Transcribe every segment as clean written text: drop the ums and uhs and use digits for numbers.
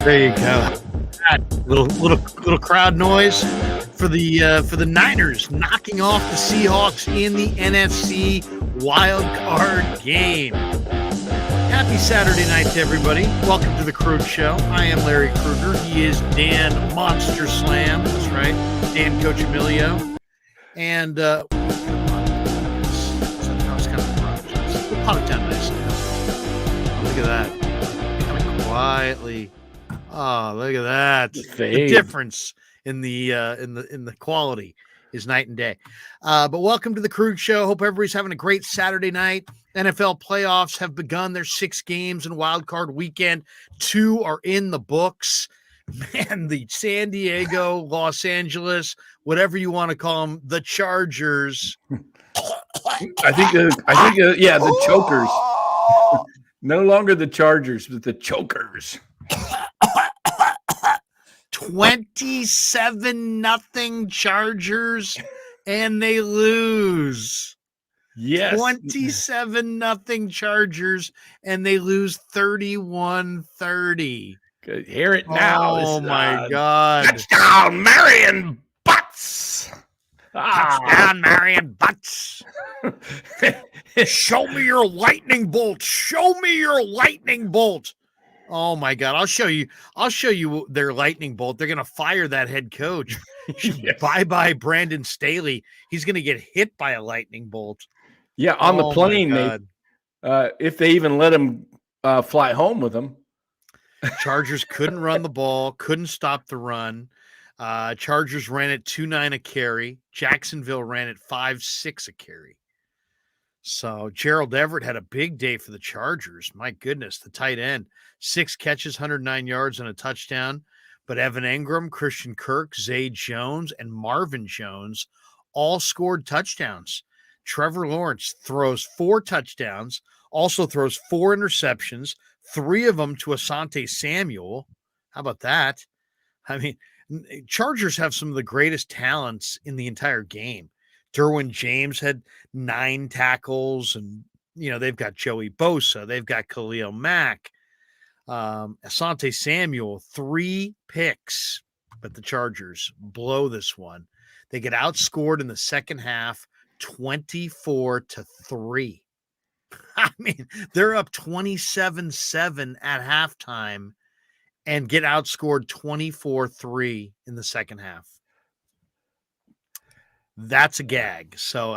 There you go. That little crowd noise for the Niners knocking off the Seahawks in the NFC WildCard game. Happy Saturday night to everybody. Welcome to the Krueg Show. I am Larry Krueger. He is Dan Monster Slam. That's right. Dan Coach Emilio. And we'll pot it down nicely. Oh, look at that. Coming quietly. Oh, look at that. The difference in the quality is night and day. But welcome to the Krueg Show. Hope everybody's having a great Saturday night. NFL playoffs have begun. There's 6 games in Wild Card weekend. 2 are in the books. Man, the San Diego, Los Angeles, whatever you want to call them, the Chargers. I think, the Chokers. No longer the Chargers, but the Chokers. 27-0 Chargers, and they lose. Yes. 27-0 Chargers, and they lose 31-30. Hear it now. Oh, my God. Touchdown, Marion Butts. Touchdown, Marion Butts. Show me your lightning bolt. Show me your lightning bolt. Oh, my God. I'll show you their lightning bolt. They're going to fire that head coach. Yes. Bye-bye, Brandon Staley. He's going to get hit by a lightning bolt. Yeah, on the plane, if they even let him fly home with him. Chargers couldn't run the ball, couldn't stop the run. Chargers ran at 2.9 a carry. Jacksonville ran at 5.6 a carry. So Gerald Everett had a big day for the Chargers. My goodness, the tight end. 6 catches, 109 yards, and a touchdown. But Evan Engram, Christian Kirk, Zay Jones, and Marvin Jones all scored touchdowns. Trevor Lawrence throws 4 touchdowns, also throws 4 interceptions, 3 of them to Asante Samuel. How about that? I mean, Chargers have some of the greatest talents in the entire game. Derwin James had 9 tackles, and, they've got Joey Bosa. They've got Khalil Mack. Asante Samuel, 3 picks, but the Chargers blow this one. They get outscored in the second half, 24-3. I mean, they're up 27-7 at halftime and get outscored 24-3 in the second half. That's a gag. So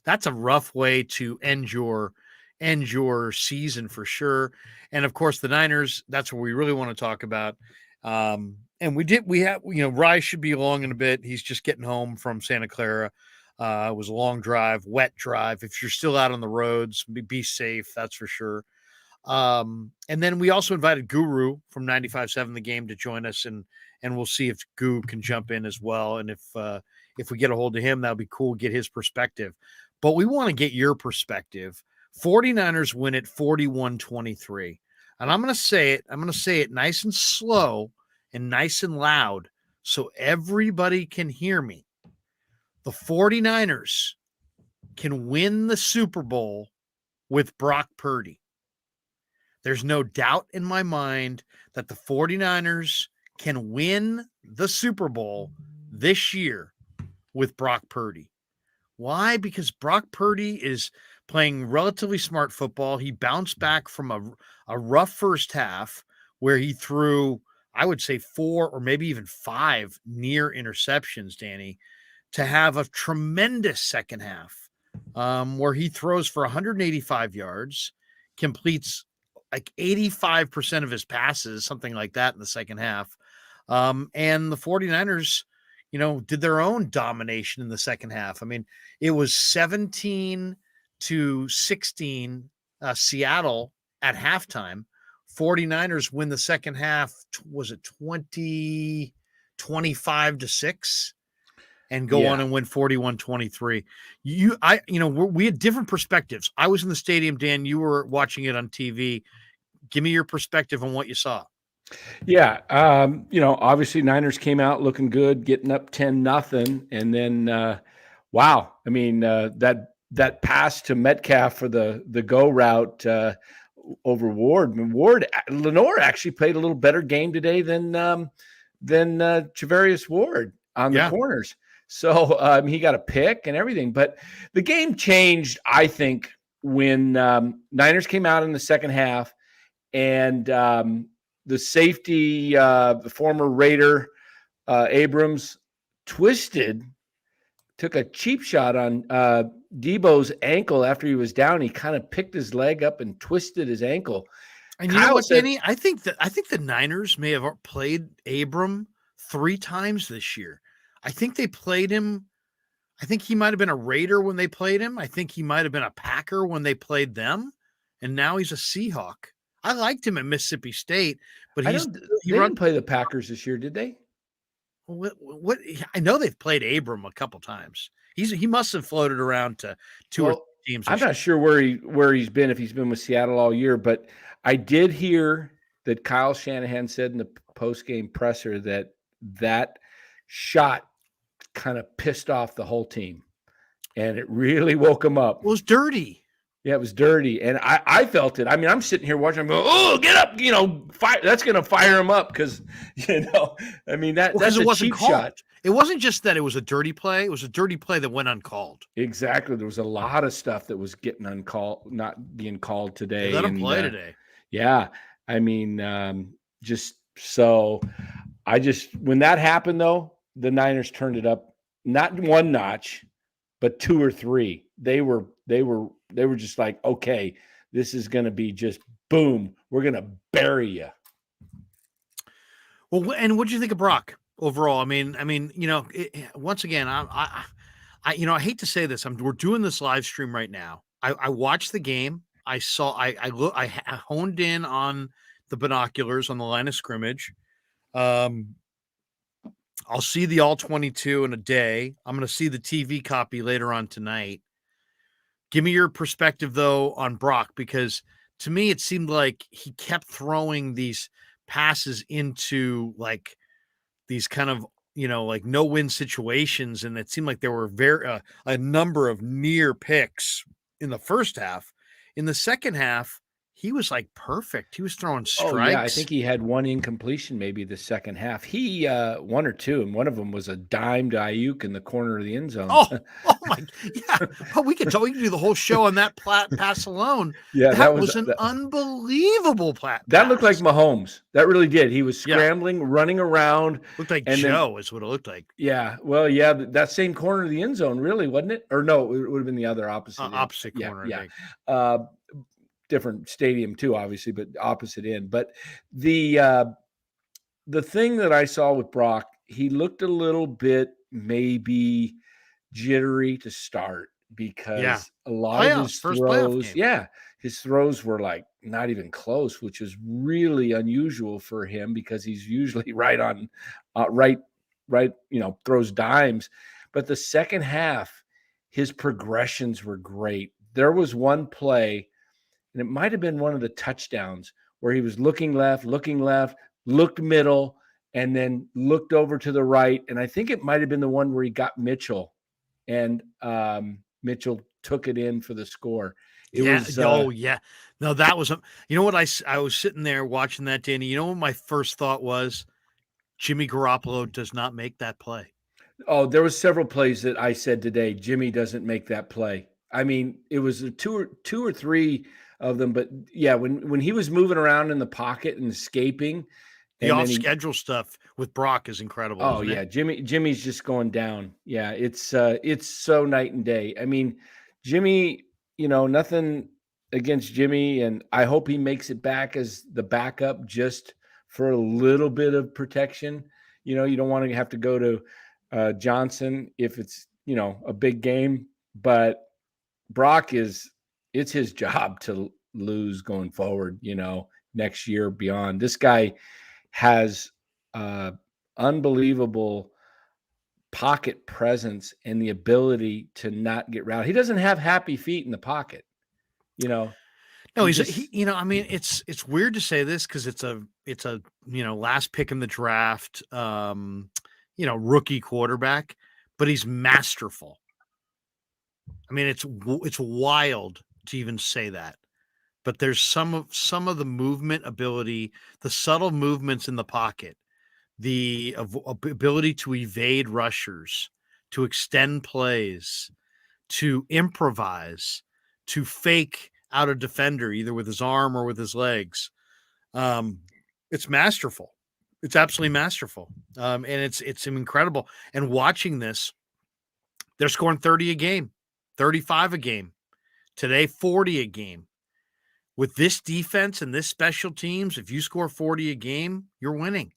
that's a rough way to end your season for sure. And of course, the Niners, that's what we really want to talk about. And we have Rye should be along in a bit. He's just getting home from Santa Clara. It was a long drive, wet drive. If you're still out on the roads, be safe. That's for sure. And then we also invited Guru from 95.7 The Game to join us, and we'll see if Guru can jump in as well. And if we get a hold of him, that'll be cool. Get his perspective. But we want to get your perspective. 49ers win it 41-23. And I'm going to say it. I'm going to say it nice and slow and nice and loud so everybody can hear me. The 49ers can win the Super Bowl with Brock Purdy. There's no doubt in my mind that the 49ers can win the Super Bowl this year with Brock Purdy. Why? Because Brock Purdy is playing relatively smart football. He bounced back from a rough first half where he threw, I would say, 4 or maybe even 5 near interceptions, Danny, to have a tremendous second half where he throws for 185 yards, completes like 85% of his passes, something like that in the second half. And the 49ers, did their own domination in the second half. I mean, it was 17-16 Seattle at halftime. 49ers win the second half. Was it 25-6? And go on and win 41-23. We had different perspectives. I was in the stadium, Dan. You were watching it on TV. Give me your perspective on what you saw. Yeah. Obviously Niners came out looking good, getting up 10-0. And then, wow. I mean, that pass to Metcalf for the go route over Ward. I mean, Lenore actually played a little better game today than Travarius Ward on the corners. So he got a pick and everything. But the game changed, I think, when Niners came out in the second half, and the safety, the former Raider Abrams, took a cheap shot on Debo's ankle after he was down. He kind of picked his leg up and twisted his ankle. And you know what, Danny? I think the Niners may have played Abram 3 times this year. I think they played him. I think he might have been a Raider when they played him. I think he might have been a Packer when they played them. And now he's a Seahawk. I liked him at Mississippi State, but he didn't play the Packers this year, did they? What I know they've played Abram a couple times. He must have floated around to 2 or 3 teams. I'm not sure where he's been, if he's been with Seattle all year, but I did hear that Kyle Shanahan said in the post-game presser that shot kind of pissed off the whole team, and it really woke him up. It was dirty. Yeah, it was dirty, and I felt it. I mean, I'm sitting here watching. I'm going, oh, get up! Fire. That's going to fire him up because I mean that's a cheap shot. It wasn't just that it was a dirty play. It was a dirty play that went uncalled. Exactly. There was a lot of stuff that was getting uncalled, not being called today. They let him play today. Yeah, I mean, when that happened though, the Niners turned it up, not 1 notch, but 2 or 3. They were just like, okay, this is going to be just boom. We're going to bury you. Well, and what do you think of Brock overall? I mean, once again, I hate to say this. We're doing this live stream right now. I watched the game. I honed in on the binoculars on the line of scrimmage. I'll see the all 22 in a day. I'm going to see the TV copy later on tonight. Give me your perspective, though, on Brock, because to me, it seemed like he kept throwing these passes into like these kind of, like no-win situations. And it seemed like there were a number of near picks in the first half. In the second half, he was like perfect. He was throwing strikes. Oh, yeah, I think he had 1 incompletion maybe the second half. He 1 or 2, and one of them was a dime to Ayuk in the corner of the end zone. Oh my, yeah. Oh, we can do the whole show on that pass alone. Yeah, that was an unbelievable pass. That looked like Mahomes. That really did. He was scrambling, running around. Looked like Joe is what it looked like. Yeah, well, yeah, that same corner of the end zone, really, wasn't it? Or no, it would have been the other opposite. Opposite corner. Yeah. I think. Different stadium too, obviously, but opposite end. But the thing that I saw with Brock, he looked a little bit maybe jittery to start because a lot of his throws, his throws were like not even close, which is really unusual for him because he's usually right on, throws dimes. But the second half, his progressions were great. There was one play, and it might have been one of the touchdowns where he was looking left, looked middle, and then looked over to the right. And I think it might have been the one where he got Mitchell, and Mitchell took it in for the score. No, that was I was sitting there watching that, Danny. You know what my first thought was? Jimmy Garoppolo does not make that play. Oh, there was several plays that I said today, Jimmy doesn't make that play. I mean, it was two or three of them, but yeah, when he was moving around in the pocket and escaping, the off-schedule stuff with Brock is incredible. Oh yeah, Jimmy's just going down. Yeah, it's so night and day. I mean, Jimmy, nothing against Jimmy, and I hope he makes it back as the backup just for a little bit of protection. You don't want to have to go to Johnson if it's a big game, but Brock it's his job to lose going forward, next year beyond. This guy has unbelievable pocket presence and the ability to not get routed. He doesn't have happy feet in the pocket, No, it's weird to say this because it's a last pick in the draft, rookie quarterback, but he's masterful. I mean, it's wild to even say that. but there's some of the movement ability, the subtle movements in the pocket, the ability to evade rushers, to extend plays, to improvise, to fake out a defender either with his arm or with his legs. It's masterful. It's absolutely masterful. And it's incredible. And watching this, they're scoring 30 a game, 35 a game. Today, 40 a game. With this defense and this special teams, if you score 40 a game, you're winning.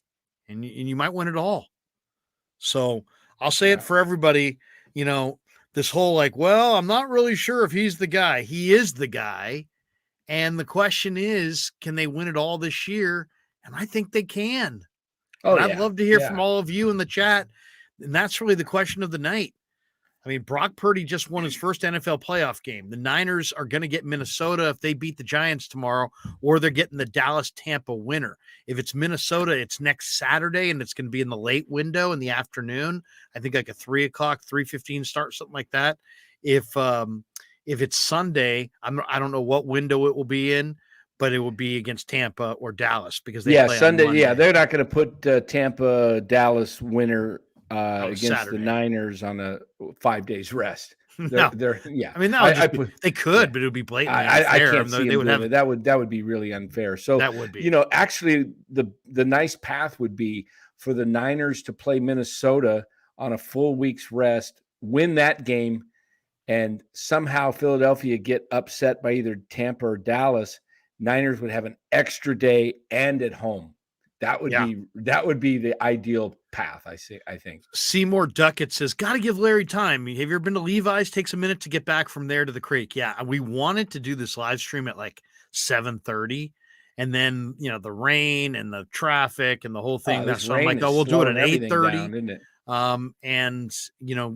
And you might win it all. So I'll say it for everybody, this whole well, I'm not really sure if he's the guy. He is the guy. And the question is, can they win it all this year? And I think they can. I'd love to hear from all of you in the chat. And that's really the question of the night. I mean, Brock Purdy just won his first NFL playoff game. The Niners are going to get Minnesota if they beat the Giants tomorrow, or they're getting the Dallas-Tampa winner. If it's Minnesota, it's next Saturday, and it's going to be in the late window in the afternoon. I think like a 3 o'clock, 3:15 start, something like that. If it's Sunday, I don't know what window it will be in, but it will be against Tampa or Dallas because they play Sunday. on Monday. Yeah, they're not going to put Tampa Dallas winner against Saturday. The Niners on a 5 days rest. No. I mean, they could, but it would be blatantly unfair. I can't see them doing it. That would be really unfair. So that would be. Actually, the nice path would be for the Niners to play Minnesota on a full week's rest, win that game, and somehow Philadelphia get upset by either Tampa or Dallas. Niners would have an extra day and at home. That would be the ideal path, I think. Seymour Duckett says, got to give Larry time. Have you ever been to Levi's? Takes a minute to get back from there to the creek. Yeah, we wanted to do this live stream at 7:30, and then the rain and the traffic and the whole thing. So I'm like, we'll do it at 8:30. And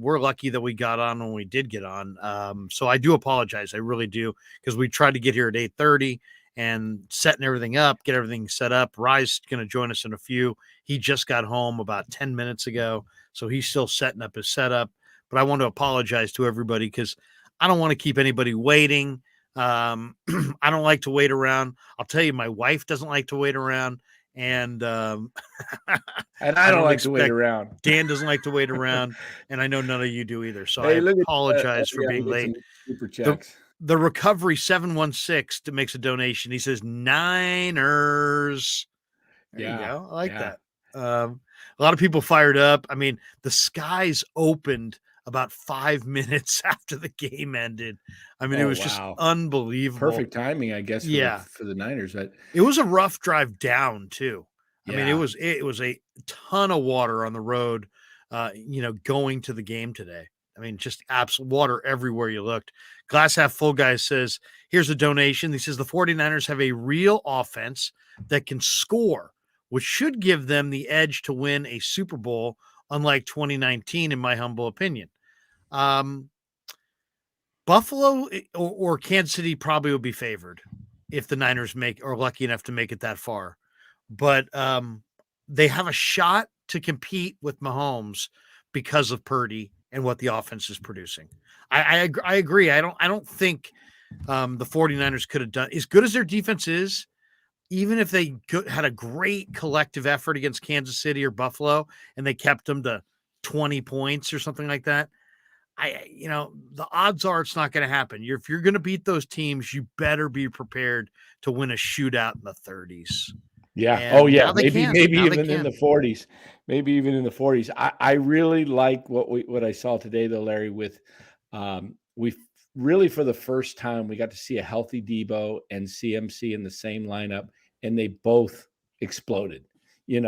we're lucky that we got on when we did get on. So I do apologize. I really do, because we tried to get here at 8:30. And setting everything up, get everything set up. Rye's going to join us in a few. He just got home about 10 minutes ago, so he's still setting up his setup. But I want to apologize to everybody because I don't want to keep anybody waiting. I don't like to wait around. I'll tell you, my wife doesn't like to wait around. And and I don't like to wait around. Dan doesn't like to wait around, and I know none of you do either. So I apologize for being late. Super checks. The Recovery 716 makes a donation. He says Niners. There you go. I like that. A lot of people fired up. I mean, the skies opened about 5 minutes after the game ended. I mean, it was just unbelievable. Perfect timing, I guess. For the Niners. But it was a rough drive down too. I mean, it was a ton of water on the road, going to the game today. I mean, just absolute water everywhere you looked. Glass Half Full Guy says, here's a donation. He says the 49ers have a real offense that can score, which should give them the edge to win a Super Bowl, unlike 2019, in my humble opinion. Buffalo or Kansas City probably would be favored if the Niners are lucky enough to make it that far. But they have a shot to compete with Mahomes because of Purdy and what the offense is producing. I agree. I don't think the 49ers could have done as good as their defense is, even if they had a great collective effort against Kansas City or Buffalo and they kept them to 20 points or something like that. The odds are it's not going to happen. If you're going to beat those teams, you better be prepared to win a shootout in the 30s. Yeah. And Maybe even in the 40s. Maybe even in the 40s. I really like what I saw today, though, Larry. With we really, for the first time, we got to see a healthy Debo and CMC in the same lineup, and they both exploded. And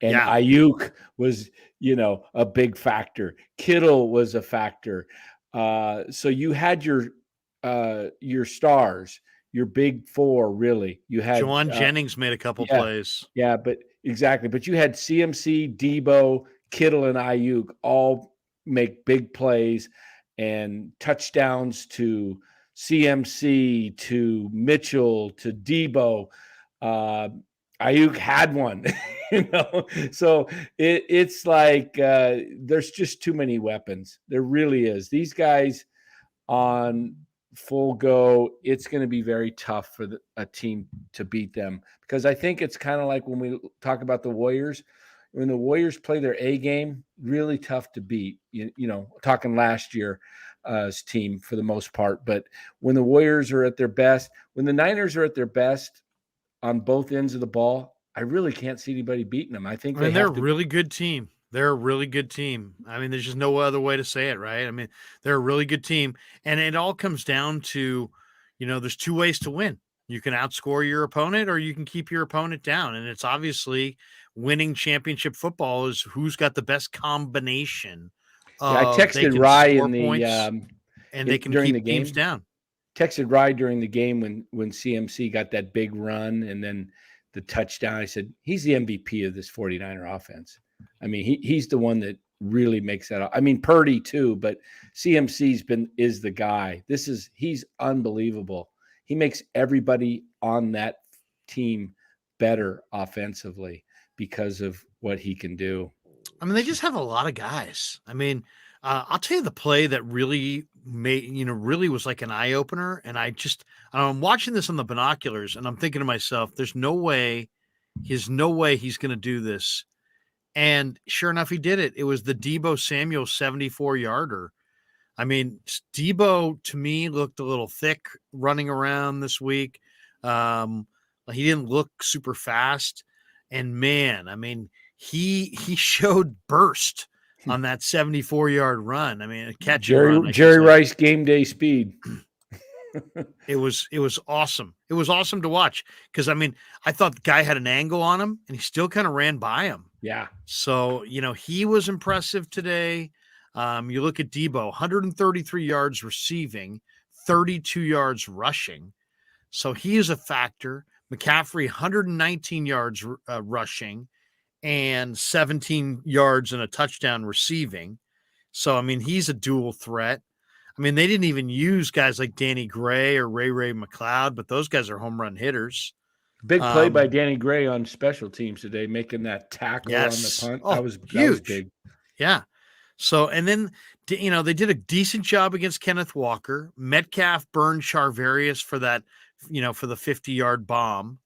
Ayuk was, a big factor. Kittle was a factor. So you had your stars. Your big four, really. You had Juwan Jennings made a couple plays. Yeah, but exactly. But you had CMC, Debo, Kittle, and Ayuk all make big plays and touchdowns to CMC, to Mitchell, to Debo. Ayuk had one, So it's like there's just too many weapons. There really is. These guys on full go, it's going to be very tough for a team to beat them, because I think it's kind of like when we talk about the Warriors. When the Warriors play their A game, really tough to beat. Talking last year's team for the most part. But when the Warriors are at their best, when the Niners are at their best on both ends of the ball, I really can't see anybody beating them. I think they're a really good team. They're a really good team. I mean, there's just no other way to say it, right? I mean, they're a really good team. And it all comes down to, there's two ways to win. You can outscore your opponent or you can keep your opponent down. And it's obviously winning championship football is who's got the best combination of I texted they can Rye score in the points and they can during keep the teams game. down. Texted Rye during the game when CMC got that big run and then the touchdown. I said, he's the MVP of this 49er offense. I mean, he's the one that really makes that. I mean, Purdy too, but is the guy. He's unbelievable. He makes everybody on that team better offensively because of what he can do. I mean, they just have a lot of guys. I mean, I'll tell you the play that really really was like an eye opener. And I'm watching this on the binoculars and I'm thinking to myself, there's no way he's going to do this. And sure enough, he did it. It was the Deebo Samuel 74-yarder. I mean, Deebo to me looked a little thick running around this week. He didn't look super fast. And man, I mean, he showed burst on that 74-yard run. I mean, a catch and run. Jerry Rice game day speed. It was awesome. It was awesome to watch because, I mean, I thought the guy had an angle on him and he still kind of ran by him. Yeah. So, he was impressive today. You look at Deebo, 133 yards receiving, 32 yards rushing. So he is a factor. McCaffrey, 119 yards rushing and 17 yards and a touchdown receiving. So, I mean, he's a dual threat. I mean, they didn't even use guys like Danny Gray or Ray McLeod, but those guys are home run hitters. Big play by Danny Gray on special teams today, making that tackle on the punt. Oh, that was huge. That was big. Yeah. So, and then, they did a decent job against Kenneth Walker. Metcalf burned Charvarius for that, for the 50-yard bomb.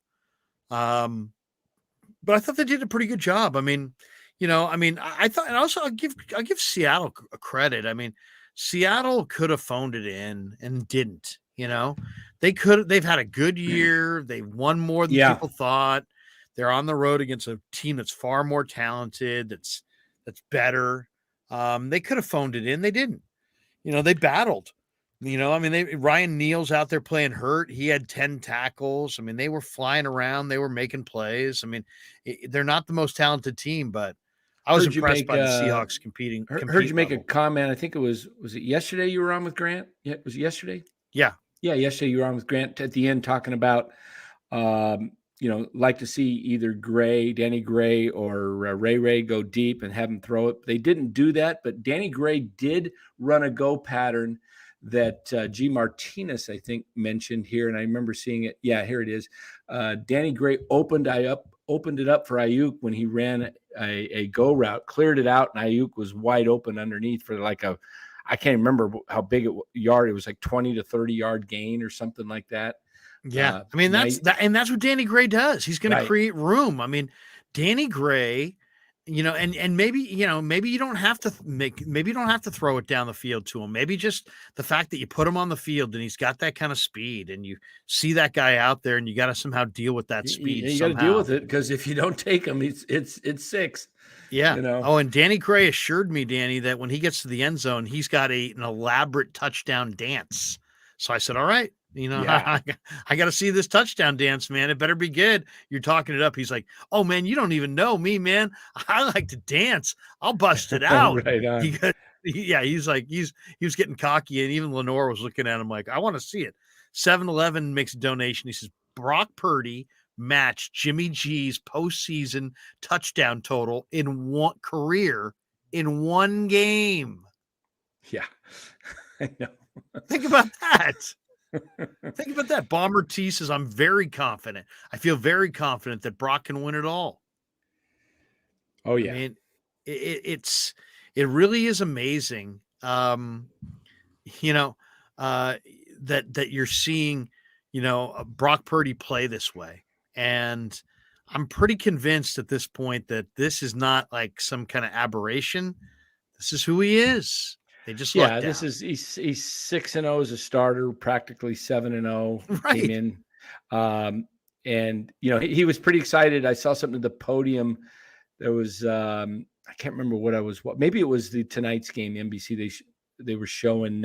But I thought they did a pretty good job. I mean, I thought, and also I'll give Seattle a credit. I mean, Seattle could have phoned it in and didn't. They've had a good year. They've won more than people thought. They're on the road against a team that's far more talented. That's better. They could have phoned it in. They didn't. They battled. Ryan Neal's out there playing hurt. He had 10 tackles. I mean, they were flying around. They were making plays. I mean, they're not the most talented team, but I was impressed by the Seahawks competing. Heard you make a comment. I think was it yesterday you were on with Grant? Yeah, was it yesterday? Yeah. Yeah, yesterday you were on with Grant at the end talking about, like to see either Danny Gray or Ray go deep and have him throw it. They didn't do that, but Danny Gray did run a go pattern that G. Martinez, I think, mentioned here, and I remember seeing it. Yeah, here it is. Danny Gray opened it up for Ayuk when he ran a go route, cleared it out, and Ayuk was wide open underneath for I can't remember how big it was like 20 to 30 yard gain or something like that. Yeah. I mean, that's what Danny Gray does. He's going to create room. I mean, Danny Gray, and maybe you don't have to throw it down the field to him. Maybe just the fact that you put him on the field and he's got that kind of speed and you see that guy out there and you got to somehow deal with that speed. You got to deal with it because if you don't take him, it's 6. Yeah. Oh, and Danny Gray assured me, Danny, that when he gets to the end zone, he's got an elaborate touchdown dance. So I said, all right. I got to see this touchdown dance, man. It better be good. You're talking it up. He's like, oh, man, you don't even know me, man. I like to dance. I'll bust it out. Right on. He's like, he was getting cocky. And even Lenore was looking at him like, I want to see it. 7-Eleven makes a donation. He says, Brock Purdy matched Jimmy G's postseason touchdown total in one game. Yeah, I know. Think about that. Think about that. Bomber T says, I'm very confident. I feel very confident that Brock can win it all. Oh, yeah. I mean, it really is amazing. that you're seeing, Brock Purdy play this way. And I'm pretty convinced at this point that this is not like some kind of aberration. This is who he is. They just lucked this out. is he's 6-0 as a starter, practically 7-0 came Right. in. And he was pretty excited. I saw something at the podium. There was I can't remember what maybe it was the tonight's game, NBC. They were showing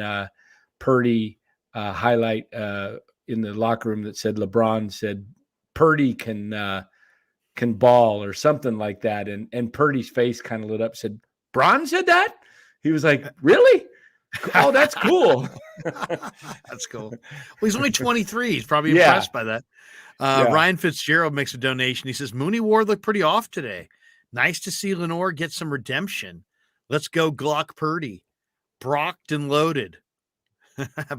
Purdy highlight in the locker room that said LeBron said Purdy can ball or something like that. And Purdy's face kind of lit up, said, Bron said that? He was like, really? Oh, that's cool. That's cool. Well, he's only 23. He's probably impressed by that. Ryan Fitzgerald makes a donation. He says, Mooney Ward looked pretty off today. Nice to see Lenore get some redemption. Let's go Glock Purdy. Brocked and loaded.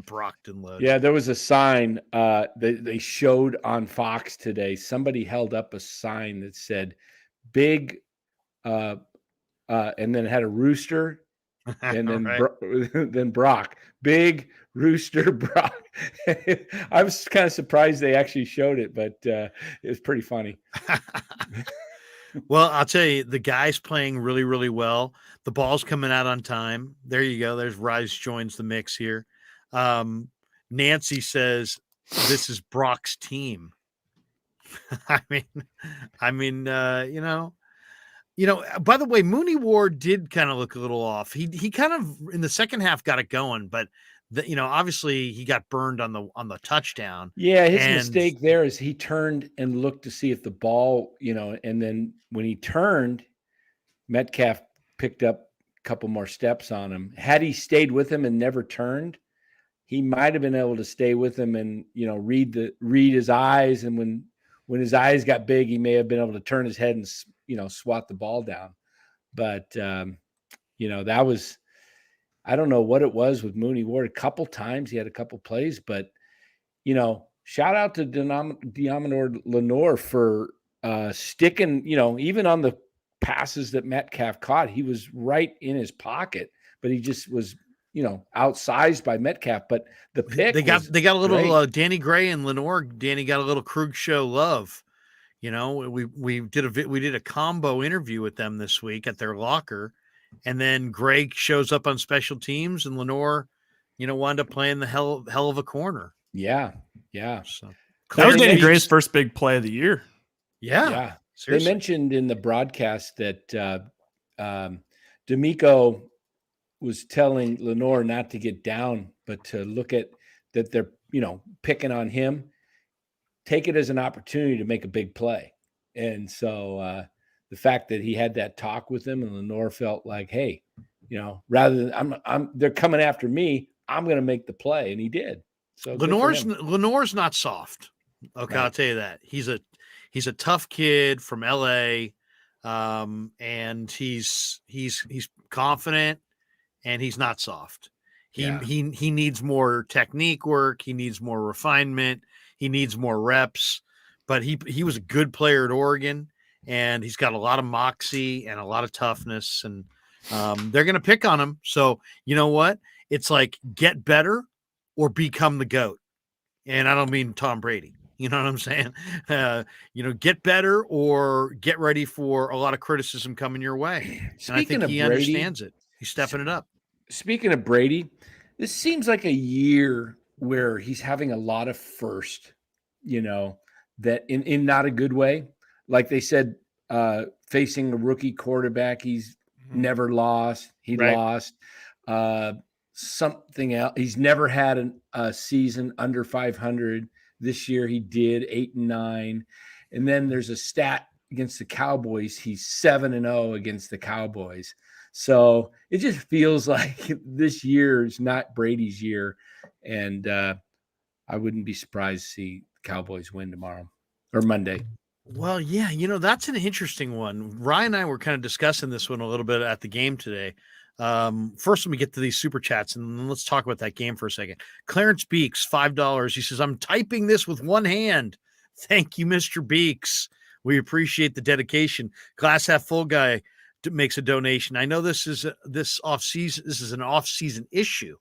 Brocked and loaded. Yeah, there was a sign they showed on Fox today. Somebody held up a sign that said big and then it had a rooster and then then Brock. Big rooster Brock. I was kind of surprised they actually showed it, but it was pretty funny. Well, I'll tell you, the guy's playing really, really well. The ball's coming out on time. There you go. There's Rise joins the mix here. Nancy says this is Brock's team. I mean, by the way, Mooney Ward did kind of look a little off. He kind of in the second half got it going, but obviously he got burned on the touchdown. Yeah, his mistake there is he turned and looked to see if the ball, and then when he turned, Metcalf picked up a couple more steps on him. Had he stayed with him and never turned, he might have been able to stay with him and read his eyes. And when his eyes got big, he may have been able to turn his head and swat the ball down. But that was, I don't know what it was with Mooney Ward. A couple times he had a couple plays, but shout out to Deommodore Lenoir for sticking. Even on the passes that Metcalf caught, he was right in his pocket, but he just was outsized by Metcalf. But the pick they got a little Danny Gray and Lenoir. Danny got a little Krueg show love. We did a combo interview with them this week at their locker, and then Greg shows up on special teams, and Lenoir, wound up playing the hell of a corner. Yeah. So that was Danny Gray's first big play of the year. Yeah. Seriously. They mentioned in the broadcast that D'Amico was telling Lenoir not to get down, but to look at that they're picking on him. Take it as an opportunity to make a big play. And so the fact that he had that talk with him and Lenoir felt like, hey, rather than they're coming after me, I'm going to make the play. And he did. So Lenoir's not soft. Okay. Right. I'll tell you that. He's a tough kid from LA. And he's confident and he's not soft. He needs more technique work. He needs more refinement. He needs more reps, but he was a good player at Oregon, and he's got a lot of moxie and a lot of toughness, and they're going to pick on him. So you know what? It's like get better or become the GOAT. And I don't mean Tom Brady. You know what I'm saying? Get better or get ready for a lot of criticism coming your way. And I think he understands it. He's stepping it up. Speaking of Brady, this seems like a year where he's having a lot of first, that in not a good way. Like they said, facing a rookie quarterback, he's never lost. He lost something else. He's never had a season under 500. This year he did 8-9. And then there's a stat against the Cowboys. He's 7-0 against the Cowboys. So it just feels like this year is not Brady's year. And I wouldn't be surprised to see the Cowboys win tomorrow or Monday. Well, yeah, that's an interesting one. Ryan and I were kind of discussing this one a little bit at the game today. First, let me get to these super chats, and then let's talk about that game for a second. Clarence Beeks, $5. He says, I'm typing this with one hand. Thank you, Mr. Beeks. We appreciate the dedication. Glass half full guy makes a donation. I know this is off season. This is an off-season issue.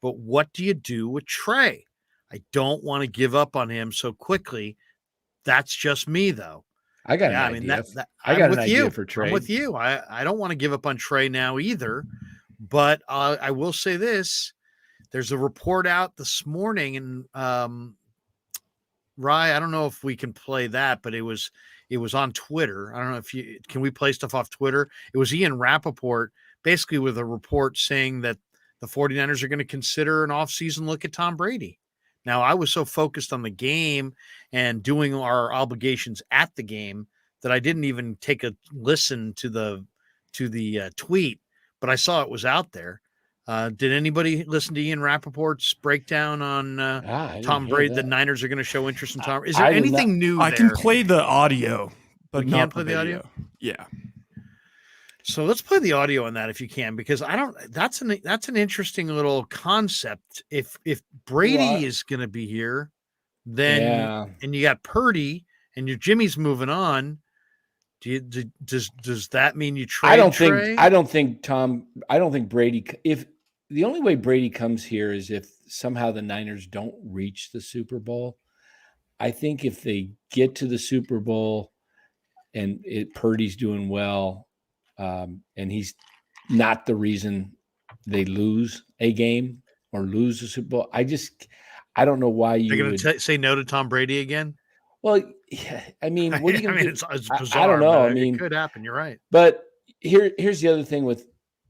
But what do you do with Trey? I don't want to give up on him so quickly. That's just me, though. I got Yeah, an I mean idea. I'm got with an you. idea for trade. I'm with you. I don't want to give up on Trey now either. But I will say this: there's a report out this morning, and Rye, I don't know if we can play that, but it was on Twitter. I don't know if can we play stuff off Twitter? It was Ian Rappaport, basically with a report saying that the 49ers are going to consider an offseason look at Tom Brady. Now, I was so focused on the game and doing our obligations at the game that I didn't even take a listen to the tweet, but I saw it was out there. Did anybody listen to Ian Rappaport's breakdown on Tom Brady? The Niners are going to show interest in Tom. Is there anything new there? I can play the audio, but we not can't play the the audio. Yeah. So let's play the audio on that if you can, because I don't. That's an interesting little concept. If Brady is going to be here, then and you got Purdy and your Jimmy's moving on. Does that mean you trade? I don't think Brady. If the only way Brady comes here is if somehow the Niners don't reach the Super Bowl. I think if they get to the Super Bowl and Purdy's doing well, and he's not the reason they lose a game or lose the Super Bowl. I don't know why you're going to say no to Tom Brady again. Well, yeah, I mean, what are you going to do? It's bizarre. I don't know. I mean, it could happen. You're right. But here's the other thing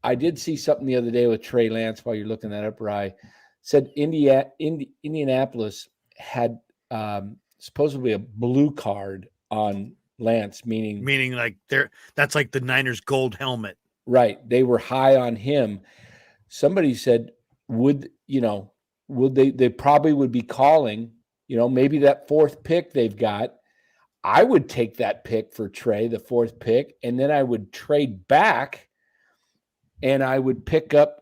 I did see something the other day with Trey Lance while you're looking that up, Rye. Said Indianapolis had supposedly a blue card on Lance, meaning like that's like the Niners gold helmet. Right. They were high on him. Somebody said, would they probably would be calling, maybe that fourth pick they've got. I would take that pick for Trey, the fourth pick, and then I would trade back and I would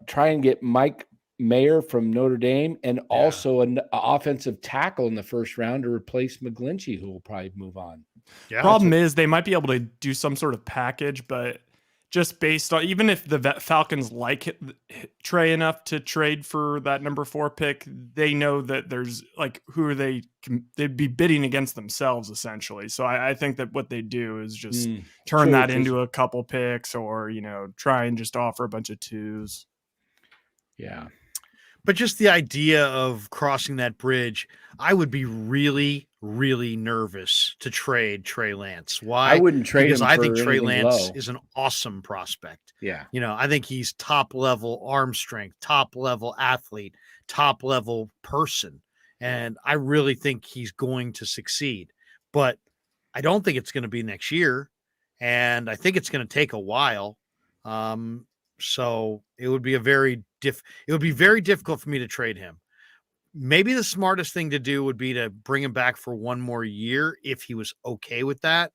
try and get Mike Mayer from Notre Dame and also an offensive tackle in the first round to replace McGlinchey, who will probably move on. Yeah, problem is they might be able to do some sort of package, but just based on, even if the Falcons like Trey enough to trade for that number 4 pick, they know that there's they'd be bidding against themselves essentially. So I think that what they do is just turn that into a couple picks or, try and just offer a bunch of 2s. Yeah. But just the idea of crossing that bridge, I would be really, really nervous to trade Trey Lance. Why? I wouldn't trade him. Because I think Trey Lance is an awesome prospect. Yeah. I think he's top level arm strength, top level athlete, top level person. And I really think he's going to succeed. But I don't think it's going to be next year. And I think it's going to take a while. So it would be very difficult for me to trade him. Maybe the smartest thing to do would be to bring him back for one more year if he was okay with that.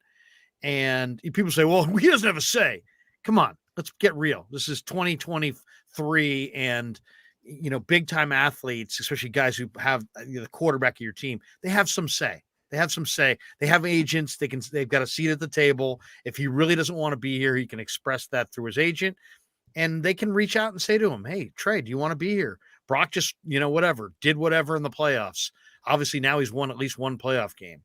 And people say, well, he doesn't have a say. Come on, let's get real. This is 2023 and, big time athletes, especially guys who have the quarterback of your team, they have some say. They have agents. They've got a seat at the table. If he really doesn't want to be here, he can express that through his agent. And they can reach out and say to him, hey, Trey, do you want to be here? Brock just, did whatever in the playoffs. Obviously, now he's won at least one playoff game.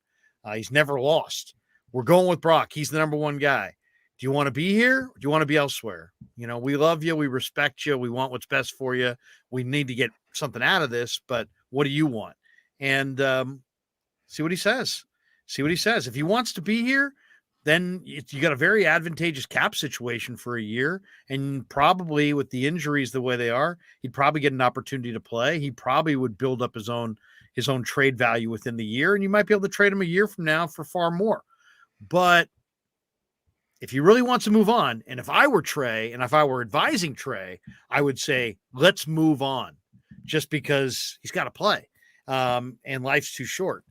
He's never lost. We're going with Brock. He's the number one guy. Do you want to be here? Or do you want to be elsewhere? We love you. We respect you. We want what's best for you. We need to get something out of this, but what do you want? And see what he says. If he wants to be here, then you got a very advantageous cap situation for a year. And probably with the injuries the way they are, he'd probably get an opportunity to play. He probably would build up his own trade value within the year. And you might be able to trade him a year from now for far more. But if he really wants to move on, and if I were Trey and if I were advising Trey, I would say, let's move on just because he's got to play. And life's too short.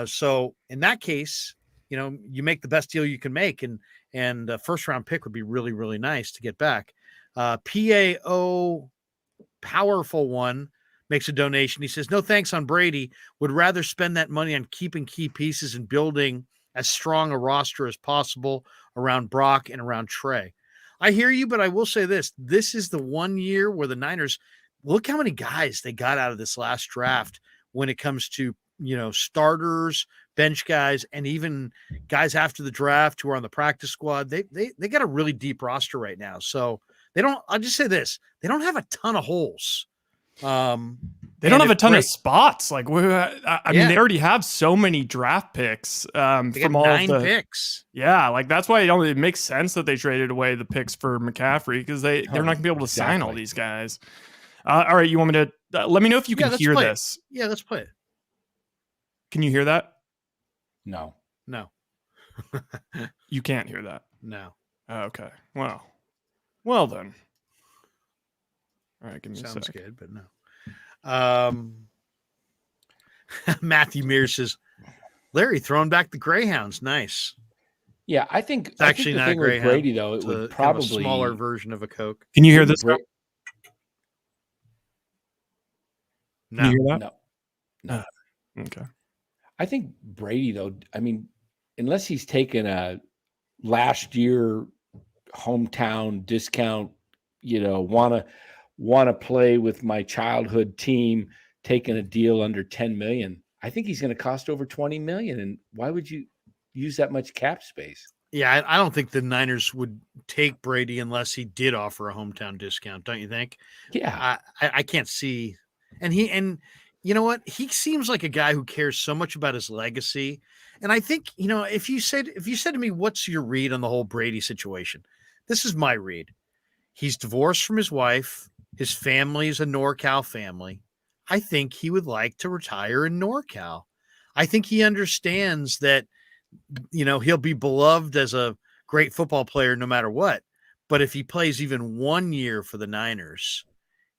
So in that case, you make the best deal you can make, and a first round pick would be really, really nice to get back. PAO Powerful One makes a donation. He says, no thanks on Brady. Would rather spend that money on keeping key pieces and building as strong a roster as possible around Brock and around Trey. I hear you, but I will say this. This is the one year where the Niners, look how many guys they got out of this last draft when it comes to, starters, bench guys, and even guys after the draft who are on the practice squad. They got a really deep roster right now. So I'll just say this, they don't have a ton of holes. They don't have a ton of spots. Like, I mean, they already have so many draft picks from all 9 of the picks. Yeah, like that's why it makes sense that they traded away the picks for McCaffrey, because they're not going to be able to sign all these guys. All right, you want me to let me know if you can hear this? Yeah, let's play it. Can you hear that? No. You can't hear that. No. Okay. Well then. All right, give me a Sounds sec. good, but no. Matthew Mears says, Larry throwing back the Greyhounds. Nice. Yeah, I think It's actually the not thing a with Greyhound. Brady though, it would probably kind of a smaller version of a Coke. Can you hear this? Bra- No. Can you hear that? No. Okay. I think Brady though, I mean, unless he's taken a last year hometown discount, want to play with my childhood team, taking a deal under 10 million. I think he's going to cost over 20 million. And why would you use that much cap space? Yeah, I don't think the Niners would take Brady unless he did offer a hometown discount, don't you think? Yeah. I can't see. And you know what? He seems like a guy who cares so much about his legacy. And I think, if you said to me, what's your read on the whole Brady situation? This is my read. He's divorced from his wife. His family is a NorCal family. I think he would like to retire in NorCal. I think he understands that, he'll be beloved as a great football player no matter what. But if he plays even 1 year for the Niners,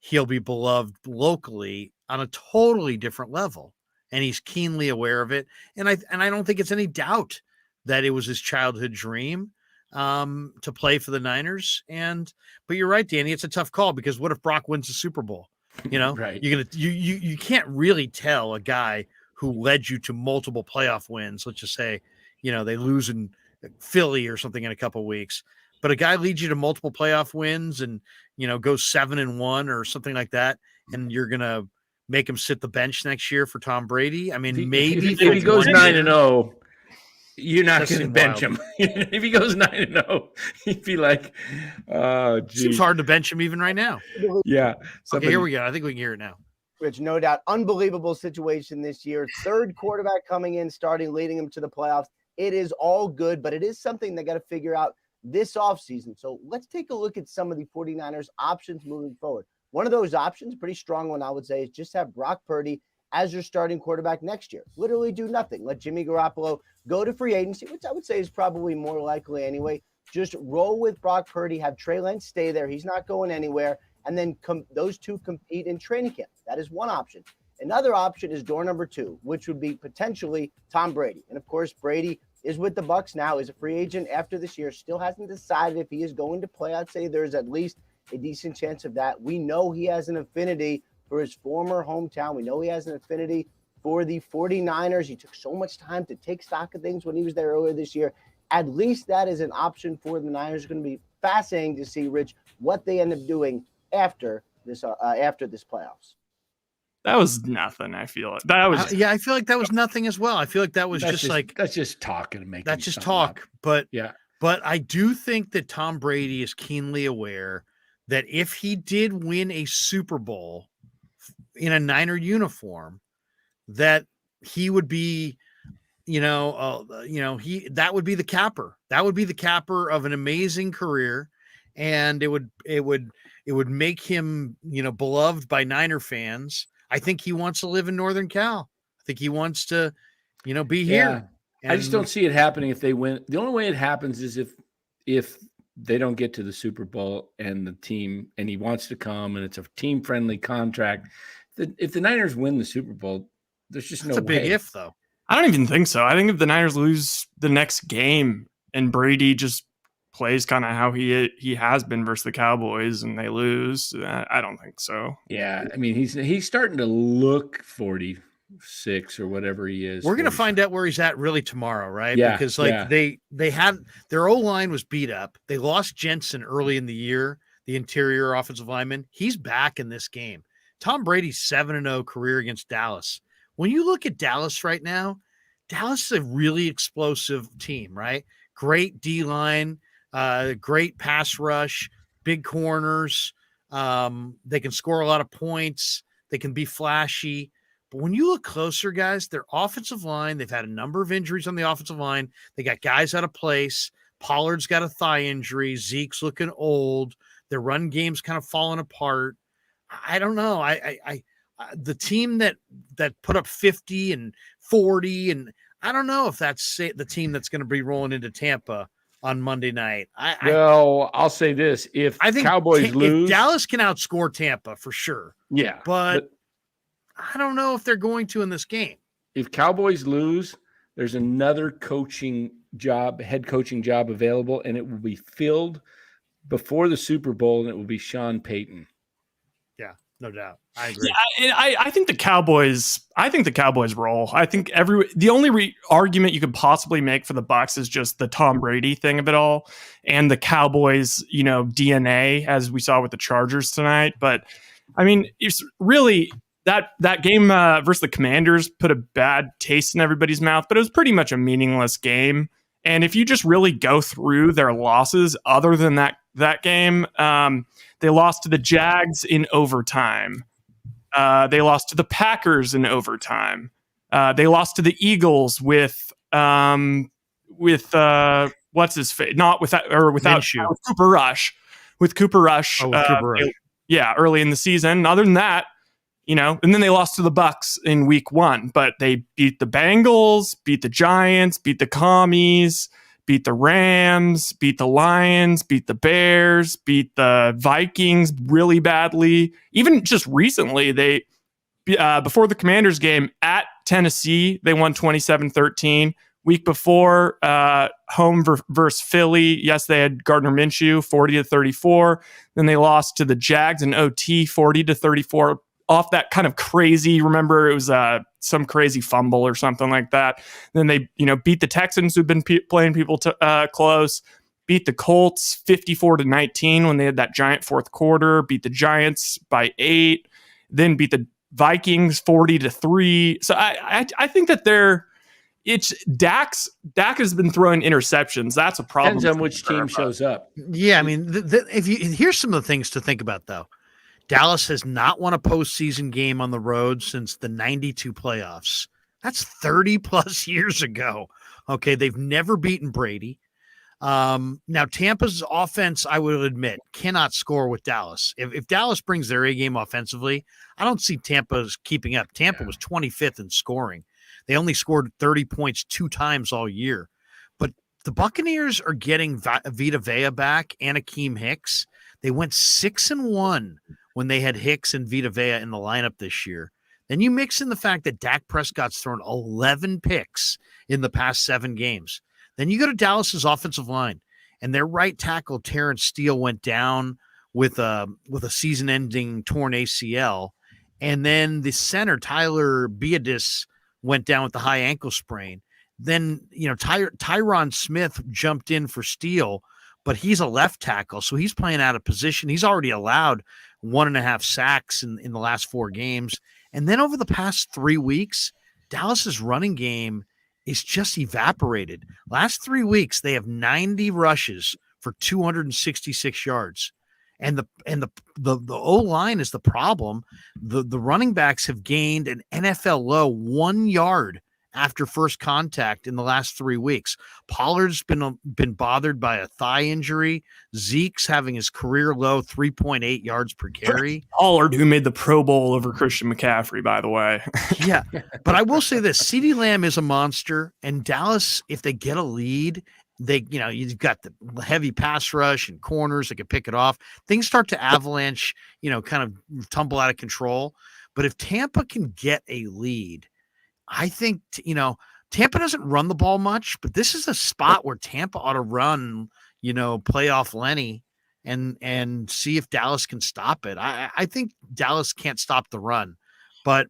he'll be beloved locally on a totally different level. And he's keenly aware of it. And I don't think it's any doubt that it was his childhood dream to play for the Niners. But you're right, Danny, it's a tough call, because what if Brock wins the Super Bowl? Right. You can't really tell a guy who led you to multiple playoff wins. Let's just say, they lose in Philly or something in a couple of weeks, but a guy leads you to multiple playoff wins and, goes 7-1 or something like that. And you're going to make him sit the bench next year for Tom Brady. I mean, maybe if he goes 9-0, you're not going to bench him. If he goes 9-0, he'd be like, "Oh, geez." Seems hard to bench him even right now. Yeah. Okay, here we go. I think we can hear it now. Rich, no doubt, unbelievable situation this year. Third quarterback coming in, starting, leading him to the playoffs. It is all good, but it is something they got to figure out this offseason. So let's take a look at some of the 49ers options moving forward. One of those options, pretty strong one, I would say, is just have Brock Purdy as your starting quarterback next year. Literally do nothing. Let Jimmy Garoppolo go to free agency, which I would say is probably more likely anyway. Just roll with Brock Purdy, have Trey Lance stay there. He's not going anywhere. And then those two compete in training camp. That is one option. Another option is door number 2, which would be potentially Tom Brady. And of course, Brady is with the Bucs now, is a free agent after this year, still hasn't decided if he is going to play. I'd say there's at least a decent chance of that. We know he has an affinity for his former hometown. We know he has an affinity for the 49ers. He took so much time to take stock of things when he was there earlier this year. At least that is an option for the Niners. It's going to be fascinating to see, Rich, what they end up doing after this playoffs. That was nothing. I feel like that was. I feel like that was nothing as well. I feel like that was that's just talking to make. That's just talk. Up. But yeah, but I do think that Tom Brady is keenly aware that if he did win a Super Bowl in a Niner uniform, that he would be, that would be the capper. That would be the capper of an amazing career, and it would make him, beloved by Niner fans. I think he wants to live in Northern Cal. I think he wants to, be here. And I just don't see it happening if they win. The only way it happens is if they don't get to the Super Bowl and the team, and he wants to come and it's a team-friendly contract. If the Niners win the Super Bowl, there's just no way. That's a big if, though. I don't even think so. I think if the Niners lose the next game and Brady just plays kind of how he has been versus the Cowboys and they lose, I don't think so. Yeah, I mean he's starting to look 46 or whatever he is. We're going to find out where he's at really tomorrow, right? Yeah, because they had their O-line was beat up. They lost Jensen early in the year, the interior offensive lineman. He's back in this game. Tom Brady's 7-0 career against Dallas when you look at Dallas right now, Dallas is a really explosive team, right? Great D-line, great pass rush, big corners. They can score a lot of points. They can be flashy. But when you look closer, guys, their offensive line, they've had a number of injuries on the offensive line. They got guys out of place. Pollard's got a thigh injury. Zeke's looking old. Their run game's kind of falling apart. I don't know. The team that put up 50 and 40, and I don't know if that's the team that's going to be rolling into Tampa on Monday night. I'll say this: if I think Cowboys lose, if Dallas can outscore Tampa for sure. Yeah, but I don't know if they're going to in this game. If Cowboys lose, there's another head coaching job available, and it will be filled before the Super Bowl, and it will be Sean Payton. Yeah, no doubt. I agree. Yeah, I think the Cowboys. I think the Cowboys roll. I think the only argument you could possibly make for the Bucs is just the Tom Brady thing of it all, and the Cowboys, DNA, as we saw with the Chargers tonight. But I mean, it's really that game versus the Commanders put a bad taste in everybody's mouth. But it was pretty much a meaningless game. And if you just really go through their losses, other than that game, they lost to the Jags in overtime. They lost to the Packers in overtime. They lost to the Eagles with what's his face? Not without Cooper Rush. With Cooper Rush. Cooper Rush. Early in the season. Other than that, and then they lost to the Bucs in week 1, but they beat the Bengals, beat the Giants, beat the Commies, beat the Rams, beat the Lions, beat the Bears, beat the Vikings really badly. Even just recently, they before the Commanders game at Tennessee, they won 27-13. Week before, home versus Philly, yes, they had Gardner Minshew 40-34. Then they lost to the Jags in OT 40-34. Off that kind of crazy, remember it was some crazy fumble or something like that. Then they, beat the Texans, who've been playing people close. Beat the Colts 54-19 when they had that giant fourth quarter. Beat the Giants by 8. Then beat the Vikings 40-3. So I think that Dak has been throwing interceptions. That's a problem. Depends on which team shows up. Yeah, I mean, here's some of the things to think about though. Dallas has not won a postseason game on the road since the 92 playoffs. That's 30 plus years ago. Okay. They've never beaten Brady. Now Tampa's offense, I would admit, cannot score with Dallas. If Dallas brings their A game offensively, I don't see Tampa's keeping up. Tampa was 25th in scoring. They only scored 30 points 2 times all year, but the Buccaneers are getting Vita Vea back and Akeem Hicks. They went 6-1 when they had Hicks and Vita Vea in the lineup this year. Then you mix in the fact that Dak Prescott's thrown 11 picks in the past 7 games. Then you go to Dallas's offensive line, and their right tackle, Terrence Steele, went down with a season-ending torn ACL. And then the center, Tyler Biadasz, went down with the high ankle sprain. Then, Tyron Smith jumped in for Steele, but he's a left tackle, so he's playing out of position. He's already allowed 1.5 sacks in the last 4 games. And then over the past 3 weeks, Dallas's running game is just evaporated. Last 3 weeks, they have 90 rushes for 266 yards. And the O-line is the problem. The running backs have gained an NFL low 1 yard after first contact in the last 3 weeks. Pollard's been bothered by a thigh injury. Zeke's having his career low 3.8 yards per carry. Pollard, who made the Pro Bowl over Christian McCaffrey, by the way. Yeah, but I will say this: CeeDee Lamb is a monster, and Dallas, if they get a lead, you've got the heavy pass rush and corners that can pick it off. Things start to avalanche, kind of tumble out of control. But if Tampa can get a lead, I think, Tampa doesn't run the ball much, but this is a spot where Tampa ought to run, playoff Lenny and see if Dallas can stop it. I think Dallas can't stop the run, but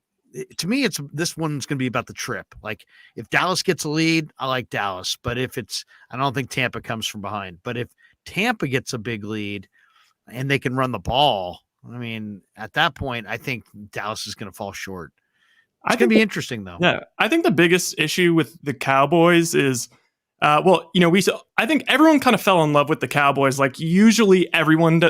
to me, this one's going to be about the trip. Like if Dallas gets a lead, I like Dallas, but I don't think Tampa comes from behind, but if Tampa gets a big lead and they can run the ball, I mean, at that point, I think Dallas is going to fall short. It's going to be interesting, though. Yeah, I think the biggest issue with the Cowboys is, I think everyone kind of fell in love with the Cowboys. Like usually everyone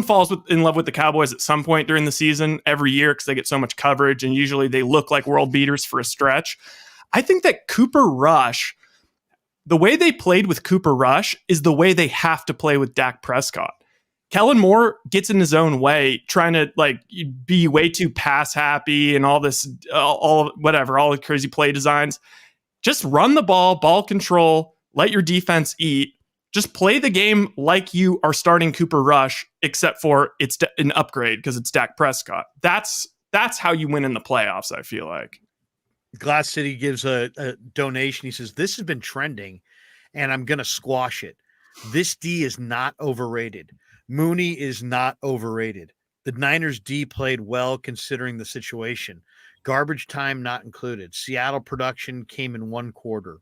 falls in love with the Cowboys at some point during the season every year because they get so much coverage and usually they look like world beaters for a stretch. I think that Cooper Rush, the way they played with Cooper Rush is the way they have to play with Dak Prescott. Kellen Moore gets in his own way, trying to be way too pass happy and all this, all the crazy play designs. Just run the ball control, let your defense eat. Just play the game like you are starting Cooper Rush, except for it's an upgrade because it's Dak Prescott. That's how you win in the playoffs, I feel like. Glass City gives a donation. He says, this has been trending, and I'm going to squash it. This D is not overrated. Mooney is not overrated. The Niners D played well considering the situation. Garbage time not included. Seattle production came in one quarter.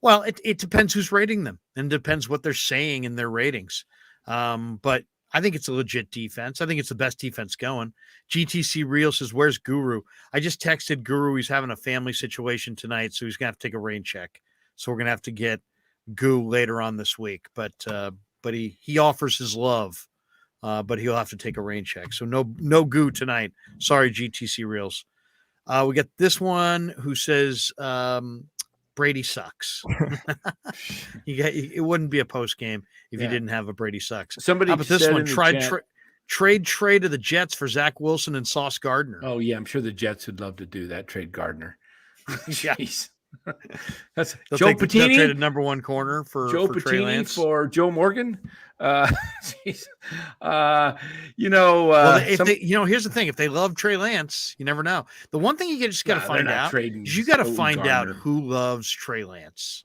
Well, it depends who's rating them and depends what they're saying in their ratings. But I think it's a legit defense. I think it's the best defense going. GTC Real says, where's Guru? I just texted Guru. He's having a family situation tonight, so he's going to have to take a rain check. So we're going to have to get Goo later on this week. But he offers his love, but he'll have to take a rain check. So no Goo tonight. Sorry, GTC Reels. We got this one who says Brady sucks. It wouldn't be a post game if you didn't have a Brady sucks. Somebody, how about this one? Trade to the Jets for Zach Wilson and Sauce Gardner. Oh yeah, I'm sure the Jets would love to do that. Trade Gardner. Jeez. That's Joe Patini. They'll trade a number one corner for Joe for Trey Patini Lance. for Joe Morgan. Here's the thing. If they love Trey Lance, you never know. The one thing you just got to find out is you got to find out who loves Trey Lance.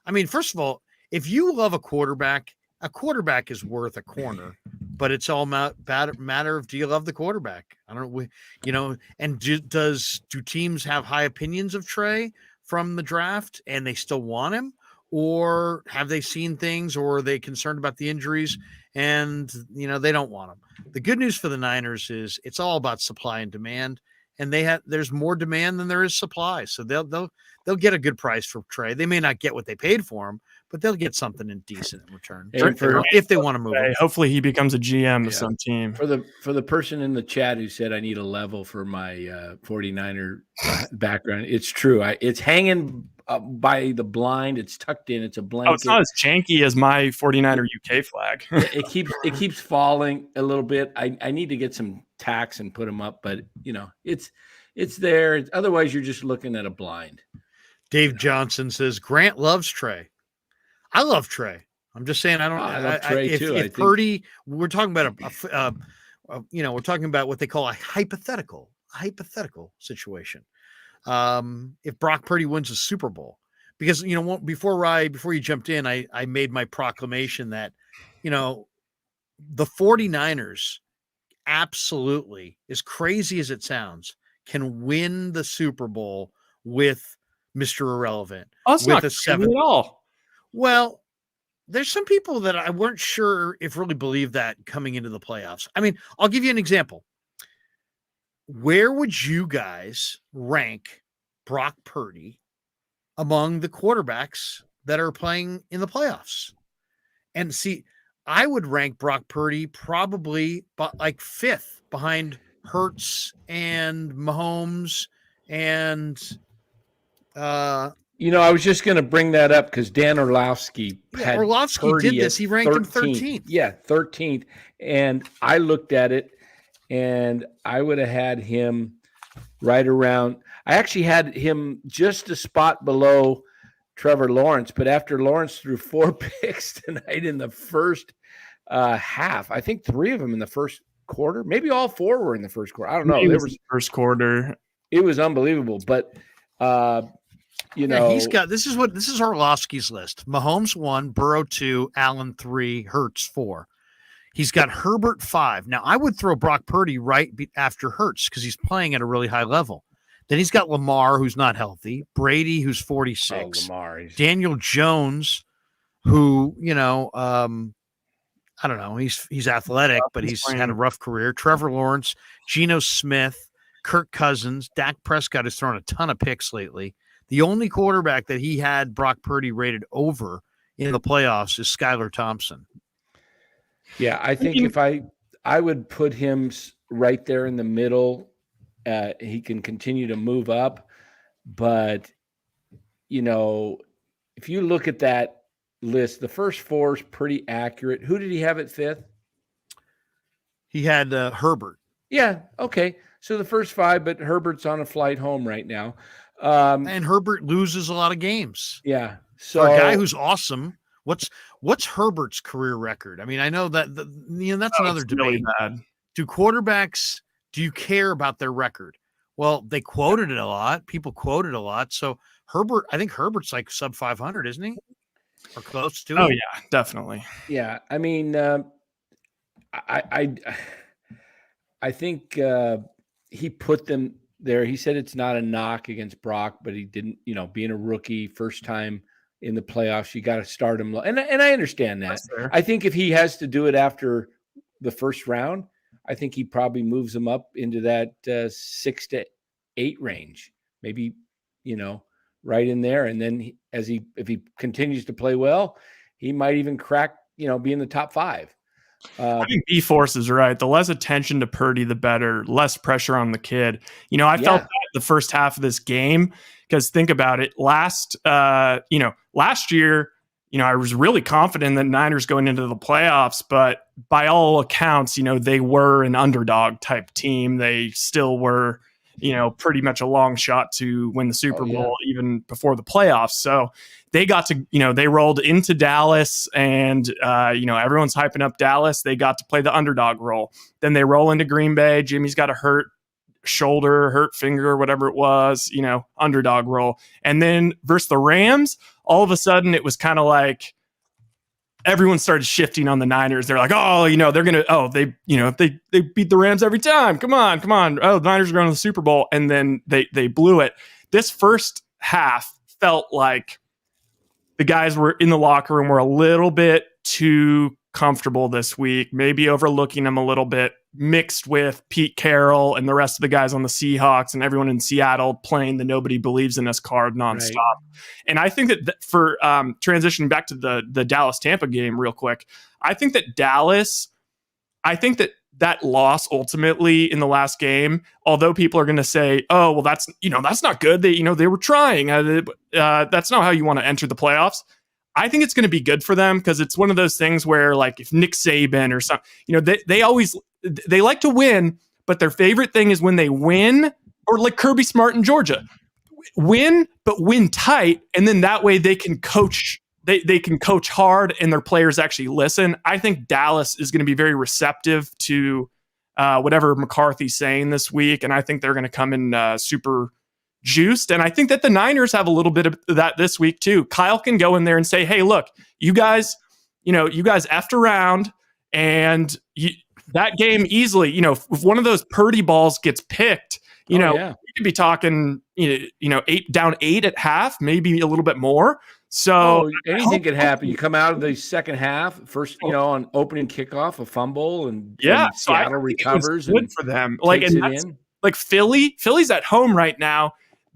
I mean, first of all, if you love a quarterback is worth a corner, but it's all matter of, do you love the quarterback? I don't know. And do teams have high opinions of Trey from the draft and they still want him? Or have they seen things, or are they concerned about the injuries and, they don't want him? The good news for the Niners is it's all about supply and demand, and there's more demand than there is supply. So they'll get a good price for Trey. They may not get what they paid for him, but they'll get something decent in return if they want to move him. Hopefully he becomes a GM of some team. For the person in the chat who said I need a level for my 49er background, it's true. It's hanging by the blind. It's tucked in. It's a blanket. Oh, it's not as janky as my 49er UK flag. it keeps falling a little bit. I need to get some tacks and put them up, but it's there. Otherwise, you're just looking at a blind. Dave Johnson says Grant loves Trey. I love Trey. I'm just saying I love Trey too. If Purdy, we're talking about we're talking about what they call a hypothetical situation. If Brock Purdy wins a Super Bowl, because before you jumped in, I made my proclamation that the 49ers absolutely, as crazy as it sounds, can win the Super Bowl with Mr. Irrelevant. Oh, it's not at all. Well, there's some people that I weren't sure if really believe that coming into the playoffs. I mean, I'll give you an example. Where would you guys rank Brock Purdy among the quarterbacks that are playing in the playoffs? And see, I would rank Brock Purdy probably like fifth behind Hurts and Mahomes and I was just going to bring that up because Dan Orlovsky did this. He ranked him 13th. Yeah, 13th. And I looked at it, and I would have had him right around. I actually had him just a spot below Trevor Lawrence, but after Lawrence threw 4 picks tonight in the first half, I think 3 of them in the first quarter, maybe all 4 were in the first quarter. I don't know. It was the first quarter. It was unbelievable, but he's got this is Orlovsky's list. Mahomes 1, Burrow 2, Allen 3, Hurts 4. He's got Herbert 5. Now I would throw Brock Purdy right after Hurts because he's playing at a really high level. Then he's got Lamar, who's not healthy, Brady, who's 46, Daniel Jones, who I don't know, he's athletic, but he's had a rough career. Trevor Lawrence, Geno Smith, Kirk Cousins. Dak Prescott has thrown a ton of picks lately. The only quarterback that he had Brock Purdy rated over in the playoffs is Skylar Thompson. Yeah, I think if I would put him right there in the middle. He can continue to move up, but if you look at that list, the first four is pretty accurate. Who did he have at fifth? He had Herbert. Yeah, okay. So the first five, but Herbert's on a flight home right now. And Herbert loses a lot of games. Yeah. So for a guy who's awesome, what's Herbert's career record? I mean, I know that that's another debate. Really bad. Do quarterbacks, do you care about their record? Well, they quoted it a lot. People quoted a lot. So I think Herbert's like sub 500, isn't he? Or close to it. Oh yeah, definitely. Yeah. I mean, I think he put them there. He said it's not a knock against Brock, but he didn't, being a rookie, first time in the playoffs, you got to start him low. And I understand that. I think if he has to do it after the first round, I think he probably moves him up into that 6 to 8 range, maybe, right in there. And then if he continues to play well, he might even crack, be in the top 5. I think B-Force is right. The less attention to Purdy, the better. Less pressure on the kid. I felt that the first half of this game, because think about it. Last year, I was really confident that Niners going into the playoffs, but by all accounts, they were an underdog type team. They still were, pretty much a long shot to win the Super Bowl even before the playoffs. So they got to, they rolled into Dallas and, everyone's hyping up Dallas. They got to play the underdog role. Then they roll into Green Bay. Jimmy's got a hurt shoulder, hurt finger, whatever it was, underdog role. And then versus the Rams, all of a sudden it was kind of like everyone started shifting on the Niners. They're like, they're going to, they beat the Rams every time. Come on. Oh, the Niners are going to the Super Bowl. And then they blew it. This first half felt like the guys were in the locker room were a little bit too comfortable this week, maybe overlooking them a little bit, mixed with Pete Carroll and the rest of the guys on the Seahawks and everyone in Seattle playing the nobody believes in us card nonstop. Right. And I think that for transitioning back to the Dallas-Tampa game real quick, I think that that loss ultimately in the last game, although people are going to say, oh, well, that's not good. They were trying. That's not how you want to enter the playoffs. I think it's going to be good for them because it's one of those things where, like, if Nick Saban or something, they like to win, but their favorite thing is when they win, or like Kirby Smart in Georgia, win, but win tight. And then that way they can coach, they can coach hard and their players actually listen. I think Dallas is going to be very receptive to whatever McCarthy's saying this week. And I think they're going to come in super juiced. And I think that the Niners have a little bit of that this week too. Kyle can go in there and say, hey, look, you guys effed around and that game easily, if one of those Purdy balls gets picked, you could be talking, 8 at half, maybe a little bit more. So anything could happen. You come out of the second half, first, on opening kickoff, a fumble, and Seattle recovers. Good for them. Like Philly's at home right now.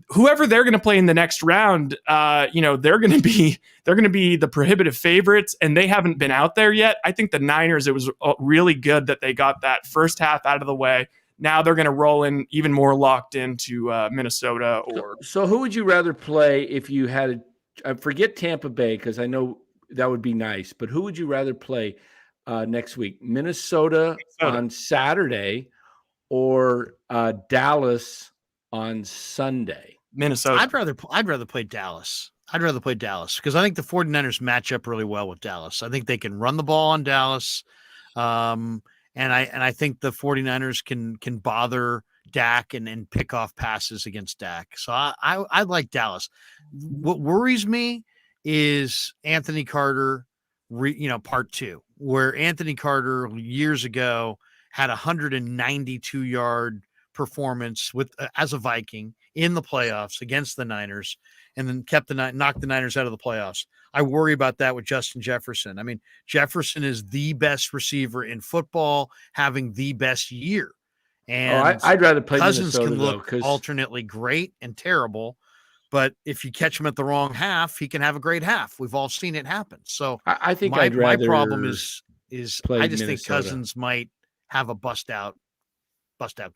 Whoever they're going to play in the next round, they're going to be the prohibitive favorites, and they haven't been out there yet. I think the Niners, it was really good that they got that first half out of the way. Now they're going to roll in even more locked into Minnesota. So who would you rather play if you had forget Tampa Bay, because I know that would be nice, but who would you rather play next week? Minnesota on Saturday or Dallas on Sunday? Minnesota. I'd rather play Dallas. I'd rather play Dallas because I think the 49ers match up really well with Dallas. I think they can run the ball on Dallas. And I think the 49ers can bother Dak and pick off passes against Dak. So I like Dallas. What worries me is Anthony Carter, part 2, where Anthony Carter years ago had a 192-yard performance as a Viking in the playoffs against the Niners, and then knocked the Niners out of the playoffs. I worry about that with Justin Jefferson. I mean, Jefferson is the best receiver in football, having the best year. And I'd rather play Cousins Minnesota, can look though, 'cause alternately great and terrible, but if you catch him at the wrong half, he can have a great half. We've all seen it happen. So I think my I'd rather problem is play I just think Minnesota. Cousins might have a bust out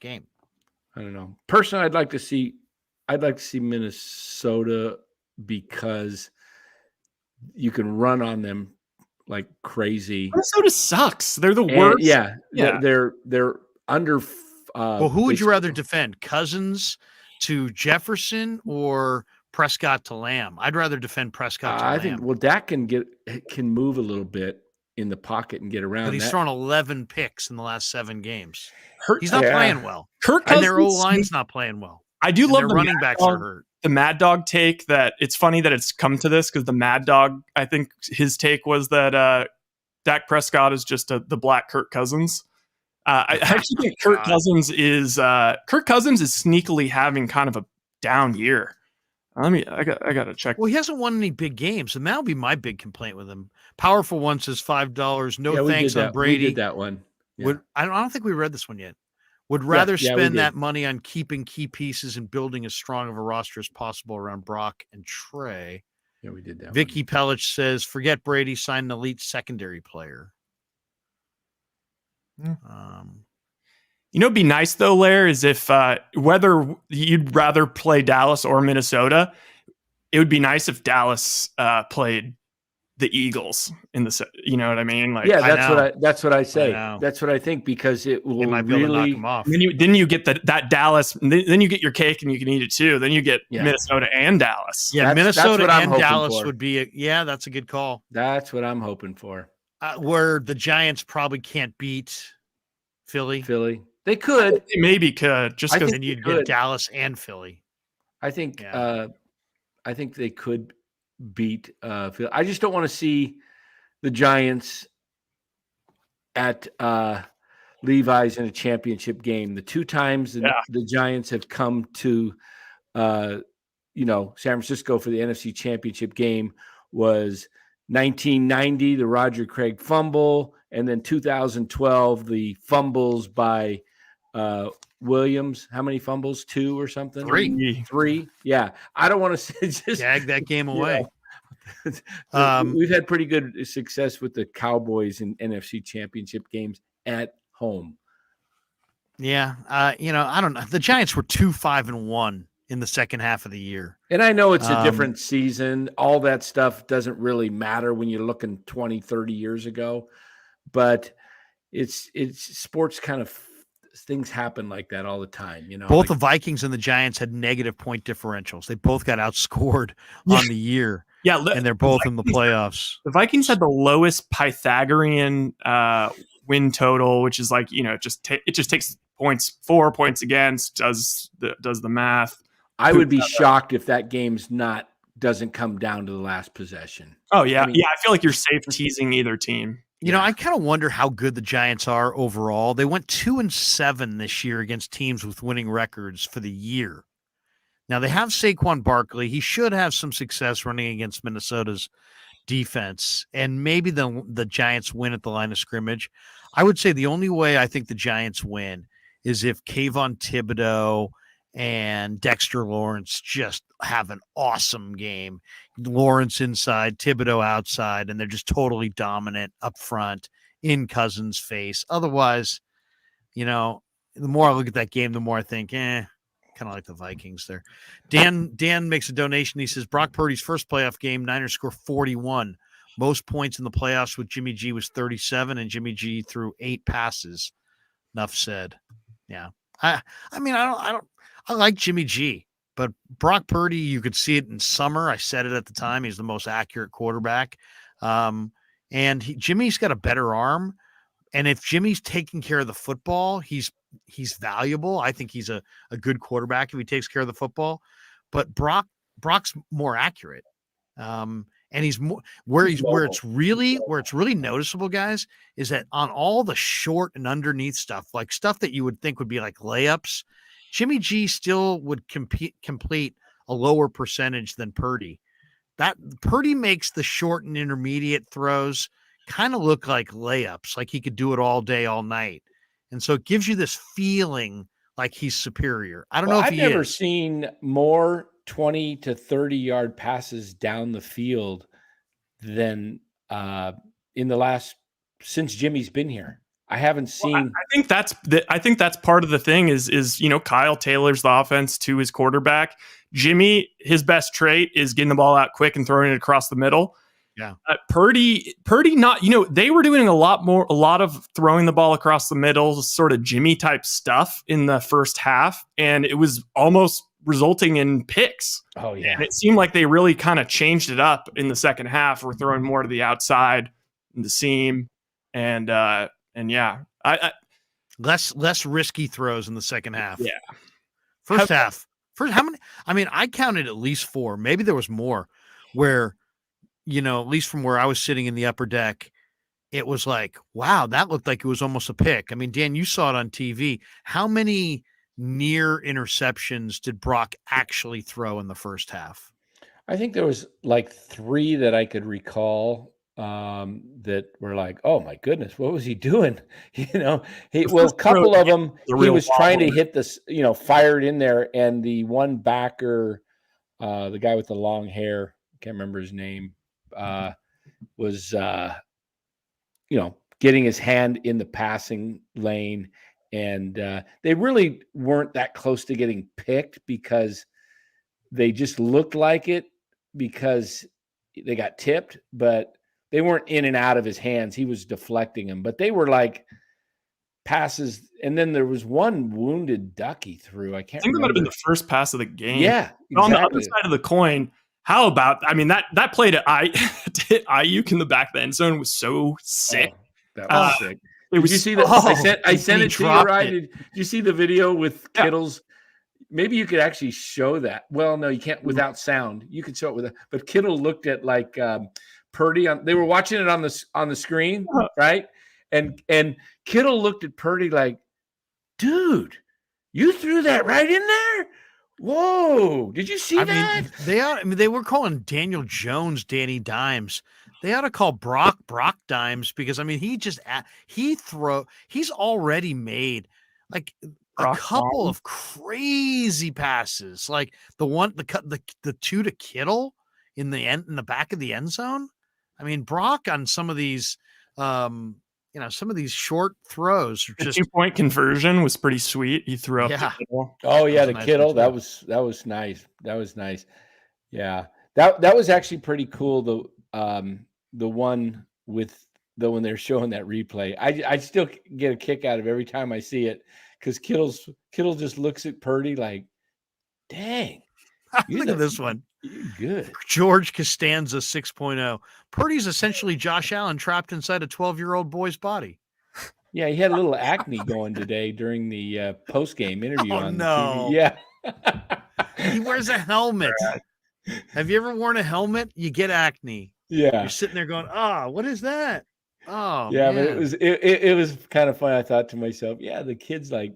game. I don't know. Personally, I'd like to see Minnesota because you can run on them like crazy. Minnesota sucks. They're the And, worst. yeah, Yeah. they're under. Well, who would you rather defend? Cousins to Jefferson or Prescott to Lamb? I'd rather defend Prescott to I Lamb. think Dak can move a little bit in the pocket and get around. But he's that. thrown 11 picks in the last 7 games. Hurt, He's not Yeah. playing well. Kirk And Cousins. their O-line's not playing well. I do And love their the running Mad backs Dog, are hurt. the Mad Dog take. That it's funny that it's come to this because the Mad Dog, I think his take was that Dak Prescott is just the Black Kirk Cousins. I actually think Kirk Cousins is sneakily having kind of a down year. I gotta check. Well, he hasn't won any big games, and that'll be my big complaint with him. Powerful One says $5. No we thanks did on that. Brady. We did that one. Yeah. I don't think we read this one yet. Would rather we spend did. that money on keeping key pieces and building as strong of a roster as possible around Brock and Trey. Yeah, we did that. Vicky Pellich says, forget Brady, sign an elite secondary player. It'd be nice though, Lair, is if whether you'd rather play Dallas or Minnesota, it would be nice if Dallas played the Eagles in the, you know what I mean? Like, yeah, that's what I say. know. That's what I think because it will They might be able to knock really. him off. then you get that Dallas, then you get your cake and you can eat it too. Then you get Yeah. Minnesota and Dallas. Yeah, That's Minnesota what I'm and hoping Dallas for. would be that's a good call. That's what I'm hoping for. Where the Giants probably can't beat Philly. They could. They maybe could just I because And you'd could. get Dallas and Philly. I think. Yeah. I think they could beat Philly. I just don't want to see the Giants at Levi's in a championship game. The 2 times the Giants have come to, San Francisco for the NFC Championship game was 1990, the Roger Craig fumble, and then 2012, the fumbles by Williams. How many fumbles? 2 or something? 3. Yeah. I don't want to just Jag that game away. We've had pretty good success with the Cowboys in NFC Championship games at home. Yeah. I don't know. The Giants were 2-5-1 in the second half of the year. And I know it's a different season. All that stuff doesn't really matter when you're looking 20, 30 years ago. But it's sports kind of things happen like that all the time. Both the Vikings and the Giants had negative point differentials. They both got outscored on the year. Yeah, and they're both in the playoffs. The Vikings had the lowest Pythagorean win total, which is like, it just takes 4 points against, does the math. I would be shocked if that game's doesn't come down to the last possession. Oh yeah. I mean, I feel like you're safe teasing either team. I kind of wonder how good the Giants are overall. They went 2-7 this year against teams with winning records for the year. Now they have Saquon Barkley. He should have some success running against Minnesota's defense, and maybe the Giants win at the line of scrimmage. I would say the only way I think the Giants win is if Kayvon Thibodeau and Dexter Lawrence just have an awesome game. Lawrence inside, Thibodeau outside, and they're just totally dominant up front in Cousins' face. Otherwise, the more I look at that game, the more I think, kind of like the Vikings there. Dan makes a donation. He says, Brock Purdy's first playoff game, Niners score 41. Most points in the playoffs with Jimmy G was 37, and Jimmy G threw 8 passes. Enough said. Yeah. I like Jimmy G, but Brock Purdy, you could see it in summer. I said it at the time. He's the most accurate quarterback. And Jimmy's got a better arm. And if Jimmy's taking care of the football, he's valuable. I think he's a good quarterback if he takes care of the football. But Brock's more accurate. And he's more where it's really noticeable, guys, is that on all the short and underneath stuff, like stuff that you would think would be like layups, Jimmy G still would complete a lower percentage than Purdy. That Purdy makes the short and intermediate throws kind of look like layups, like he could do it all day, all night. And so it gives you this feeling like he's superior. I don't know if I've he never is. seen more 20 to 30-yard passes down the field than in the last since Jimmy's been here. I haven't seen. Well, I think that's part of the thing is Kyle tailors the offense to his quarterback. Jimmy, his best trait is getting the ball out quick and throwing it across the middle. Yeah. Purdy not, they were doing a lot of throwing the ball across the middle, sort of Jimmy type stuff in the first half. And it was almost resulting in picks. Oh yeah. And it seemed like they really kind of changed it up in the second half. We're throwing more to the outside, the seam. And yeah, I less risky throws in the second half. Yeah. First half. How many? I mean, I counted at least 4. Maybe there was more where, at least from where I was sitting in the upper deck, it was like, wow, that looked like it was almost a pick. I mean, Dan, you saw it on TV. How many near interceptions did Brock actually throw in the first half? I think there was like 3 that I could recall that were like, oh my goodness, what was he doing? A couple of them, he was trying to hit this, fired in there. And the one backer, the guy with the long hair, can't remember his name, was, getting his hand in the passing lane. And they really weren't that close to getting picked because they just looked like it because they got tipped, but they weren't in and out of his hands. He was deflecting them, but they were like passes. And then there was one wounded duck he threw. I think that might have been the first pass of the game. Yeah. Exactly. On the other side of the coin, how about, that play to Ayuk in the back of the end zone was so sick. Oh, that was sick. Did you see that? I sent it to you, right? Did you see the video with Kittle's? Maybe you could actually show that. Well, no, you can't without sound. You could show it but Kittle looked at like Purdy they were watching it on the screen, right? And Kittle looked at Purdy like, dude, you threw that right in there? Whoa, did you see that? They were calling Daniel Jones Danny Dimes. They ought to call Brock Dimes because he's already made like a couple of crazy passes, like the 2 to Kittle in the back of the end zone. I mean, Brock on some of these, some of these short throws. Just 2-point conversion was pretty sweet. He threw up. Yeah. Oh yeah, the Kittle. That was nice. That was nice. Yeah, that was actually pretty cool. The one with when they're showing that replay, I still get a kick out of every time I see it because Kittle just looks at Purdy like, dang. Look at this one. You're good. George Costanza 6.0. Purdy's essentially Josh Allen trapped inside a 12-year-old boy's body. Yeah, he had a little acne going today during the post-game interview on no. TV. Yeah. He wears a helmet. Have you ever worn a helmet? You get acne. Yeah. You're sitting there going, what is that? Oh, yeah, man. But it was kind of funny. I thought to myself, yeah, the kid's like,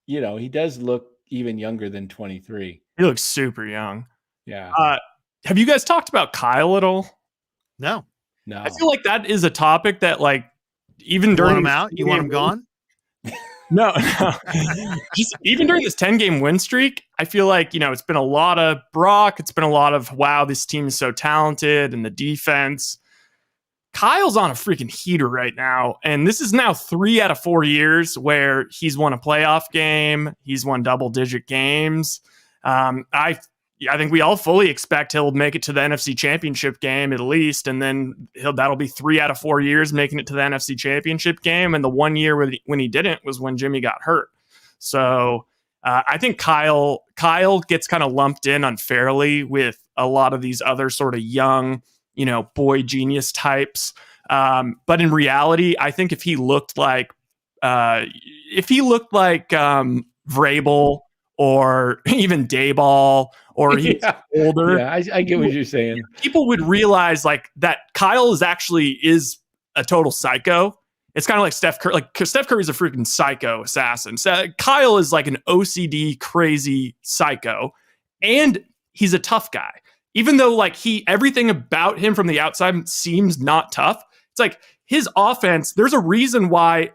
he does look even younger than 23. He looks super young. Yeah. Have you guys talked about Kyle at all? No. I feel like that is a topic that, like, even during him out, you want him gone? No. Just even during this 10-game win streak, I feel like, it's been a lot of Brock. It's been a lot of, wow, this team is so talented and the defense. Kyle's on a freaking heater right now. And this is now 3 out of 4 years where he's won a playoff game. He's won double-digit games. I think we all fully expect he'll make it to the NFC Championship game at least, and then that'll be 3 out of 4 years making it to the NFC Championship game. And the 1 year when he didn't was when Jimmy got hurt. So I think Kyle gets kind of lumped in unfairly with a lot of these other sort of young, boy genius types. But in reality, I think if he looked like Vrabel or even Dayball, or he's older. Yeah, I get what you're saying. People would realize like that Kyle is a total psycho. It's kind of like Steph Curry. Like Steph Curry's a freaking psycho assassin. So Kyle is like an OCD crazy psycho, and he's a tough guy. Even though like everything about him from the outside seems not tough. It's like his offense. There's a reason why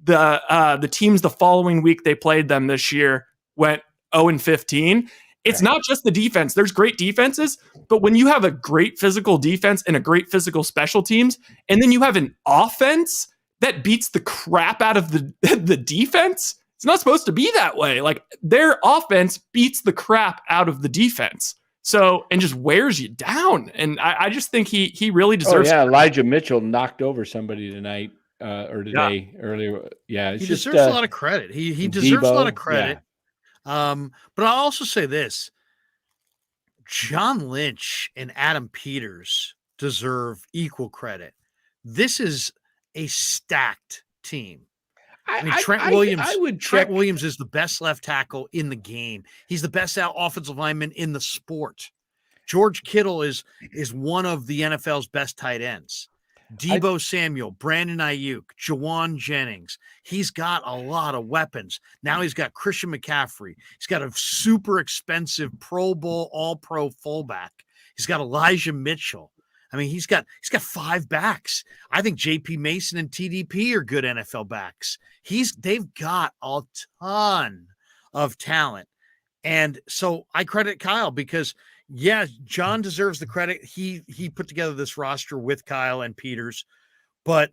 the teams the following week they played them this year went 0-15. It's not just the defense. There's great defenses, but when you have a great physical defense and a great physical special teams, and then you have an offense that beats the crap out of the defense, it's not supposed to be that way. Like, their offense beats the crap out of the defense. So, and just wears you down. And I just think he really deserves. Oh, yeah. Elijah Mitchell knocked over somebody tonight or today earlier. Yeah. He deserves a lot of credit. He deserves a lot of credit. Yeah. But I'll also say this: John Lynch and Adam Peters deserve equal credit. This is a stacked team. I mean, Trent Williams is the best left tackle in the game. He's the best offensive lineman in the sport. George Kittle is one of the NFL's best tight ends. Deebo Samuel, Brandon Ayuk, Jawan Jennings. He's got a lot of weapons. Now he's got Christian McCaffrey. He's got a super expensive Pro Bowl All-Pro fullback. He's got Elijah Mitchell. I mean, he's got 5 backs. I think JP Mason and TDP are good NFL backs. They've got a ton of talent. And so I credit Kyle because yeah, John deserves the credit. He put together this roster with Kyle and Peters, but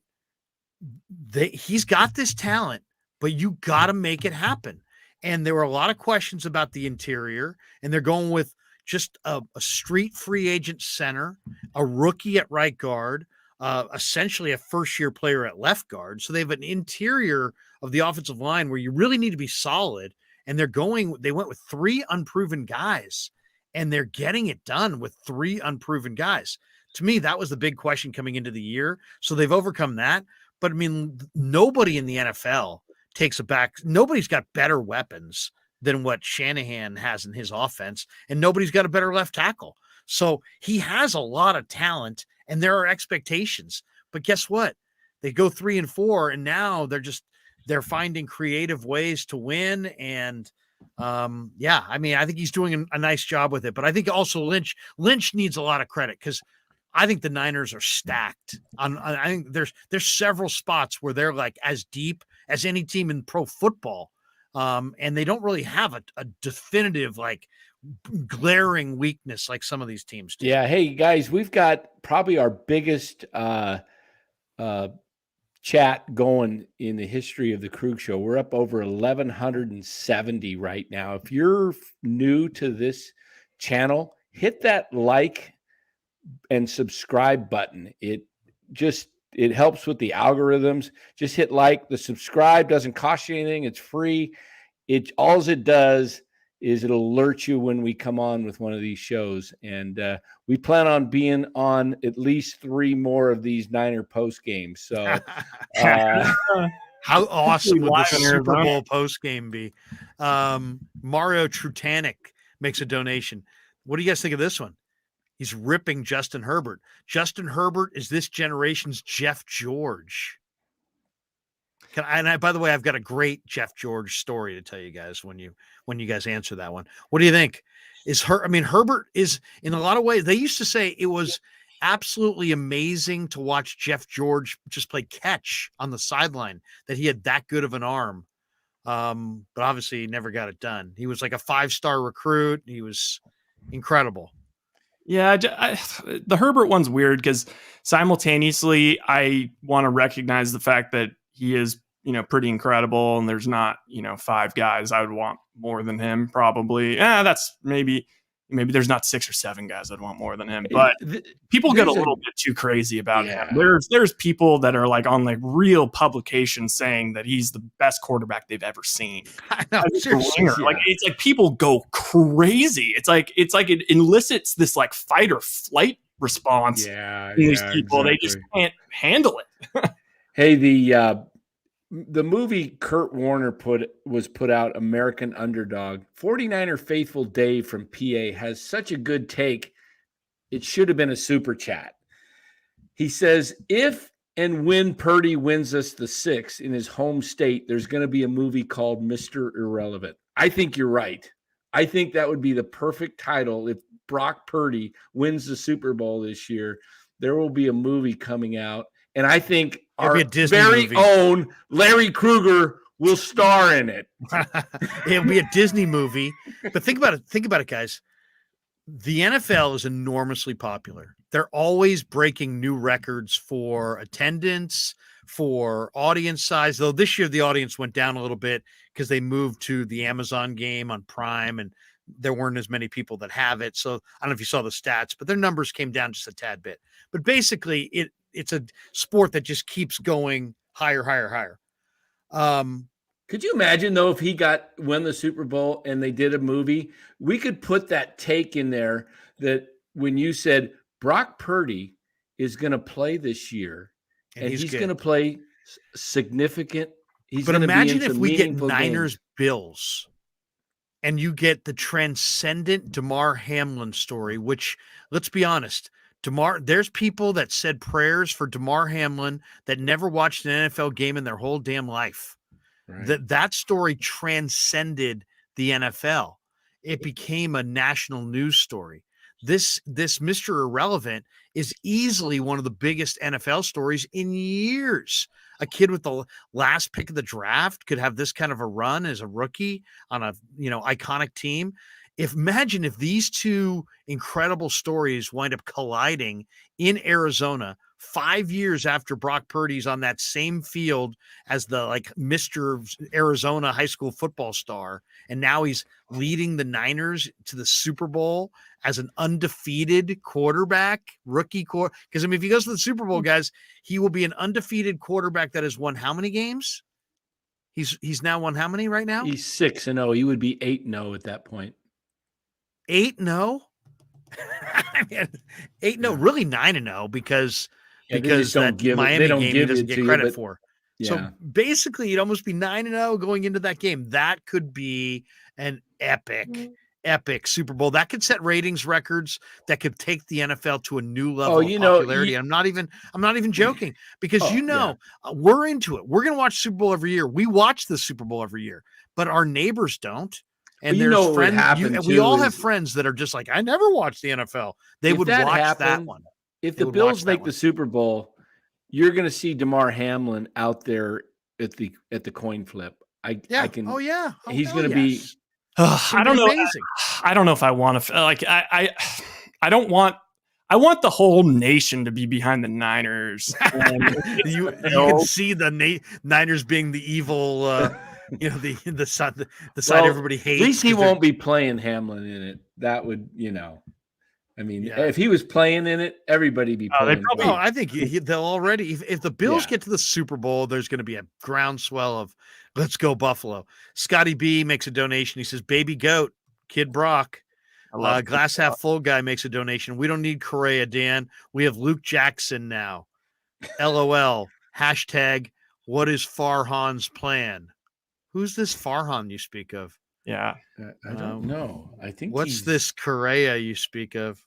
he's got this talent, but you got to make it happen. And there were a lot of questions about the interior, and they're going with just a street free agent center, a rookie at right guard, essentially a first-year player at left guard. So they have an interior of the offensive line where you really need to be solid, and they went with 3 unproven guys. And they're getting it done with 3 unproven guys. To me, that was the big question coming into the year. So they've overcome that. But I mean, nobody in the NFL nobody's got better weapons than what Shanahan has in his offense. And nobody's got a better left tackle. So he has a lot of talent and there are expectations. But guess what? They go 3-4 and now they're finding creative ways to win. And yeah, I mean, I think he's doing a nice job with it, but I think also Lynch needs a lot of credit because I think the Niners are stacked. I think there's several spots where they're like as deep as any team in pro football, and they don't really have a definitive like glaring weakness like some of these teams do. Yeah, hey guys, we've got probably our biggest chat going in the history of the Krueg Show. We're up over 1,170 right now. If you're new to this channel, hit that like and subscribe button. It helps with the algorithms. Just hit like. The subscribe doesn't cost you anything. It's free. All it does is it'll alert you when we come on with one of these shows. And we plan on being on at least 3 more of these Niner post games. So how awesome would the Super Bowl post game be? Mario Trutanic makes a donation. What do you guys think of this one? He's ripping Justin Herbert. Justin Herbert is this generation's Jeff George. By the way, I've got a great Jeff George story to tell you guys when you guys answer that one. What do you think? Herbert is in a lot of ways. They used to say it was absolutely amazing to watch Jeff George just play catch on the sideline, that he had that good of an arm. But obviously he never got it done. He was like a 5-star recruit. He was incredible. Yeah, the Herbert one's weird because simultaneously I want to recognize the fact that he is, pretty incredible, and there's not, 5 guys I would want more than him. Probably, that's maybe there's not 6 or 7 guys I'd want more than him. But people get a little bit too crazy about him. There's people that are like on like real publications saying that he's the best quarterback they've ever seen. I know, seriously, like it's like people go crazy. It's like it elicits this like fight or flight response in these people. Exactly. They just can't handle it. Hey, the movie Kurt Warner was put out, American Underdog. 49er Faithful Dave from PA has such a good take. It should have been a super chat. He says, if and when Purdy wins us the 6 in his home state, there's going to be a movie called Mr. Irrelevant. I think you're right. I think that would be the perfect title. If Brock Purdy wins the Super Bowl this year, there will be a movie coming out. and I think It'll our be a Disney very movie. own Larry Krueger will star in it. It'll be a Disney movie. But think about it. Think about it, guys. The NFL is enormously popular. They're always breaking new records for attendance, for audience size. Though this year the audience went down a little bit because they moved to the Amazon game on Prime, and there weren't as many people that have it. So I don't know if you saw the stats, but their numbers came down just a tad bit. But basically, it's a sport that just keeps going higher, higher, higher. Could you imagine, though, if he won the Super Bowl and they did a movie? We could put that take in there that when you said Brock Purdy is going to play this year and he's going to play significant. But imagine if we get games. Niners Bills and you get the transcendent Damar Hamlin story, which, let's be honest, there's people that said prayers for Damar Hamlin that never watched an NFL game in their whole damn life. Right. That story transcended the NFL. It became a national news story. This Mr. Irrelevant is easily one of the biggest NFL stories in years. A kid with the last pick of the draft could have this kind of a run as a rookie on a iconic team. Imagine if these two incredible stories wind up colliding in Arizona 5 years after Brock Purdy's on that same field as the Mr. Arizona high school football star. And now he's leading the Niners to the Super Bowl as an undefeated quarterback, rookie quarterback. Because if he goes to the Super Bowl, guys, he will be an undefeated quarterback that has won how many games? He's now won how many right now? He's 6-0. He would be 8-0 at that point. 8-0? I mean, 8-0, really 9-0 because Miami game he doesn't get credit for. Yeah. So basically, it'd almost be 9-0 going into that game. That could be an epic Super Bowl. That could set ratings records. That could take the NFL to a new level of popularity. I'm not even joking because we're into it. We're going to watch Super Bowl every year. We watch the Super Bowl every year, but our neighbors don't. And there's friends. We all have friends that are just like, I never watched the NFL. They would watch that one. If the Bills make the Super Bowl, you're going to see Damar Hamlin out there at the coin flip. I can. Oh yeah, he's going to be. I don't know. Amazing. I don't know if I want to. I don't want. I want the whole nation to be behind the Niners. You can see the Niners being the evil. The side everybody hates. At least he won't be playing Hamlin in it. That would, I mean, if he was playing in it, everybody be playing. I think they'll already. If the Bills get to the Super Bowl, there's going to be a groundswell of "Let's go Buffalo." Scotty B makes a donation. He says, "Baby goat, kid Brock." Glass half full guy makes a donation. We don't need Correa, Dan. We have Luke Jackson now. LOL. Hashtag. What is Farhan's plan? Who's this Farhan you speak of? Yeah. I don't know. I think what's this Correa you speak of?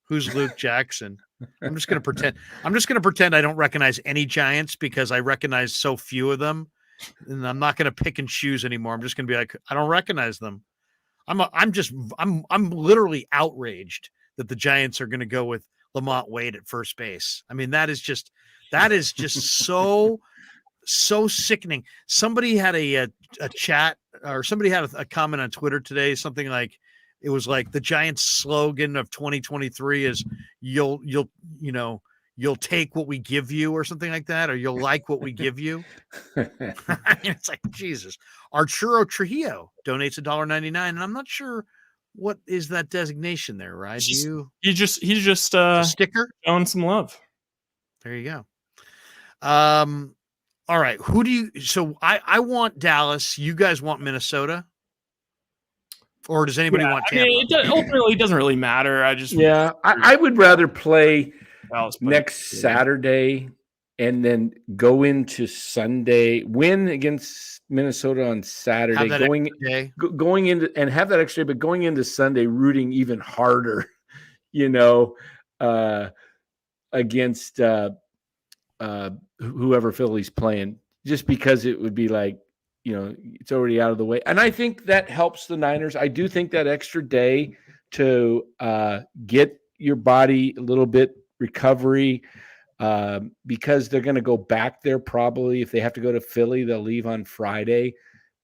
Who's Luke Jackson? I'm just going to pretend I don't recognize any Giants because I recognize so few of them. And I'm not going to pick and choose anymore. I'm just going to be like, I don't recognize them. I'm literally outraged that the Giants are going to go with Lamont Wade at first base. I mean, that is just so sickening. Somebody had a chat, or somebody had a comment on Twitter today, something like, it was like the Giants slogan of 2023 is you'll take what we give you, or something like that, or you'll like what we give you. It's like, Jesus. Arturo Trujillo donates $1.99, and I'm not sure what is that designation there, right? He's just a sticker showing some love. There you go. All right. I want Dallas. You guys want Minnesota? Or does anybody want Tampa? Ultimately, it doesn't really matter. I would rather play next Saturday and then go into Sunday, win against Minnesota on Saturday, going into and have that extra day, but going into Sunday rooting even harder, against whoever Philly's playing, just because it would be like, it's already out of the way. And I think that helps the Niners. I do think that extra day to get your body a little bit recovery. because they're going to go back there probably. If they have to go to Philly, they'll leave on Friday.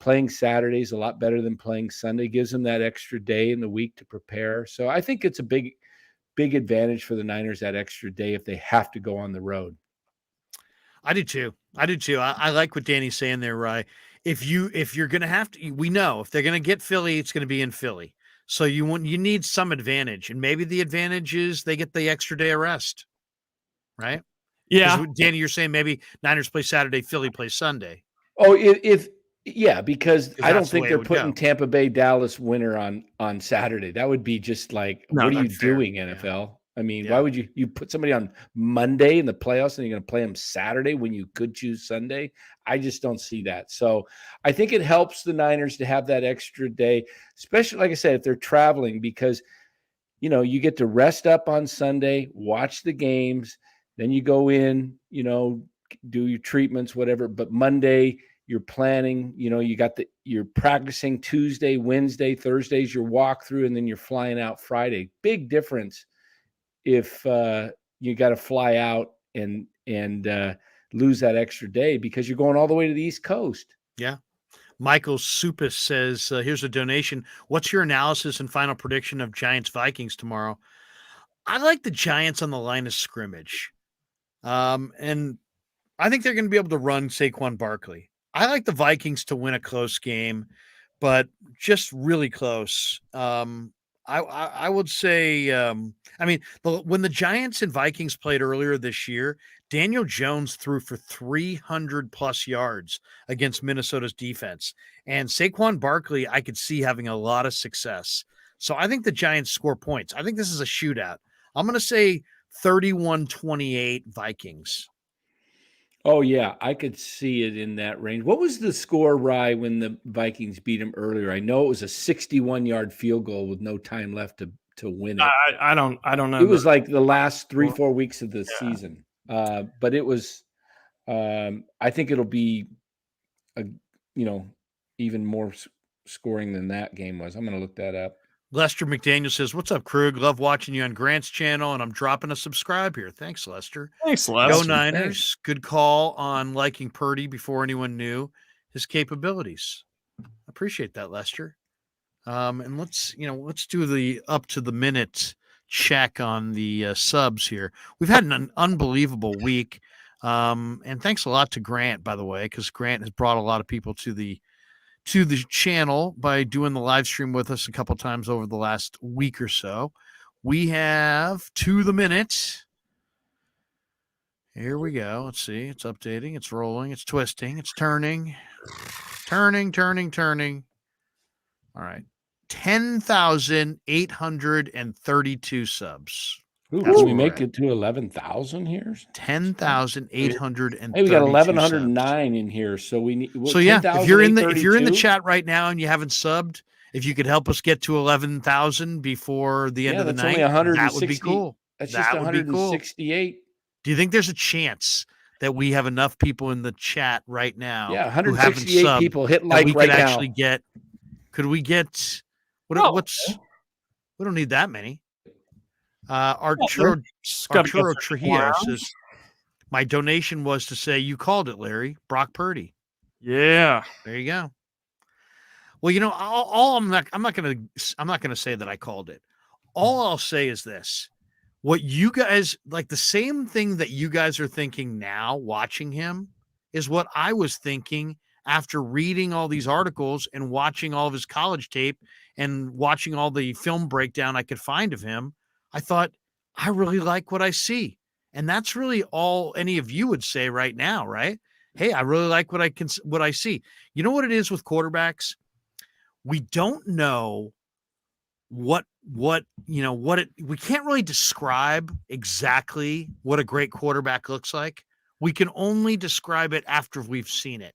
Playing Saturday is a lot better than playing Sunday. Gives them that extra day in the week to prepare. So I think it's a big advantage for the Niners, that extra day, if they have to go on the road. I do too. I like what Danny's saying there, Rye. If you're going to have to, we know if they're going to get Philly, it's going to be in Philly. So you need some advantage, and maybe the advantage is they get the extra day of rest, right? Yeah. Danny, you're saying maybe Niners play Saturday, Philly plays Sunday. Oh, because I don't think they're putting go. Tampa Bay, Dallas winner on Saturday. That would be just like, No, what are you not fair. doing, NFL? Yeah. I mean, Yeah. why would you put somebody on Monday in the playoffs and you're going to play them Saturday when you could choose Sunday? I just don't see that. So I think it helps the Niners to have that extra day, especially, like I said, if they're traveling, because, you get to rest up on Sunday, watch the games, then you go in, do your treatments, whatever. But Monday, you're planning, you're practicing Tuesday, Wednesday, Thursday's your walkthrough, and then you're flying out Friday. Big difference if you got to fly out and lose that extra day because you're going all the way to the East Coast. Yeah. Michael Supis says, here's a donation. What's your analysis and final prediction of Giants-Vikings tomorrow? I like the Giants on the line of scrimmage. And I think they're going to be able to run Saquon Barkley. I like the Vikings to win a close game, but just really close. I would say, when the Giants and Vikings played earlier this year, Daniel Jones threw for 300 plus yards against Minnesota's defense, and Saquon Barkley, I could see having a lot of success. So I think the Giants score points. I think this is a shootout. I'm going to say 31-28 Vikings. Oh, yeah, I could see it in that range. What was the score, Rye, when the Vikings beat them earlier? I know it was a 61-yard field goal with no time left to win it. I don't know. It was like the last 3-4 weeks of the season. But it was I think it'll be even more scoring than that game was. I'm going to look that up. Lester McDaniel says, "What's up, Krueg? Love watching you on Grant's channel, and I'm dropping a subscribe here. Thanks, Lester. Thanks, Lester. Go Niners. Thanks. Good call on liking Purdy before anyone knew his capabilities. Appreciate that, Lester. And let's do the up to the minute check on the subs here. We've had an unbelievable week. And thanks a lot to Grant, by the way, because Grant has brought a lot of people to the channel by doing the live stream with us a couple times over the last week or so. We have to the minute. Here we go. Let's see. It's updating. It's rolling. It's twisting. It's turning. Turning. All right. 10,832 subs. Can we make it to 11,000 here? 10,832. Hey, we got 1,109 in here, so we need. So yeah, if you're in the chat right now and you haven't subbed, if you could help us get to 11,000 before the end of the night, that would be cool. That's just 168. Do you think there's a chance that we have enough people in the chat right now? Yeah, 168 people hit like we right could now. Actually get. Could we get? What's? We don't need that many. Arturo Trujillo says, "My donation was to say you called it, Larry. Brock Purdy." Yeah, there you go. Well, all I'm not gonna say that I called it. All I'll say is this: what you guys like, the same thing that you guys are thinking now, watching him, is what I was thinking after reading all these articles and watching all of his college tape and watching all the film breakdown I could find of him. I thought, I really like what I see. And that's really all any of you would say right now, right? Hey, I really like what I see. You know what it is with quarterbacks? We don't know we can't really describe exactly what a great quarterback looks like. We can only describe it after we've seen it.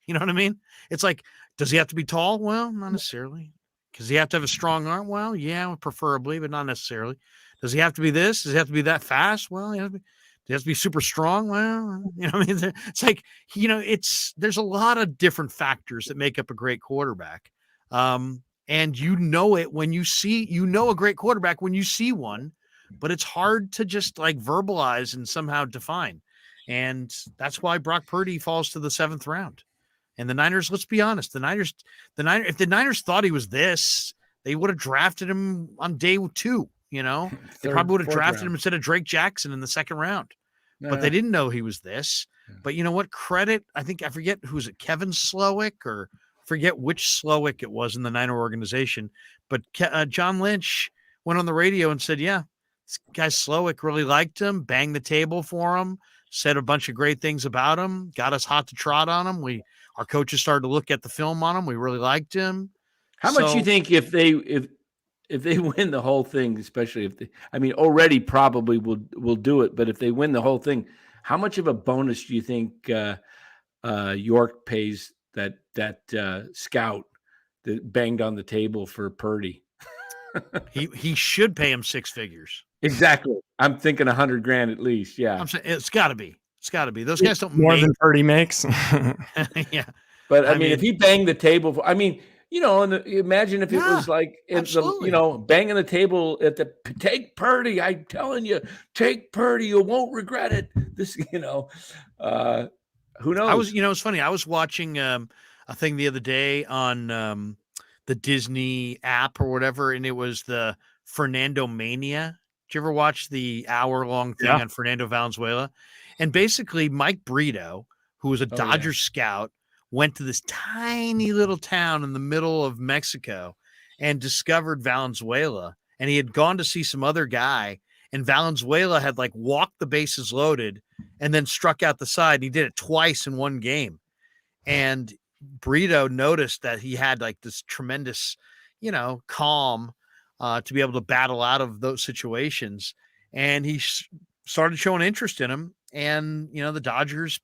You know what I mean? It's like, does he have to be tall? Well, not necessarily. Does he have to have a strong arm? Well, yeah, preferably, but not necessarily. Does he have to be this? Does he have to be that fast? Well, he has to be super strong. Well, you know what I mean? It's like, there's a lot of different factors that make up a great quarterback. And it when you see, a great quarterback when you see one, but it's hard to just like verbalize and somehow define. And that's why Brock Purdy falls to the 7th round. And the Niners, let's be honest, if the Niners thought he was this, they would have drafted him on day 2. You know, they probably would have drafted him instead of Drake Jackson in the 2nd round. But they didn't know he was this. But you know what? Credit, I forget who's it, Kevin Slowick, or forget which Slowick it was in the Niner organization. But John Lynch went on the radio and said, yeah, this guy Slowick really liked him, banged the table for him, said a bunch of great things about him, got us hot to trot on him. Our coaches started to look at the film on him. We really liked him. How much you think if they win the whole thing, especially if already probably will do it, but if they win the whole thing, how much of a bonus do you think York pays that scout that banged on the table for Purdy? He should pay him 6 figures. Exactly. I'm thinking $100,000 at least. Yeah. I'm saying it's got to be. Those guys don't more than Purdy makes. Yeah. But I mean, if he banged the table for, imagine if it was like, banging the table at the take Purdy. I'm telling you, take Purdy. You won't regret it. This, who knows? It's funny. I was watching a thing the other day on the Disney app or whatever, and it was the Fernando Mania. Did you ever watch the hour-long thing on Fernando Valenzuela? And basically, Mike Brito, who was a Dodgers scout, went to this tiny little town in the middle of Mexico and discovered Valenzuela. And he had gone to see some other guy, and Valenzuela had like walked the bases loaded and then struck out the side. And he did it twice in one game. And Brito noticed that he had like this tremendous, calm to be able to battle out of those situations. And he started showing interest in him. And, the Dodgers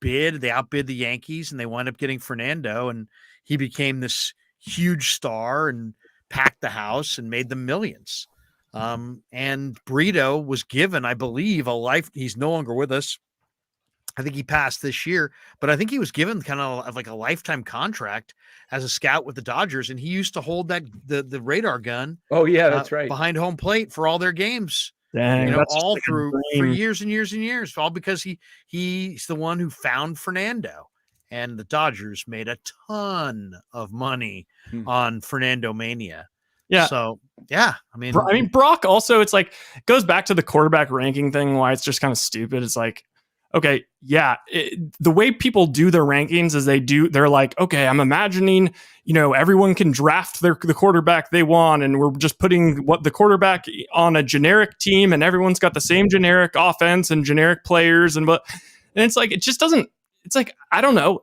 they outbid the Yankees, and they wound up getting Fernando, and he became this huge star and packed the house and made them millions. And Brito was given, I believe, he's no longer with us. I think he passed this year, but I think he was given kind of like a lifetime contract as a scout with the Dodgers. And he used to hold the radar gun. Oh yeah, that's right. Behind home plate for all their games. Dang, all through for years and years and years, all because he's the one who found Fernando, and the Dodgers made a ton of money on Fernando Mania. Yeah. So yeah, Brock also, it's like, goes back to the quarterback ranking thing, why it's just kind of stupid. It's like, okay, yeah, the way people do their rankings is they're like, okay, I'm imagining, everyone can draft the quarterback they want, and we're just putting the quarterback on a generic team, and everyone's got the same generic offense and generic players, and it's like, it just doesn't. It's like, I don't know.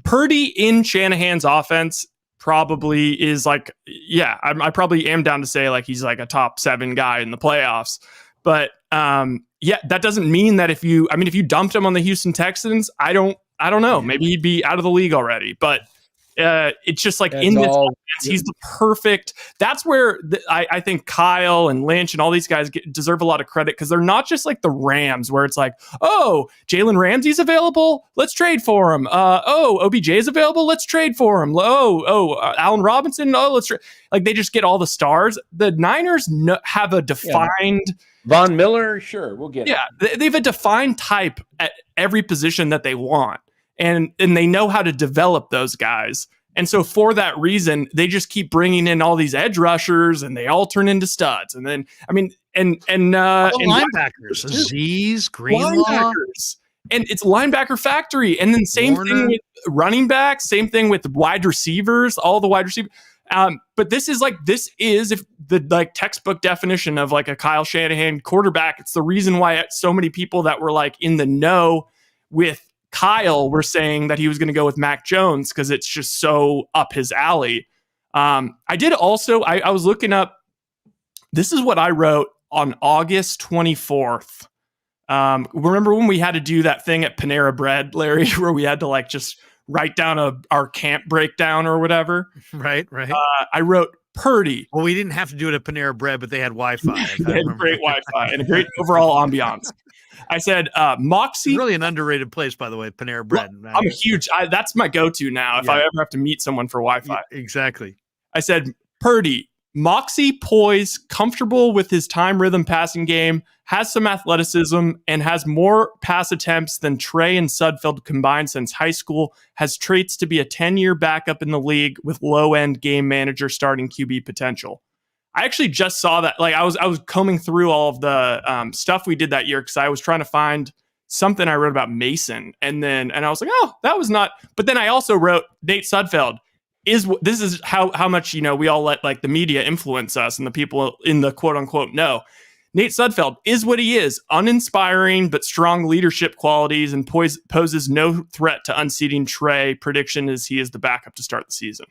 Purdy in Shanahan's offense probably is like, yeah, I probably am down to say like he's like a top 7 guy in the playoffs, but yeah, that doesn't mean that if you dumped him on the Houston Texans, I don't know. Maybe he'd be out of the league already. But it's just like in this offense, he's the perfect. That's where I think Kyle and Lynch and all these guys deserve a lot of credit, because they're not just like the Rams, where it's like, oh, Jalen Ramsey's available, let's trade for him. OBJ's available, let's trade for him. Allen Robinson, let's trade. Like, they just get all the stars. The Niners have a defined. Von Miller, sure, we'll get it. Yeah, they have a defined type at every position that they want, and they know how to develop those guys. And so for that reason, they just keep bringing in all these edge rushers, and they all turn into studs. And then, and linebackers, Azeez, Greenlaw. And it's linebacker factory. And then same thing with running backs, same thing with wide receivers, all the wide receivers. But this is if the like textbook definition of like a Kyle Shanahan quarterback. It's the reason why so many people that were like in the know with Kyle were saying that he was going to go with Mac Jones, because it's just so up his alley. I was looking up, this is what I wrote on August 24th. Remember when we had to do that thing at Panera Bread, Larry, where we had to like just write down our camp breakdown or whatever? Right. I wrote Purdy. Well, we didn't have to do it at Panera Bread, but they had Wi-Fi. They had great Wi-Fi and a great overall ambiance. I said, Moxie. It's really an underrated place, by the way, Panera Bread. Well, I'm huge. That's my go-to now if I ever have to meet someone for Wi-Fi. Yeah, exactly. I said, Purdy, Moxie, poise, comfortable with his time rhythm passing game, has some athleticism, and has more pass attempts than Trey and Sudfeld combined since high school, has traits to be a 10-year backup in the league with low-end game manager starting QB potential. I actually just saw that. Like I was combing through all of the stuff we did that year because I was trying to find something I wrote about Mason, and I was like, oh, that was not. But then I also wrote Nate Sudfeld. This is how much we all let like the media influence us and the people in the quote unquote know. Nate Sudfeld is what he is, uninspiring but strong leadership qualities, and poses no threat to unseating Trey. Prediction is he is the backup to start the season.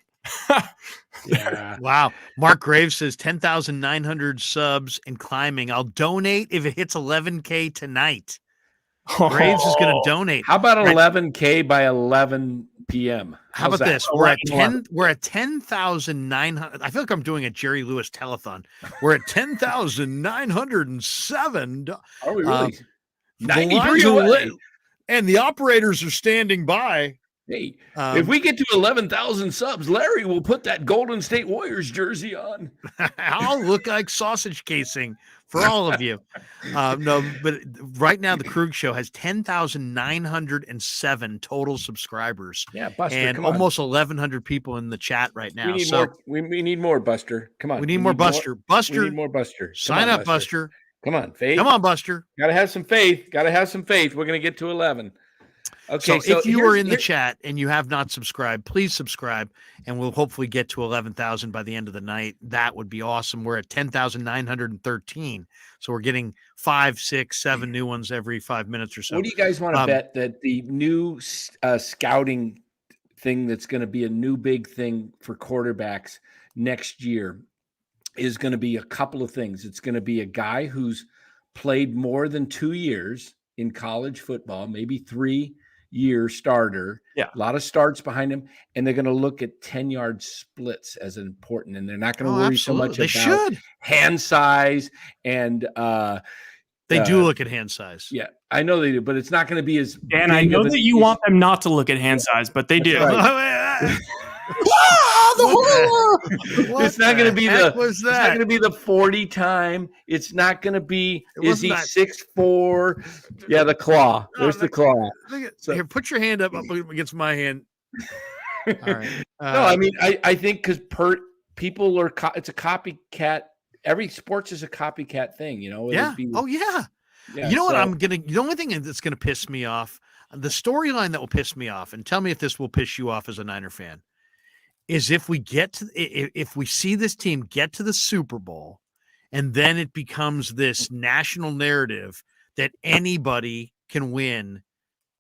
Yeah. Wow. Mark Graves says 10,900 subs and climbing. I'll donate if it hits 11K tonight. Graves is going to donate. How about 11K by 11 p.m.? How about this? We're at 10,900. I feel like I'm doing a Jerry Lewis telethon. We're at 10,907. Are we really? 93 away. And the operators are standing by. Hey, if we get to 11,000 subs, Larry will put that Golden State Warriors jersey on. I'll look like sausage casing for all of you. No, but right now the Krueg Show has 10,907 total subscribers. Yeah, Buster, and almost 1,100 people in the chat right now. We need more, Buster. Come on. We need more Buster. Buster. We need more Buster. Sign up, Buster. Come on, faith. Come on, Buster. Gotta have some faith. We're gonna get to 11. Okay, so if you are in the chat and you have not subscribed, please subscribe, and we'll hopefully get to 11,000 by the end of the night. That would be awesome. We're at 10,913, so we're getting 5, 6, 7 new ones every 5 minutes or so. What do you guys want to bet that the new scouting thing that's going to be a new big thing for quarterbacks next year is going to be a couple of things? It's going to be a guy who's played more than 2 years in college football, maybe 3-year starter, a lot of starts behind him, and they're going to look at 10-yard splits as important, and they're not going to worry so much about hand size and they do look at hand size. Yeah, I know they do, but it's not going to be as Dan, I know that you want them not to look at hand size, but they do. Right. It's not going to be it's not going to be the 40 time. It's not going to be is he 6'4"? Yeah, the claw. There's the claw. Here, put your hand up against my hand. All right. No, I mean I think because people are it's a copycat. Every sports is a copycat thing, Yeah. Yeah. You know what the only thing that's going to piss me off, the storyline that will piss me off, and tell me if this will piss you off as a Niner fan, is if we see this team get to the Super Bowl and then it becomes this national narrative that anybody can win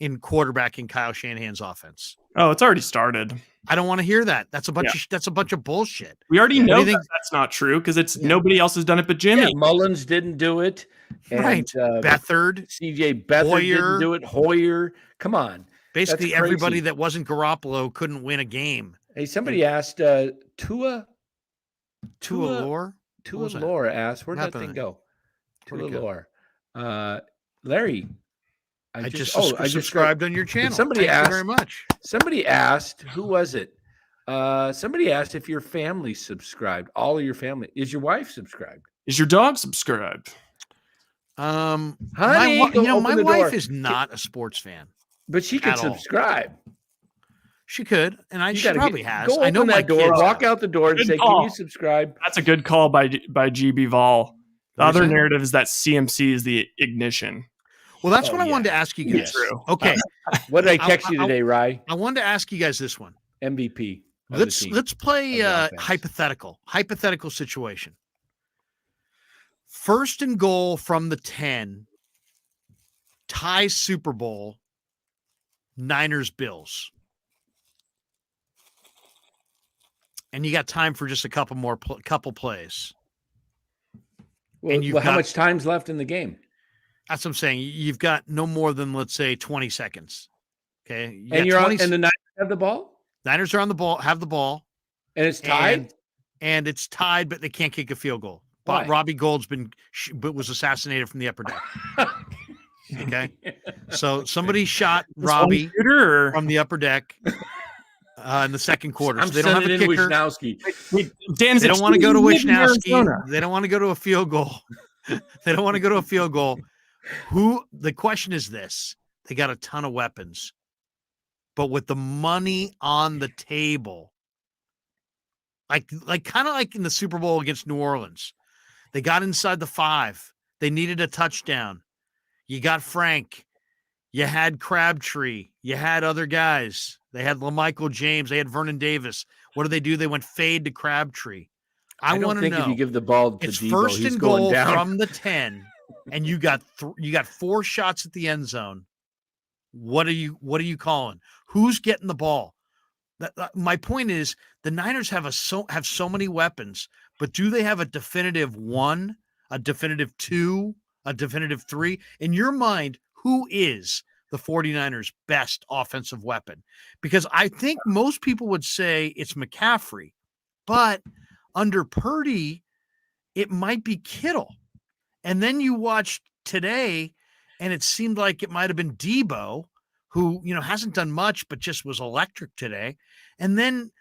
in quarterbacking Kyle Shanahan's offense. Oh, it's already started. I don't want to hear that. That's a bunch of bullshit. We already know that's not true because nobody else has done it but Jimmy. Yeah, Mullins didn't do it. And, right. Beathard. CJ Beathard didn't do it. Hoyer. Come on. Basically everybody that wasn't Garoppolo couldn't win a game. Hey, somebody asked Tua Lore asked, where'd that thing go? Tua Lore. Larry, I just subscribed on your channel. Somebody asked, very much. Somebody asked, who was it? Somebody asked if your family subscribed. All of your family. Is your wife subscribed? Is your dog subscribed? Honey, my wife is not a sports fan, but she could subscribe. She could, and she probably has. Go open that door, walk out the door, and say, "Can you subscribe?" That's a good call by GB Vol. The other narrative is that CMC is the ignition. Well, that's what I wanted to ask you guys. True. Okay. What did I text you today, Rye? I wanted to ask you guys this one. MVP. Let's play hypothetical situation. First and goal from the 10, tie Super Bowl, Niners Bills. And you got time for just a couple plays. Well, how much time's left in the game? That's what I'm saying. You've got no more than, let's say, 20 seconds. Okay. And the Niners have the ball? Niners are on the ball, have the ball. And it's tied? And it's tied, but they can't kick a field goal. Why? Robbie Gould's was assassinated from the upper deck. Okay. So somebody shot Robbie from the upper deck. in the second quarter. I'm So they don't have a sending in kicker. Wisnowski. Dan, They don't want to go to Wisnowski. They don't want to go to a field goal. They don't want to go to a field goal. The question is this: they got a ton of weapons, but with the money on the table, like kind of like in the Super Bowl against New Orleans, they got inside the 5. They needed a touchdown. You got Frank. You had Crabtree. You had other guys. They had LaMichael James. They had Vernon Davis. What do? They went fade to Crabtree. I want to know. If you give the ball to it's Debo, first he's and going goal down. from the 10, and you got 4 shots at the end zone. What are you calling? Who's getting the ball? My point is the Niners have so many weapons, but do they have a definitive 1, a definitive 2, a definitive 3? In your mind, who is the 49ers' best offensive weapon? Because I think most people would say it's McCaffrey, but under Purdy, it might be Kittle. And then you watched today, and it seemed like it might have been Debo, who, hasn't done much, but just was electric today. And then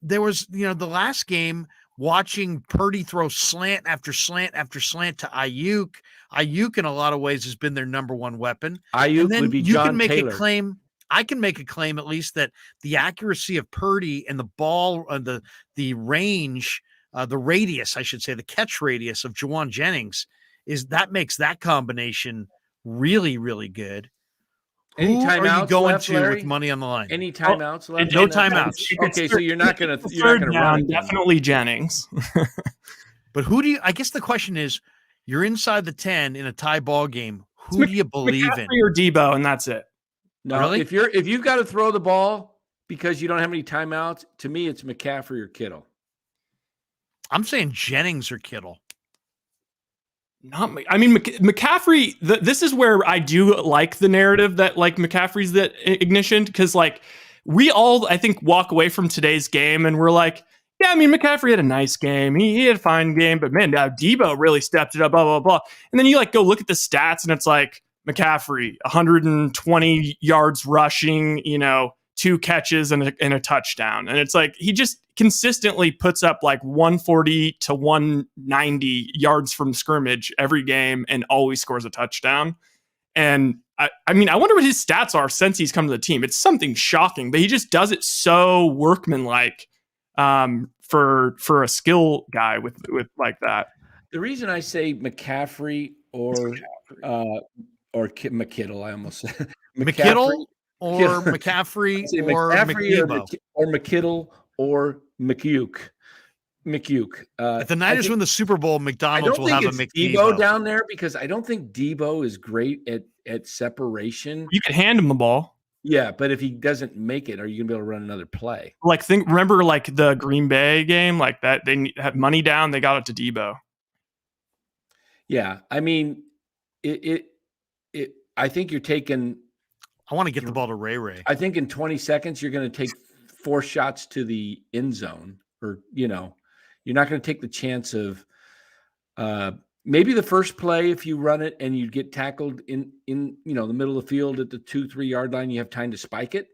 there was, the last game, watching Purdy throw slant after slant after slant to Ayuk. Ayuk, in a lot of ways, has been their number one weapon. Ayuk would be John Taylor. A claim. I can make a claim, at least, that the accuracy of Purdy and the ball, the range, the radius, I should say, the catch radius of Juwan Jennings makes that combination really, really good. Any Who timeouts are you going left, to Larry? with money on the line? Any timeouts left? No timeouts. Okay, so you're not gonna run it. Definitely Jennings. But who do you? I guess the question is, you're inside the 10 in a tie ball game. Who do you believe McCaffrey in? or Debo, and that's it. No, really? if you've got to throw the ball because you don't have any timeouts, to me it's McCaffrey or Kittle. I'm saying Jennings or Kittle. McCaffrey. This is where I do like the narrative that like McCaffrey's the ignition, because like we all I think walk away from today's game and we're like, yeah, McCaffrey had a nice game. He had a fine game, but man, Debo really stepped it up. Blah blah blah. And then you like go look at the stats and it's like McCaffrey 120 yards rushing, 2 catches and a touchdown, and it's like he just consistently puts up like 140 to 190 yards from scrimmage every game and always scores a touchdown. And I wonder what his stats are since he's come to the team. It's something shocking, but he just does it so workmanlike for a skill guy with like that. The reason I say McCaffrey or McKittle, I almost said McKittle or McCaffrey or McNebo. or McKittle or McCuke. If the Niners win the Super Bowl, McDonald's will have a McNebo Debo down there, because I don't think Debo is great at separation. You can hand him the ball. Yeah, but if he doesn't make it, are you gonna be able to run another play? Like remember like the Green Bay game, like that they had money down, they got it to Debo. Yeah, I think you're taking. I want to get the ball to Ray. I think in 20 seconds you're going to take 4 shots to the end zone, or you're not going to take the chance of maybe the first play if you run it and you get tackled in the middle of the field at the 2-3 yard line. You have time to spike it,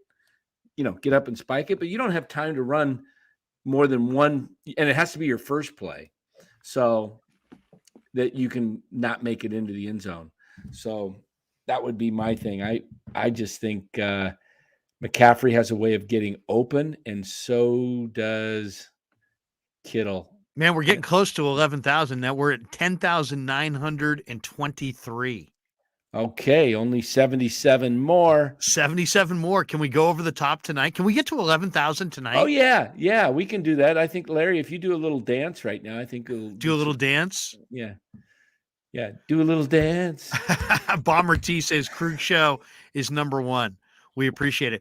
get up and spike it, but you don't have time to run more than one, and it has to be your first play, so that you can not make it into the end zone. So that would be my thing. I just think McCaffrey has a way of getting open, and so does Kittle. Man, we're getting close to 11,000 now. We're at 10,923. Okay, only 77 more. 77 more. Can we go over the top tonight? Can we get to 11,000 tonight? Oh yeah, we can do that. I think, Larry, if you do a little dance right now, I think it'll do a little dance. Yeah, do a little dance. Bomber T says Krueg show is number 1. We appreciate it.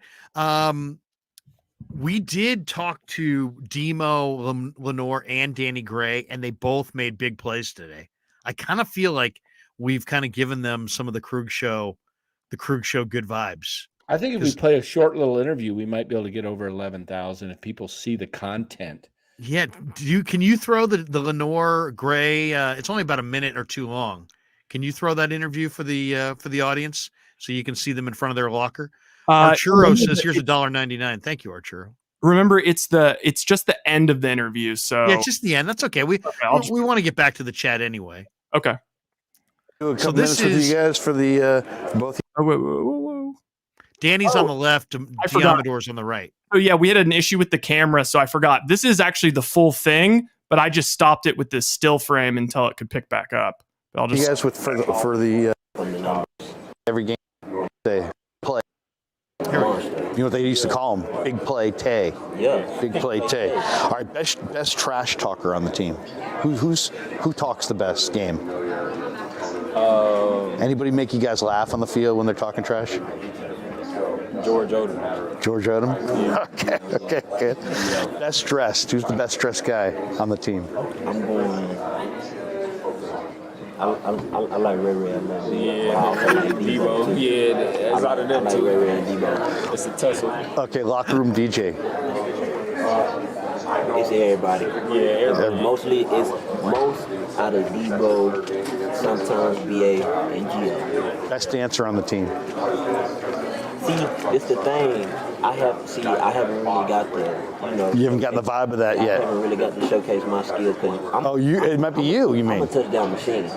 We did talk to Demo Lenore and Danny Gray, and they both made big plays today. I kind of feel like we've kind of given them some of the Krueg show good vibes. I think if we play a short little interview, we might be able to get over 11,000 if people see the content. Yeah. Can you throw the Lenore Gray? It's only about a minute or 2 long. Can you throw that interview for the audience so you can see them in front of their locker? Arturo says, here's $1.99. Thank you, Arturo. remember, it's just the end of the interview. So yeah, it's just the end. That's okay. We want to get back to the chat anyway. Okay. Do a couple minutes with you guys for the both. Oh, whoa. Danny's on the left, I forgot. Diomedor's on the right. Oh yeah, we had an issue with the camera, so I forgot. This is actually the full thing, but I just stopped it with this still frame until it could pick back up. But I'll just You guys for the every game they play. You know what they used to call them? Big play Tay. Yeah. Big play Tay. All right, best trash talker on the team. Who talks the best game? Anybody make you guys laugh on the field when they're talking trash? George Odom. George Odom? Okay, good. Best dressed. Who's the best dressed guy on the team? I'm going. I like Ray Ray. I also like Debo. Yeah, it's out of them I like too. Ray Ray and Debo. It's a tussle. Okay, locker room DJ. It's everybody. Yeah, everybody. Mostly it's most out of Debo, sometimes BA and Gio. Best dancer on the team. See, it's the thing. I haven't really got the, You haven't gotten the vibe of that I yet. haven't really got to showcase my skill because It might be you I'm mean. a touchdown machine.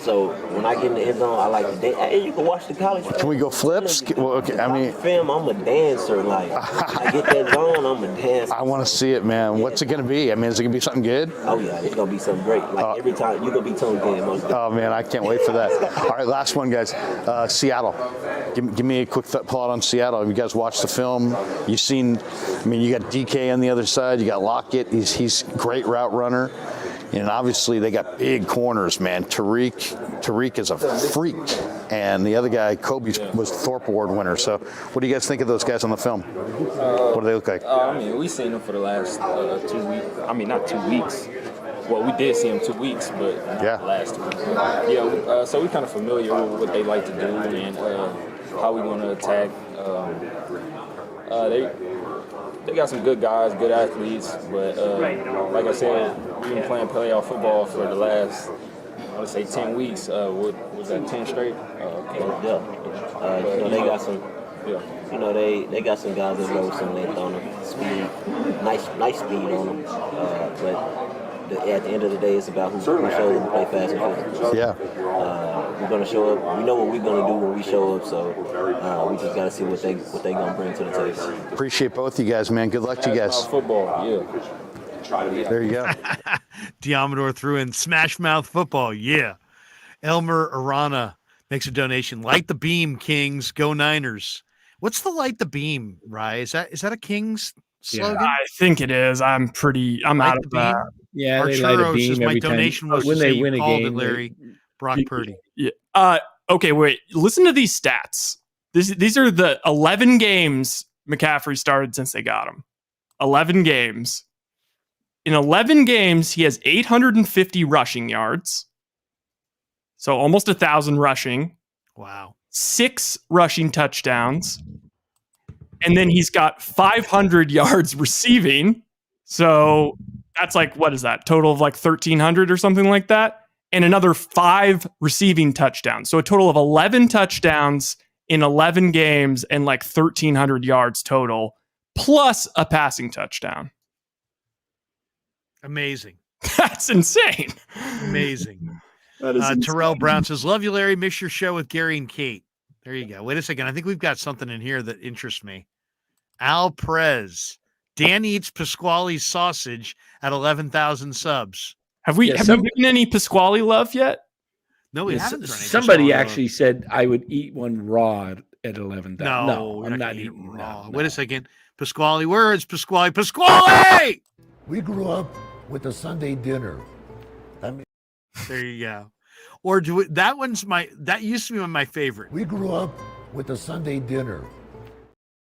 So when I get in the end zone, I like to dance. Hey, you can watch the college film. Can we go flips? Well, okay, I mean, Film, I'm a dancer. Like, I get that zone, I'm a dancer. I want to see it, man. What's it going to be? I mean, is it going to be something good? Oh, yeah, it's going to be something great. Like, every time, you're going to be tongue game. Oh, man, I can't wait for that. All right, last one, guys. Seattle. Give me a quick plot on Seattle. Have you guys watched the film? You've seen, you got DK on the other side. You got Lockett. He's great route runner. And obviously, they got big corners, man. Tariq is a freak. And the other guy, Kobe, was Thorpe Award winner. So what do you guys think of those guys on the film? What do they look like? We've seen them for the last 2 weeks. Not 2 weeks. Well, we did see them 2 weeks, but not last week. Yeah, so we're kind of familiar with what they like to do and how we want to attack. They got some good guys, good athletes, but like I said, we've been playing playoff football for the last, I would say, 10 weeks. Was that 10 straight? They got some. Yeah. They got some guys that roll some length on them, speed, nice speed on them. But at the end of the day, it's about who's going to show them to play fast and physical. Yeah. We're going to show up. We know what we're going to do when we show up, so we just got to see what they going to bring to the table. Appreciate both you guys, man. Good luck to you guys. Football, There you go. Diomedor threw in Smash Mouth football. Yeah. Elmer Arana makes a donation. Light the beam, Kings. Go Niners. What's the light the beam, Rye? Is that a Kings slogan? I think it is. I'm out of that. Yeah, they light a beam my every donation time. was When to they say win a called game. it Larry Brock Purdy. Yeah. Okay, wait. Listen to these stats. These are the 11 games McCaffrey started since they got him. 11 games. In 11 games, he has 850 rushing yards. So almost 1,000 rushing. Wow. 6 rushing touchdowns. And then he's got 500 yards receiving. So that's what is that? Total of 1,300 or something like that. And another 5 receiving touchdowns. So a total of 11 touchdowns in 11 games and 1,300 yards total, plus a passing touchdown. Amazing. That's insane. Amazing. That is Terrell Brown says, love you, Larry. Miss your show with Gary and Kate. There you go. Wait a second. I think we've got something in here that interests me. Al Prez. Dan eats Pasquale's sausage at 11,000 subs. Have you given any Pasquale love yet? No, we haven't. Somebody actually said I would eat one raw at 11,000. No, I'm not eating raw. no. Wait a second. Pasquale, where is Pasquale? Pasquale! We grew up with a Sunday dinner. There you go. Or that used to be my favorite. We grew up with a Sunday dinner.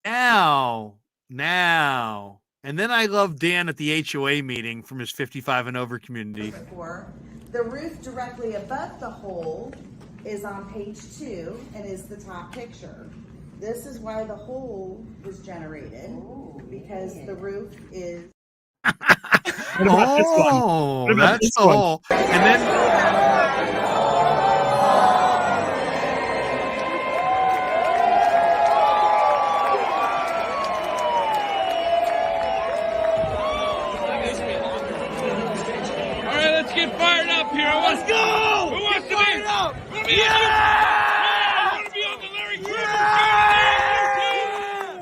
Now. And then I love Dan at the HOA meeting from his 55 and over community. The roof directly above the hole is on page 2 and is the top picture. This is why the hole was generated, because the roof is... Oh, that's the hole. And then... up here? Let's go! Who wants to be up? Yeah! Want to be on the Larry Krueger show?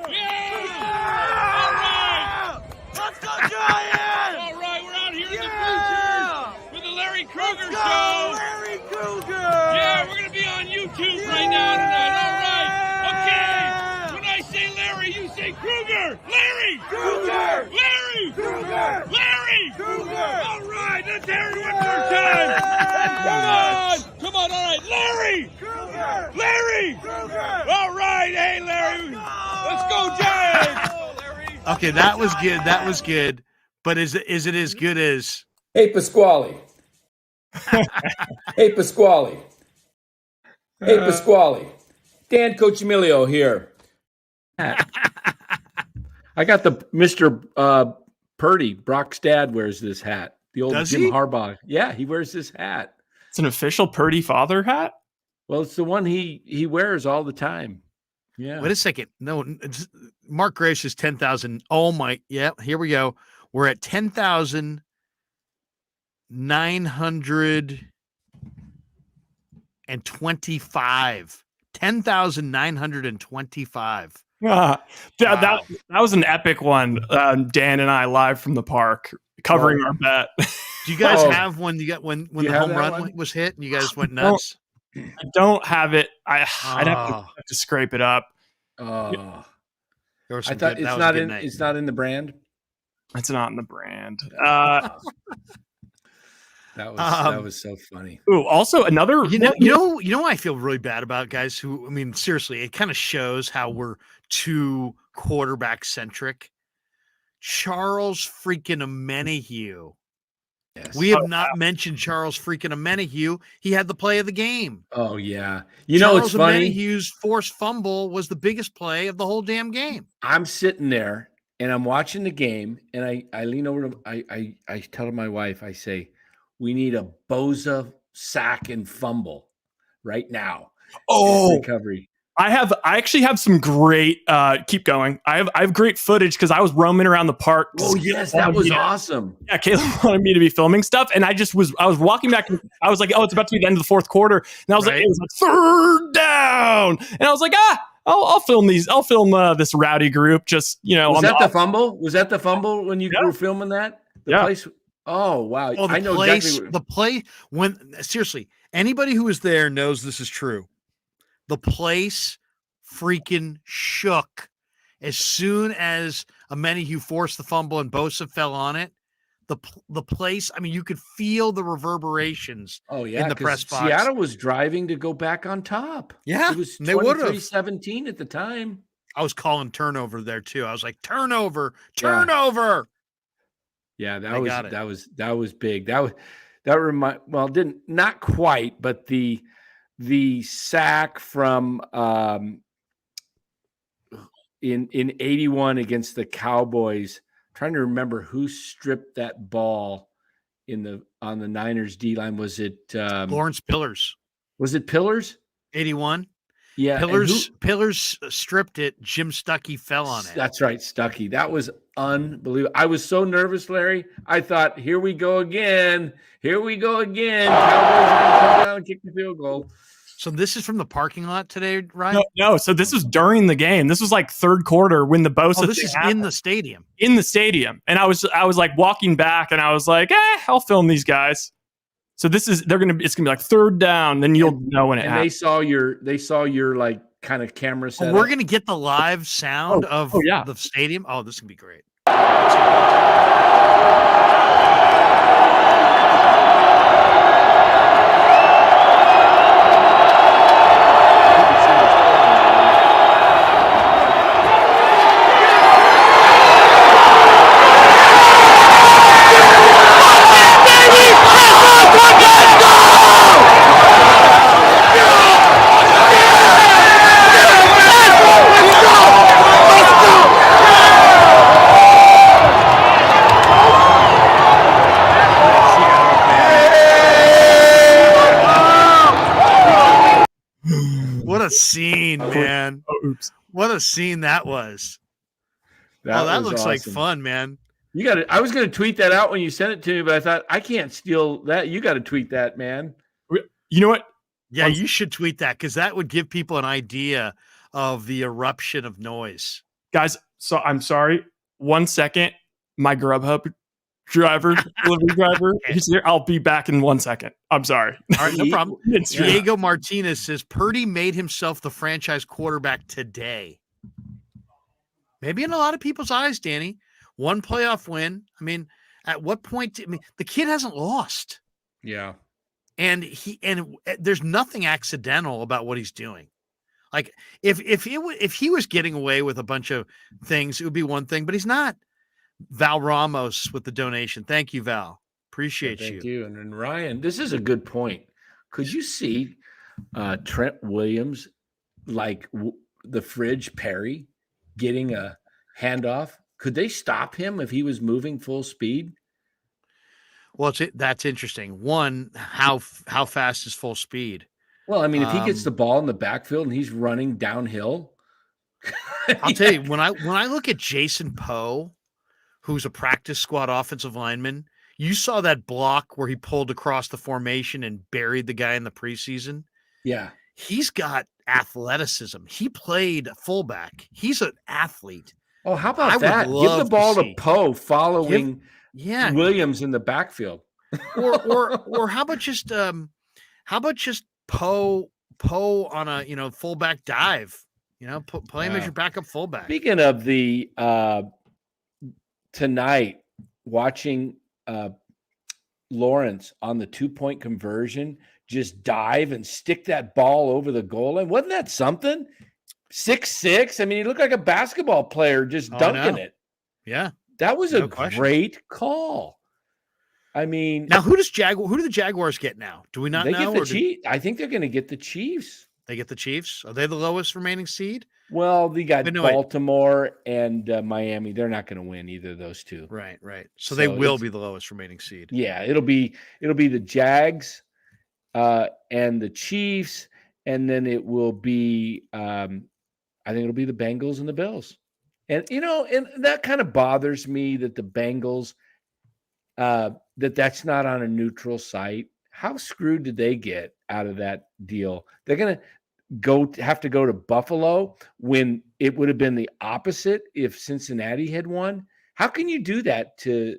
Yeah! All right! Let's go, Giants! All right, we're out here in the bleachers with the Larry Krueger show. Larry Krueger! Yeah, we're gonna be on YouTube right now tonight. All right. Okay. When I say Larry, you say Krueger. Larry! Krueger! Larry! Krueger! Larry! Krueger! All right, let's hear it one more time. Come on! Come on, all right. Larry! Krueger! Larry! Krueger! All right, hey, Larry. Let's go, Giants! Okay, that was good. That was good. But is it as good as? Hey, Pasquale. Hey, Pasquale. Hey, Pasquale. Dan Cochimilio here. I got the Mr. Purdy. Brock's dad wears this hat. The old Does Jim he? Harbaugh. Yeah, he wears this hat. It's an official Purdy father hat? Well, it's the one he wears all the time. Yeah. Wait a second. No, Mark Grace is 10,000. Oh my, yeah, here we go. We're at 10,925. 10,925. That was an epic one. Dan and I live from the park covering our bet. Do you guys have when you got when the home run was hit and you guys went nuts? I don't have it. I'd have to scrape it up. I thought it's not in the brand. It's not in the brand. That was so funny. Ooh, also another. You know, I feel really bad about guys who. I mean, seriously, it kind of shows how we're too quarterback centric. Charles freaking Omenihu. Yes. We have not mentioned Charles freaking Omenihu. He had the play of the game. Oh yeah, it's funny. Omenihu's forced fumble was the biggest play of the whole damn game. I'm sitting there and I'm watching the game, and I lean over to I tell my wife, I say, we need a Bosa sack and fumble right now. Oh, recovery. I actually have some great. Keep going. I have great footage because I was roaming around the park. Oh yes, that was awesome. Yeah, Caleb wanted me to be filming stuff, and I was walking back. I was like, oh, it's about to be the end of the fourth quarter, and I was like, it was like third down, and I was like, I'll film these. I'll film this rowdy group. Just was that the fumble? Was that the fumble when you were filming that? The place. Oh wow! Oh, I know exactly. The play when seriously, anybody who was there knows this is true. The place freaking shook as soon as Omenihu forced the fumble and Bosa fell on it. The place. I mean, you could feel the reverberations. Oh yeah, in the press box. Seattle was driving to go back on top. Yeah, it was they would have 23-17 at the time. I was calling turnover there too. I was like, turnover. Yeah, that was big. That not quite, but the sack from in 81 against the Cowboys. I'm trying to remember who stripped that ball on the Niners D line. Was it Lawrence Pillars? Was it Pillars? 81. Yeah, Pillars stripped it. Jim Stuckey fell on it. That's right, Stuckey. That was unbelievable. I was so nervous, Larry. I thought, here we go again. Cowboys are going to come down and kick the field goal. So this is from the parking lot today, right? No. So this was during the game. This was like third quarter when the Bosa. Oh, this is in the stadium. In the stadium, and I was like walking back, and I was like, I'll film these guys. So it's gonna be like third down, then you'll know when it happens. They saw your like kind of camera set. We're gonna get the live sound of the stadium. Oh, this is gonna be great. What a scene, man. Oh, oops. What a scene that was. That looks awesome. Like fun, man. You got to. I was going to tweet that out when you sent it to me, but I thought I can't steal that. You got to tweet that, man. You know what? Yeah, you should tweet that because that would give people an idea of the eruption of noise. Guys, so I'm sorry. 1 second. My Grubhub delivery driver, he's here. I'll be back in 1 second. I'm sorry. All right, no problem. Diego Martinez says Purdy made himself the franchise quarterback today. Maybe in a lot of people's eyes, Danny. One playoff win. I mean, at what point? The kid hasn't lost. Yeah. And there's nothing accidental about what he's doing. Like if he was getting away with a bunch of things, it would be one thing, but he's not. Val Ramos with the donation. Thank you, Val. Appreciate you. Thank you. And then Ryan, this is a good point. Could you see Trent Williams like the fridge Perry getting a handoff? Could they stop him if he was moving full speed? Well, that's interesting. One, how fast is full speed? Well, I mean, if he gets the ball in the backfield and he's running downhill, I'll tell you, when I look at Jason Poe, who's a practice squad offensive lineman, you saw that block where he pulled across the formation and buried the guy in the preseason. Yeah. He's got athleticism. He played fullback. He's an athlete. Oh, how about that? Give the ball to Poe following Williams in the backfield. or how about just Poe on a fullback dive? Play him as your backup fullback. Speaking of the tonight, watching Lawrence on the 2-point conversion just dive and stick that ball over the goal line. Wasn't that something? 6'6". I mean, he looked like a basketball player just dunking it. Yeah. That was a great call. I mean, now who do the Jaguars get now? Do we not know? They get the Chiefs. I think they're going to get the Chiefs. They get the Chiefs. Are they the lowest remaining seed? Well, they got Baltimore and Miami. They're not going to win either of those two. Right. So they will be the lowest remaining seed. Yeah, it'll be the Jags and the Chiefs, and then it will be I think it'll be the Bengals and the Bills. And and that kind of bothers me that the Bengals that's not on a neutral site. How screwed did they get out of that deal? They're going to have to go to Buffalo when it would have been the opposite if Cincinnati had won. How can you do that to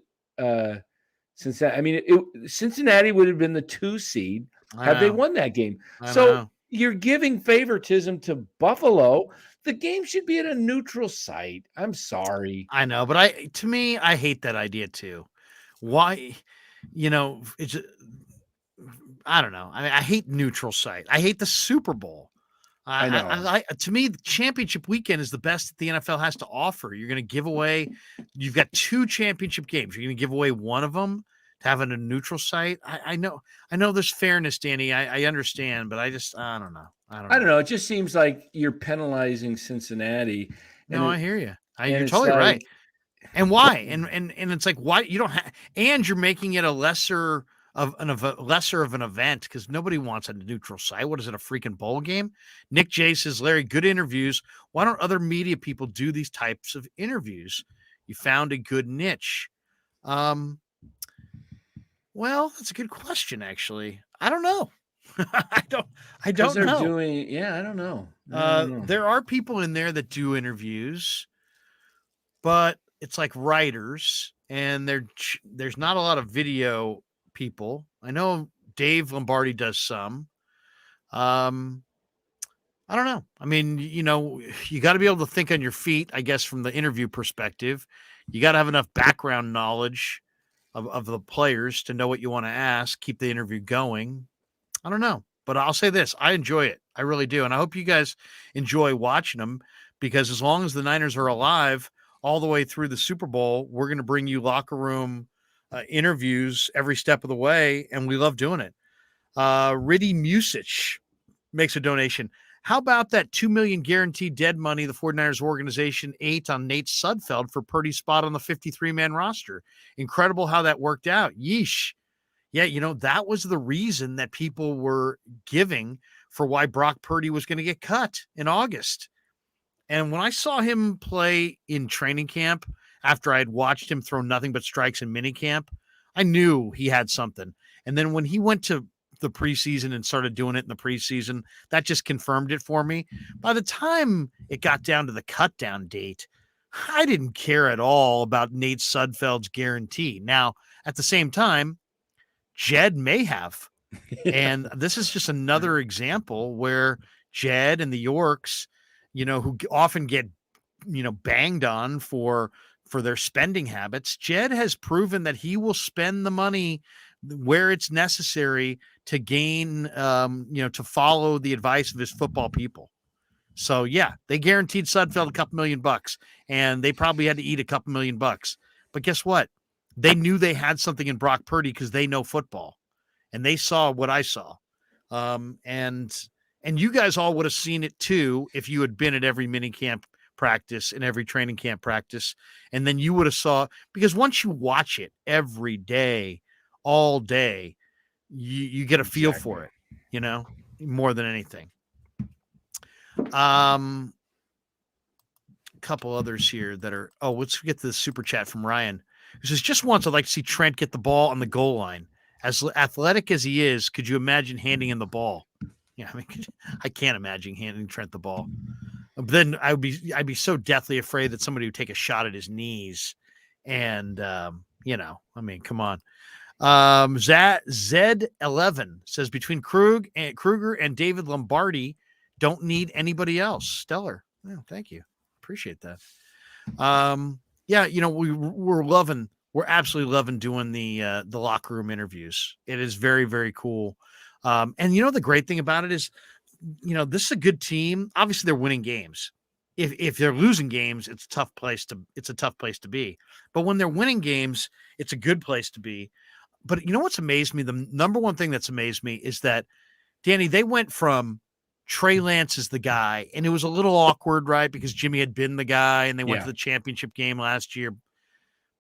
Cincinnati? I mean, Cincinnati would have been the 2 seed had they won that game. So you're giving favoritism to Buffalo. The game should be at a neutral site. I'm sorry. I know, but I hate that idea too. Why? It's I don't know. I hate neutral site. I hate the Super Bowl. I know. To me, the championship weekend is the best that the NFL has to offer. You're going to give away. You've got 2 championship games. You're going to give away one of them to have in a neutral site. I know there's fairness, Danny. I understand, but I don't know. I don't know. It just seems like you're penalizing Cincinnati. No, I hear you. You're totally right. And why? And it's like, why you don't have, and you're making it a lesser of an event because nobody wants a neutral site. What is it, a freaking bowl game? Nick J says, Larry, good interviews. Why don't other media people do these types of interviews? You found a good niche. Well, that's a good question, actually. I don't know. I don't know. I don't know. There are people in there that do interviews, but it's like writers, and there's not a lot of video people. I know Dave Lombardi does some. I don't know. I mean, you got to be able to think on your feet, I guess, from the interview perspective. You got to have enough background knowledge of the players to know what you want to ask, keep the interview going. I don't know, but I'll say this. I enjoy it. I really do. And I hope you guys enjoy watching them because as long as the Niners are alive all the way through the Super Bowl, we're going to bring you locker room interviews every step of the way. And we love doing it. Riddy Musich makes a donation. How about that $2 million guaranteed dead money the 49ers organization ate on Nate Sudfeld for Purdy's spot on the 53-man roster? Incredible how that worked out. Yeesh. Yeah, that was the reason that people were giving for why Brock Purdy was going to get cut in August. And when I saw him play in training camp after I had watched him throw nothing but strikes in minicamp. I knew he had something. And then when he went to the preseason and started doing it in the preseason, that just confirmed it for me. By the time it got down to the cut down date, I didn't care at all about Nate Sudfeld's guarantee. Now, at the same time, Jed may have. And this is just another example where Jed and the Yorks, who often get, banged on for their spending habits, Jed has proven that he will spend the money where it's necessary to gain, to follow the advice of his football people. So yeah, they guaranteed Sudfeld a couple $1 million, and they probably had to eat a couple $1 million. But guess what? They knew they had something in Brock Purdy because they know football, and they saw what I saw. And you guys all would have seen it too if you had been at every minicamp practice and every training camp practice, and then you would have saw, because once you watch it every day, all day, you get a feel for it, more than anything. A couple others here that are, let's get to the super chat from Ryan, who says, just once I'd like to see Trent get the ball on the goal line. As athletic as he is, could you imagine handing him the ball? Yeah, I can't imagine handing Trent the ball. But then I'd be so deathly afraid that somebody would take a shot at his knees. And, come on. Z11 says, between Krueger and David Lombardi, don't need anybody else. Stellar. Oh, thank you. Appreciate that. We're absolutely loving doing the locker room interviews. It is very, very cool. And the great thing about it is, this is a good team. Obviously they're winning games. If they're losing games, it's a tough place to be. But when they're winning games, it's a good place to be. But what's amazed me? The number one thing that's amazed me is that, Danny, they went from Trey Lance is the guy, and it was a little awkward, right? Because Jimmy had been the guy, and they went to the championship game last year.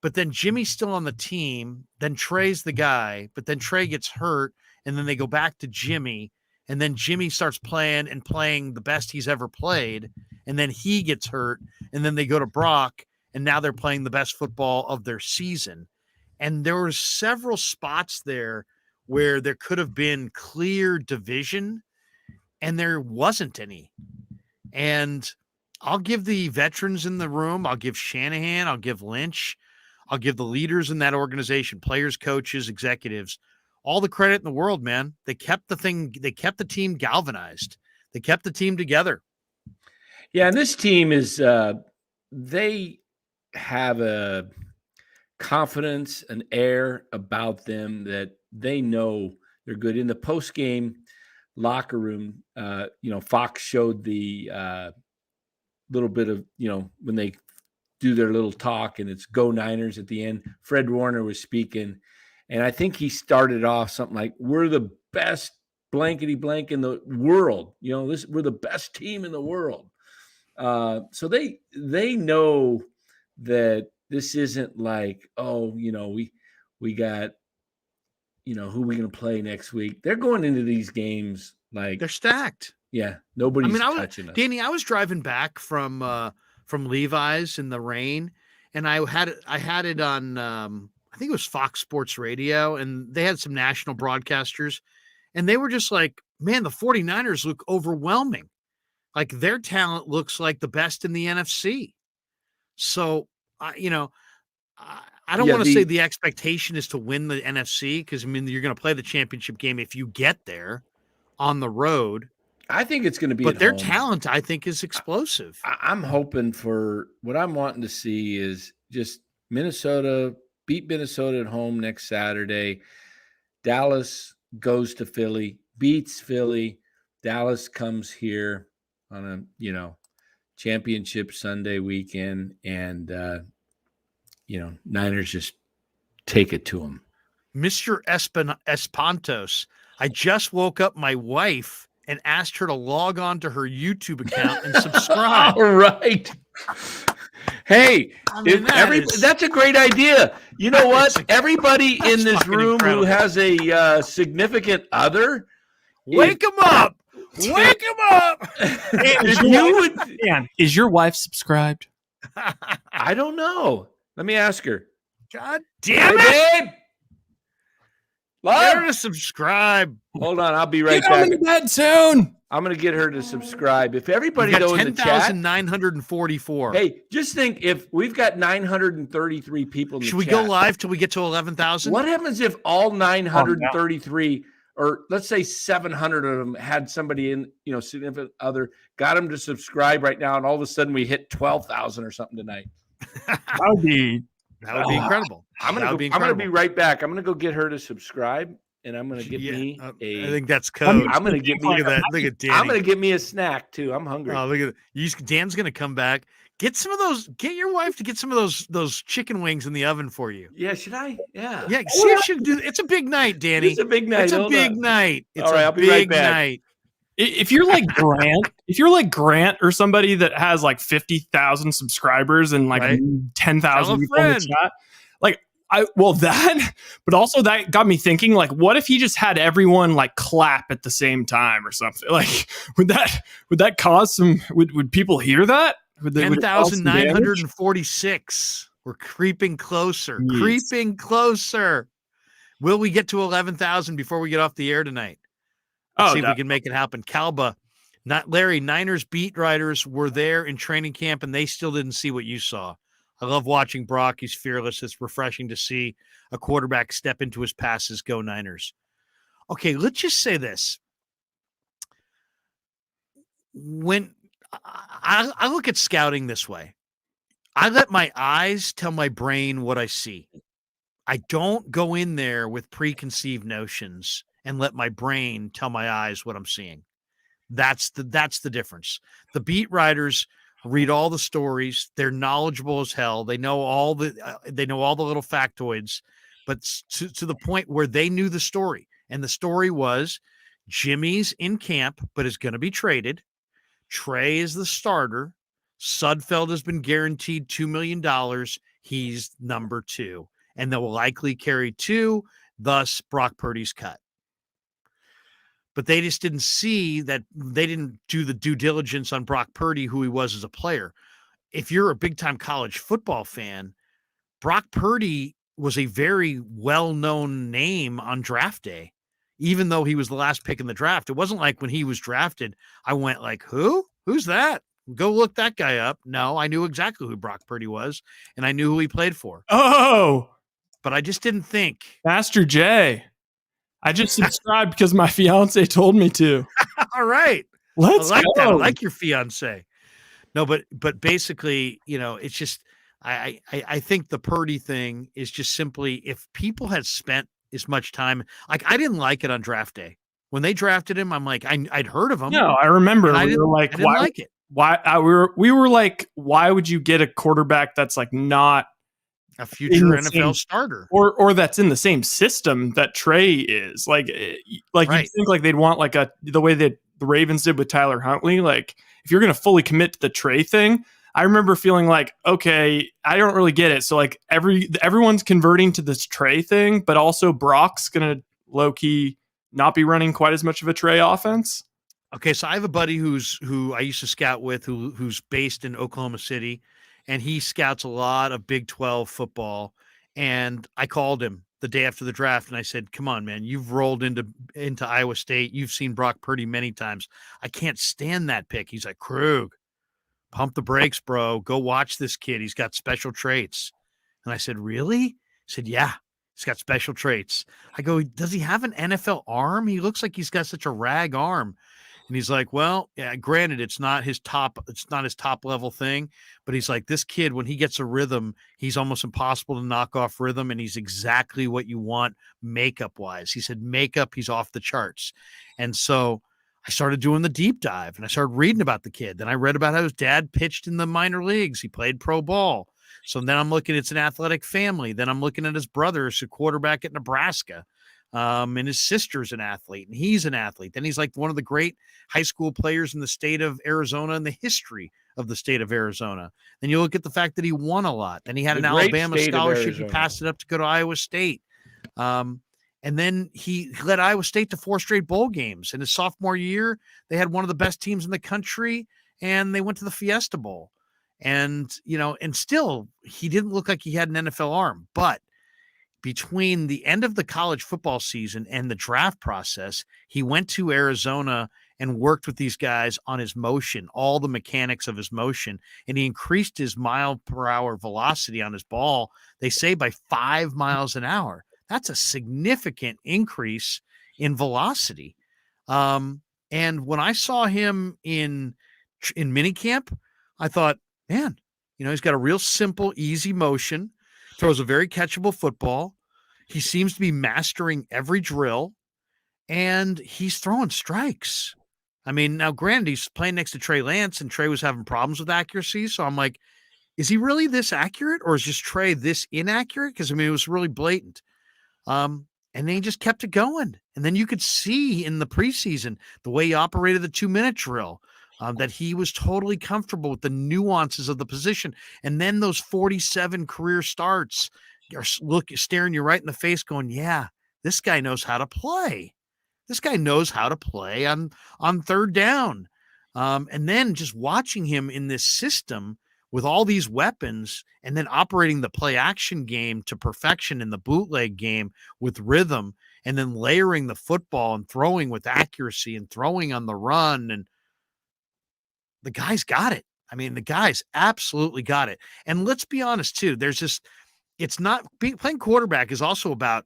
But then Jimmy's still on the team. Then Trey's the guy, but then Trey gets hurt, and then they go back to Jimmy, and then Jimmy starts playing the best he's ever played, and then he gets hurt, and then they go to Brock, and now they're playing the best football of their season. And there were several spots there where there could have been clear division, and there wasn't any. And I'll give the veterans in the room, I'll give Shanahan, I'll give Lynch, I'll give the leaders in that organization, players, coaches, executives, all the credit in the world, man. They kept the team galvanized. They kept the team together. Yeah, and this team is they have a confidence, an air about them that they know they're good. In the post-game locker room, Fox showed the little bit of, when they do their little talk and it's Go Niners at the end. Fred Warner was speaking, and I think he started off something like, we're the best blankety blank in the world. We're the best team in the world. So they know that this isn't like, we got, who we going to play next week. They're going into these games like they're stacked. Yeah, nobody's touching us. Danny, I was driving back from Levi's in the rain, and I had it on I think it was Fox Sports Radio, and they had some national broadcasters, and they were just like, man, the 49ers look overwhelming. Like their talent looks like the best in the NFC. So, I don't want to say the expectation is to win the NFC, because you're going to play the championship game if you get there on the road. I think it's going to be, but their talent, I think, is explosive. I'm hoping for what I'm wanting to see is just Minnesota beat Minnesota at home next Saturday. Dallas goes to Philly, beats Philly. Dallas comes here on a, championship Sunday weekend, and, Niners just take it to them. Mr. Espantos, I just woke up my wife and asked her to log on to her YouTube account and subscribe. All right. Hey, that's a great idea. You know what? Everybody in this room incredible. Who has a significant other, wake them up. Wake them up. Is your wife subscribed? I don't know. Let me ask her. God damn it! Hey, babe! Get her Love? to subscribe. Hold on, I'll be right Get on back. to bed soon. I'm going to get her to subscribe. If everybody We've got though in the chat, 10,944. hey, just think if we've got 933 people in the Should we chat, go live till we get to 11,000? what happens if all 933 or let's say 700 of them had somebody in, significant other, got them to subscribe right now, and all of a sudden we hit 12,000 or something tonight? That would be incredible. I'm gonna be right back. I'm gonna go get her to subscribe, and I'm gonna get me a. I think that's code. I'm gonna get me. Look at that. Look at Danny. I'm gonna get me a snack too. I'm hungry. Oh, look at that. Dan's gonna come back. Get some of those. Get your wife to get some of those chicken wings in the oven for you. Yeah, should I? Yeah. Yeah. See if she can do. It's a big night, Danny. It's a big night. It's a Hold big on. night. It's All right, I'll a be right big back. night. If you're like Grant, or somebody that has like 50,000 subscribers and like Right. 10,000 Tell a people in the friend. chat, but also that got me thinking, like, what if he just had everyone like clap at the same time or something? Like, would that cause some? Would people hear that? Would it cause some damage? 10,946. We're creeping closer. Yes. Creeping closer. Will we get to 11,000 before we get off the air tonight? Let's see if we can make it happen. Calba, not Larry. Niners beat writers were there in training camp, and they still didn't see what you saw. I love watching Brock. He's fearless. It's refreshing to see a quarterback step into his passes. Go Niners. Okay, let's just say this. When I look at scouting this way, I let my eyes tell my brain what I see. I don't go in there with preconceived notions and let my brain tell my eyes what I'm seeing. That's the difference. The beat writers read all the stories. They're knowledgeable as hell. They know all the little factoids, but to the point where they knew the story. And the story was Jimmy's in camp, but is going to be traded. Trey is the starter. Sudfeld has been guaranteed $2 million. He's number 2, and they'll likely carry 2. Thus, Brock Purdy's cut. But they just didn't see that. They didn't do the due diligence on Brock Purdy, who he was as a player. If you're a big-time college football fan, Brock Purdy was a very well-known name on draft day, even though he was the last pick in the draft. It wasn't like when he was drafted, I went like, who? Who's that? Go look that guy up. No, I knew exactly who Brock Purdy was, and I knew who he played for. Oh, but I just didn't think. Master J. I just subscribed because my fiance told me to. All right. Let's go. go. I like your fiance. No, but basically, it's just I think the Purdy thing is just simply, if people had spent as much time, like I didn't like it on draft day. When they drafted him, I'm like, I'd heard of him. No, I remember. I didn't like, why like it? We were like, why would you get a quarterback that's like not a future NFL starter, or that's in the same system that Trey is? Like right. You think like they'd want like the way that the Ravens did with Tyler Huntley. Like if you're going to fully commit to the Trey thing, I remember feeling like, okay, I don't really get it. So like everyone's converting to this Trey thing, but also Brock's going to low key not be running quite as much of a Trey offense. Okay, so I have a buddy who I used to scout with, who's based in Oklahoma City, and he scouts a lot of Big 12 football. And I called him the day after the draft, and I said, "Come on, man, you've rolled into Iowa State. You've seen Brock Purdy many times. I can't stand that pick." He's like, "Krug, pump the brakes, bro. Go watch this kid. He's got special traits." And I said, "Really?" He said, "Yeah, he's got special traits." I go, "Does he have an NFL arm? He looks like he's got such a rag arm." And he's like, "Well, yeah, granted, it's not his top level thing, but he's like, this kid, when he gets a rhythm, he's almost impossible to knock off rhythm, and he's exactly what you want makeup wise." He said, "Makeup, he's off the charts." And so I started doing the deep dive, and I started reading about the kid. Then I read about how his dad pitched in the minor leagues. He played pro ball. So then I'm looking, it's an athletic family. Then I'm looking at his brother, who's a quarterback at Nebraska. And his sister's an athlete, and he's an athlete. Then he's like one of the great high school players in the state of Arizona and the history of the state of Arizona. Then you look at the fact that he won a lot. Then he had an Alabama scholarship. He passed it up to go to Iowa State. And then he led Iowa State to 4 straight bowl games. In his sophomore year, they had one of the best teams in the country, and they went to the Fiesta Bowl. And, and still he didn't look like he had an NFL arm. But between the end of the college football season and the draft process, he went to Arizona and worked with these guys on his motion, all the mechanics of his motion, and he increased his mile per hour velocity on his ball, they say, by 5 miles an hour. That's a significant increase in velocity. And when I saw him in minicamp, I thought, man, he's got a real simple, easy motion, throws a very catchable football. He seems to be mastering every drill, and he's throwing strikes. I mean, now granted, he's playing next to Trey Lance, and Trey was having problems with accuracy. So I'm like, is he really this accurate, or is just Trey this inaccurate? Because, it was really blatant. And then he just kept it going. And then you could see in the preseason the way he operated the 2-minute drill, that he was totally comfortable with the nuances of the position. And then those 47 career starts are staring you right in the face going, yeah, this guy knows how to play. This guy knows how to play on third down. And then just watching him in this system with all these weapons and then operating the play action game to perfection in the bootleg game with rhythm, and then layering the football and throwing with accuracy and throwing on the run. And the guy's got it. The guy's absolutely got it. And let's be honest too. It's not playing quarterback is also about,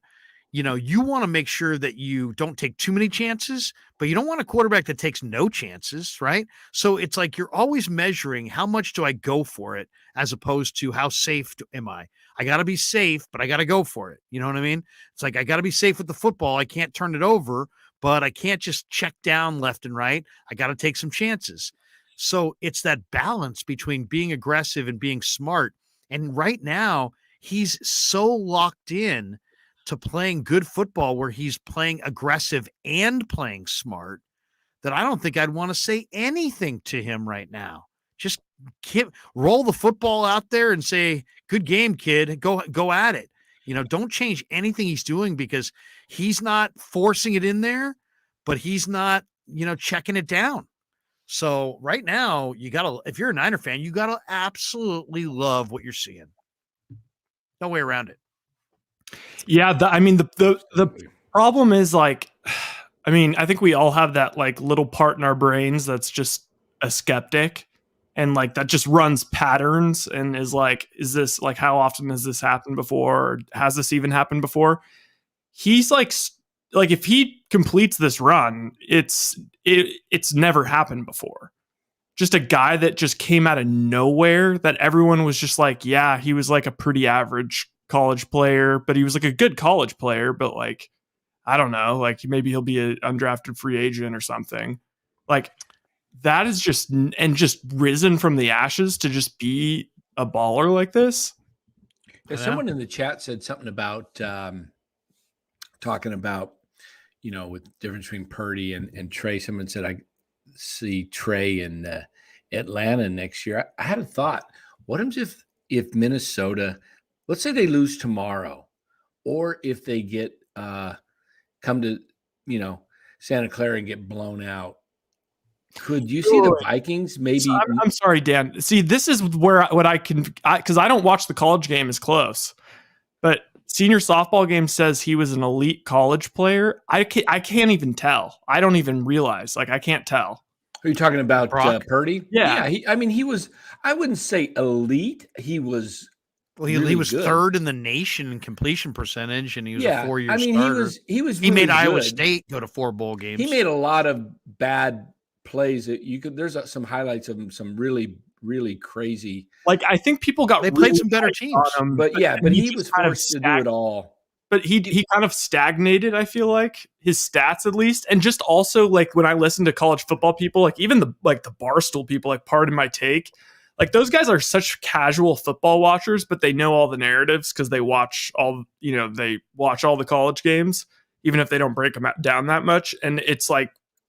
you want to make sure that you don't take too many chances, but you don't want a quarterback that takes no chances, right? So it's like you're always measuring how much do I go for it as opposed to how safe am I? I got to be safe, but I got to go for it. You know what I mean? It's like I got to be safe with the football. I can't turn it over, but I can't just check down left and right. I got to take some chances. So it's that balance between being aggressive and being smart. And right now, he's so locked in to playing good football where he's playing aggressive and playing smart that I don't think I'd want to say anything to him right now. Just roll the football out there and say, good game, kid. Go at it. Don't change anything he's doing, because he's not forcing it in there, but he's not, checking it down. So right now, if you're a Niner fan, you got to absolutely love what you're seeing. No way around it. Yeah. The problem is I think we all have that little part in our brains that's just a skeptic, and that just runs patterns and is is this how often has this happened before? Or has this even happened before? He's if he completes this run, it's never happened before. Just a guy that just came out of nowhere that everyone was just yeah, he was a pretty average college player, but he was a good college player, but I don't know, maybe he'll be an undrafted free agent or something. That is just risen from the ashes to just be a baller like this. Yeah, someone in the chat said something about talking about, with the difference between Purdy and Trey. Someone said, I see Trey in Atlanta next year. I had a thought. What happens if Minnesota, let's say they lose tomorrow, or if they get come to Santa Clara and get blown out? Could you see the Vikings maybe? So I'm sorry, Dan. See, this is where because I don't watch the college game as close, but senior softball game says he was an elite college player. I can't even tell. I don't even realize. I can't tell. Are you talking about Purdy? Yeah. He was. I wouldn't say elite. He was. Well, he was good. Third in the nation in completion percentage, and he was a 4-year starter. He was. He made Iowa State go to 4 bowl games. He made a lot of bad plays that you could. There's some highlights of some really, really crazy. I think people got. They played some better teams, but he was forced to do it all. But he kind of stagnated. I feel his stats, at least, and just also when I listen to college football people, even the Barstool people, pardon my take. Those guys are such casual football watchers, but they know all the narratives because they watch all the college games, even if they don't break them down that much. And it's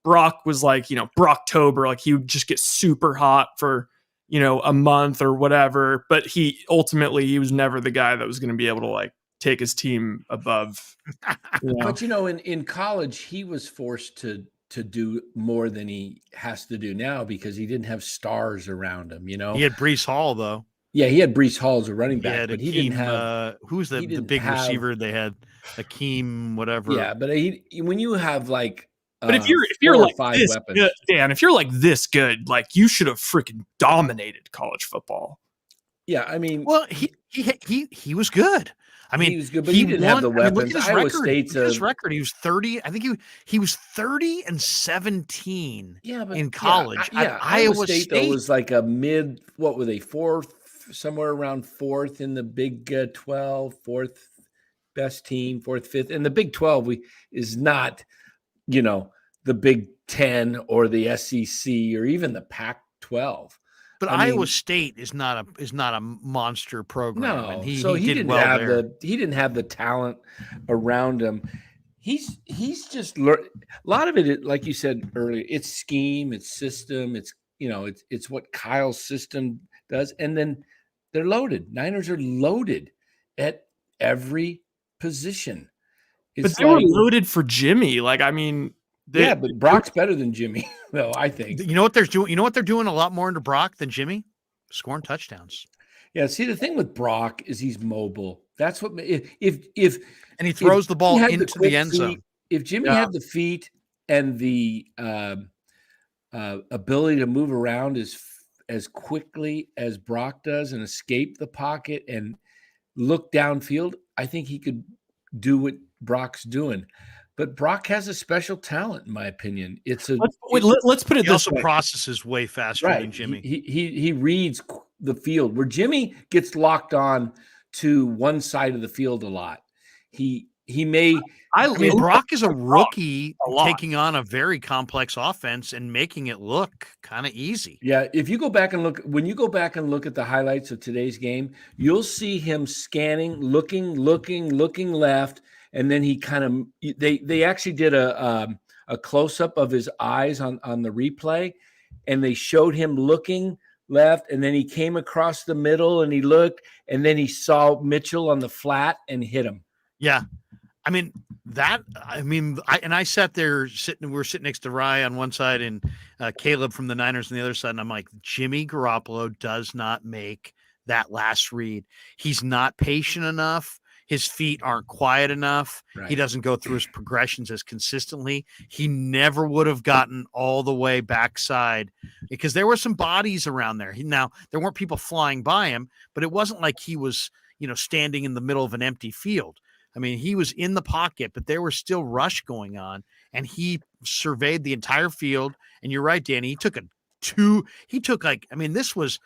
Brock was Brocktober, he would just get super hot for, a month or whatever. But he was never the guy that was going to be able to take his team above. But in college, he was forced to to do more than he has to do now because he didn't have stars around him. He had Breece Hall though. Yeah, he had Breece Hall as a running back, but he didn't have who's the big receiver they had, Akeem, whatever. Yeah, but when you have like, but if you're like this good, Dan, if you're like this good, like you should have freaking dominated college football. Yeah, I mean, well, he was good. I mean, he was good, but he didn't have the weapons. Look at his record. He was 30. I think he was 30-17. In college. Yeah, Iowa State though was like a mid. What were they? Fourth, somewhere around fourth in the Big 12, fourth best team, fourth, fifth, and the Big 12 is not, the Big 10 or the SEC or even the Pac-12. But Iowa State is not a monster program. No, and he didn't well have there. he didn't have the talent around him. He's just learned a lot of it. Like you said earlier, it's scheme, it's system, it's what Kyle's system does, and then they're loaded. Niners are loaded at every position. But they were loaded for Jimmy. Like, I mean. But Brock's better than Jimmy, though, I think. You know what they're doing? You know what they're doing a lot more into Brock than Jimmy? Scoring touchdowns. Yeah, see, the thing with Brock is he's mobile. That's what and he throws the ball into the end zone. If Jimmy had the feet and the ability to move around as quickly as Brock does and escape the pocket and look downfield, I think he could do what Brock's doing. But Brock has a special talent, in my opinion. Let's put it this way. He also processes way faster than Jimmy. He reads the field. Where Jimmy gets locked on to one side of the field a lot. Brock is a rookie taking on a very complex offense and making it look kind of easy. Yeah, if you go back and look at the highlights of today's game, you'll see him scanning, looking left. And then he kind of they actually did a close-up of his eyes on the replay, and they showed him looking left, and then he came across the middle and he looked, and then he saw Mitchell on the flat and hit him. Yeah. I sat there we were sitting next to Rye on one side and Caleb from the Niners on the other side, and I'm like, Jimmy Garoppolo does not make that last read. He's not patient enough. His feet aren't quiet enough. Right. He doesn't go through his progressions as consistently. He never would have gotten all the way backside because there were some bodies around there. Now, there weren't people flying by him, but it wasn't like he was, standing in the middle of an empty field. I mean, he was in the pocket, but there was still rush going on, and he surveyed the entire field. And you're right, Danny. This was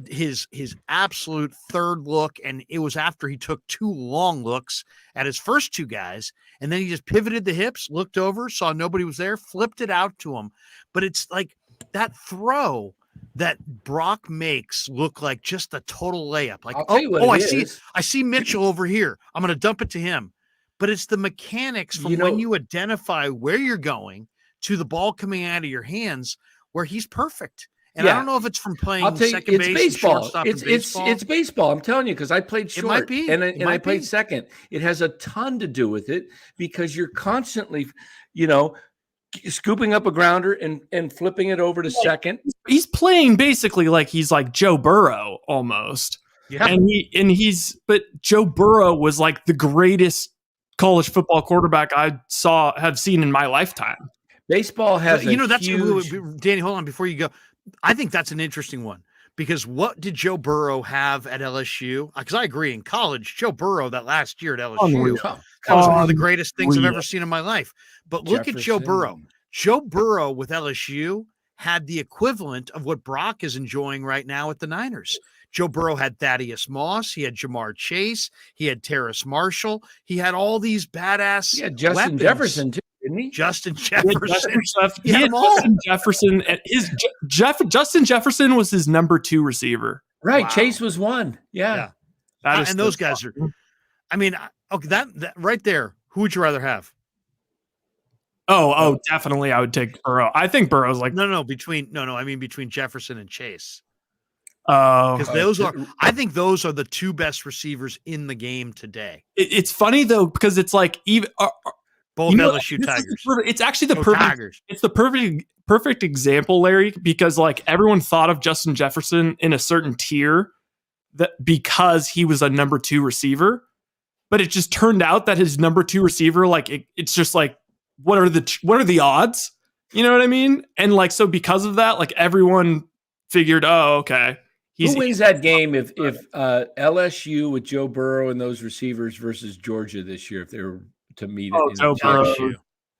his absolute third look, and it was after he took two long looks at his first two guys, and then he just pivoted the hips, looked over, saw nobody was there, flipped it out to him. But it's like that throw that Brock makes look like just a total layup. Like, I see Mitchell over here. I'm going to dump it to him. But it's the mechanics from when you identify where you're going to the ball coming out of your hands where he's perfect. And I don't know if it's from playing second base, baseball. Baseball. It's baseball. I'm telling you, because I played short. It might be. And I played second. It has a ton to do with it because you're constantly, scooping up a grounder and flipping it over to second. He's playing basically like he's like Joe Burrow almost. Yeah. But Joe Burrow was like the greatest college football quarterback have seen in my lifetime. Baseball has Danny, hold on before you go. I think that's an interesting one because what did Joe Burrow have at LSU? Because I agree, in college, Joe Burrow that last year at LSU, that was one of the greatest things I've ever seen in my life. But look at Joe Burrow. Joe Burrow with LSU had the equivalent of what Brock is enjoying right now at the Niners. Joe Burrow had Thaddeus Moss. He had Jamar Chase. He had Terrace Marshall. He had all these badass Justin weapons. Jefferson too. Didn't he? Justin Jefferson. Justin Jefferson was his number 2 receiver. Right. Wow. Chase was 1. Yeah. And those guys are, that right there. Who would you rather have? Oh, definitely. I would take Burrow. I think Burrow's like between Jefferson and Chase. Because I think those are the 2 best receivers in the game today. It's funny though, because it's like even Both LSU Tigers. It's actually the Go perfect. Tigers. It's the perfect example, Larry, because like everyone thought of Justin Jefferson in a certain tier that because he was a number 2 receiver, but it just turned out that his number 2 receiver, like it's just like what are the odds? You know what I mean? And like so because of that, like everyone figured, oh, okay. Who wins that game if LSU with Joe Burrow and those receivers versus Georgia this year if they were to meet it? Joe Burrow.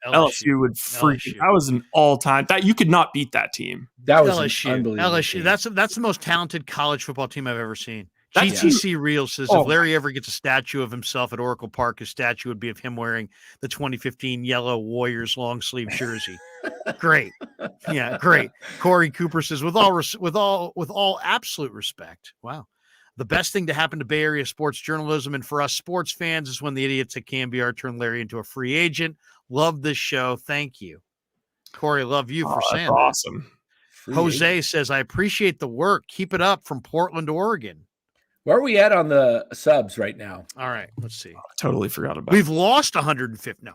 LSU would freak. That was an all-time. That you could not beat that team. That was LSU. unbelievable. LSU. Team. That's the most talented college football team I've ever seen. That GTC Real says if Larry ever gets a statue of himself at Oracle Park, his statue would be of him wearing the 2015 yellow Warriors long sleeve jersey. Great. Yeah, great. Corey Cooper says with all absolute respect. Wow. The best thing to happen to Bay Area sports journalism and for us sports fans is when the idiots at KMBR turn Larry into a free agent. Love this show. Thank you. Corey, love you for saying that. Awesome. Jose says, I appreciate the work. Keep it up from Portland, Oregon. Where are we at on the subs right now? All right, let's see. I totally forgot about We've lost 150. No.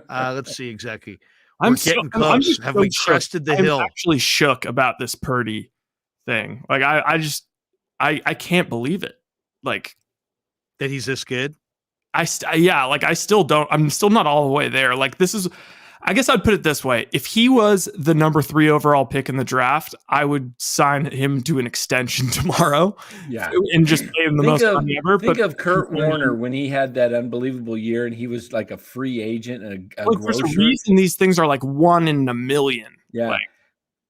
Let's see exactly. We're getting close. Have we crested the hill? I'm actually shook about this Purdy thing. Like I can't believe it. Like that he's this good. I'm still not all the way there. Like this is, I guess I'd put it this way. If he was the number 3 overall pick in the draft, I would sign him to an extension tomorrow. Yeah. And just pay him the most money ever. Think of Kurt Warner when he had that unbelievable year and he was like a free agent and a there's a reason these things are like 1 in a million. Yeah. Like,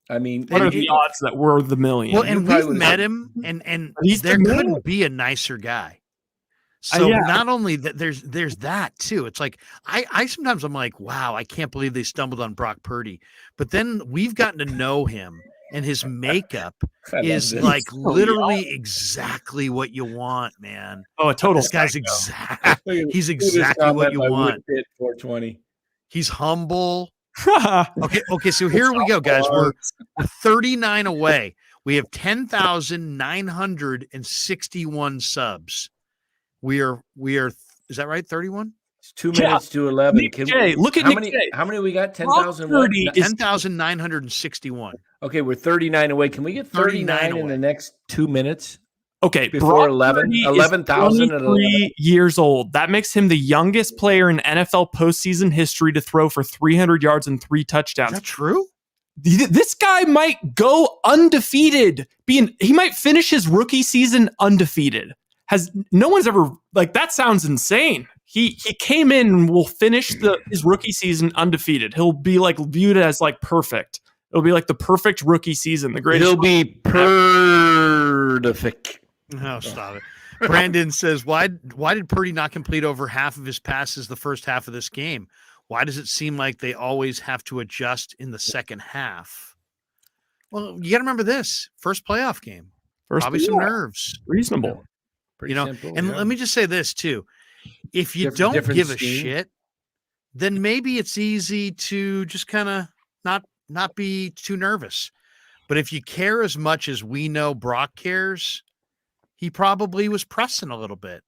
I mean, what are the odds that we're the million? Well, and we've met him and there couldn't be a nicer guy. So not only that, there's that too. It's like I sometimes I'm like, wow, I can't believe they stumbled on Brock Purdy. But then we've gotten to know him, and his makeup is like literally exactly what you want, man. Oh, a total. This guy's he's exactly what you want. 420. He's humble. Okay. So here we go, guys. We're 39 away. We have 10,961 subs. We are. Is that right? 31. It's 2 minutes to 11. Look at Nick J. How many we got? 10,000. 10,961. Okay, we're 39 away. Can we get 39 in the next 2 minutes? Okay, before 11,000 years old. That makes him the youngest player in NFL postseason history to throw for 300 yards and 3 touchdowns. Is that true? This guy might go undefeated. He might finish his rookie season undefeated. No one's ever like that. Sounds insane. He came in and will finish his rookie season undefeated. He'll be like viewed as like perfect. It'll be like the perfect rookie season. The greatest. He'll be perfect. Oh, stop it. Brandon says, why did Purdy not complete over half of his passes the first half of this game? Why does it seem like they always have to adjust in the second half? Well, you got to remember this first playoff game. Probably some nerves. Reasonable. Simple, let me just say this too. If you don't give a shit, then maybe it's easy to just kind of not be too nervous. But if you care as much as we know Brock cares, he probably was pressing a little bit.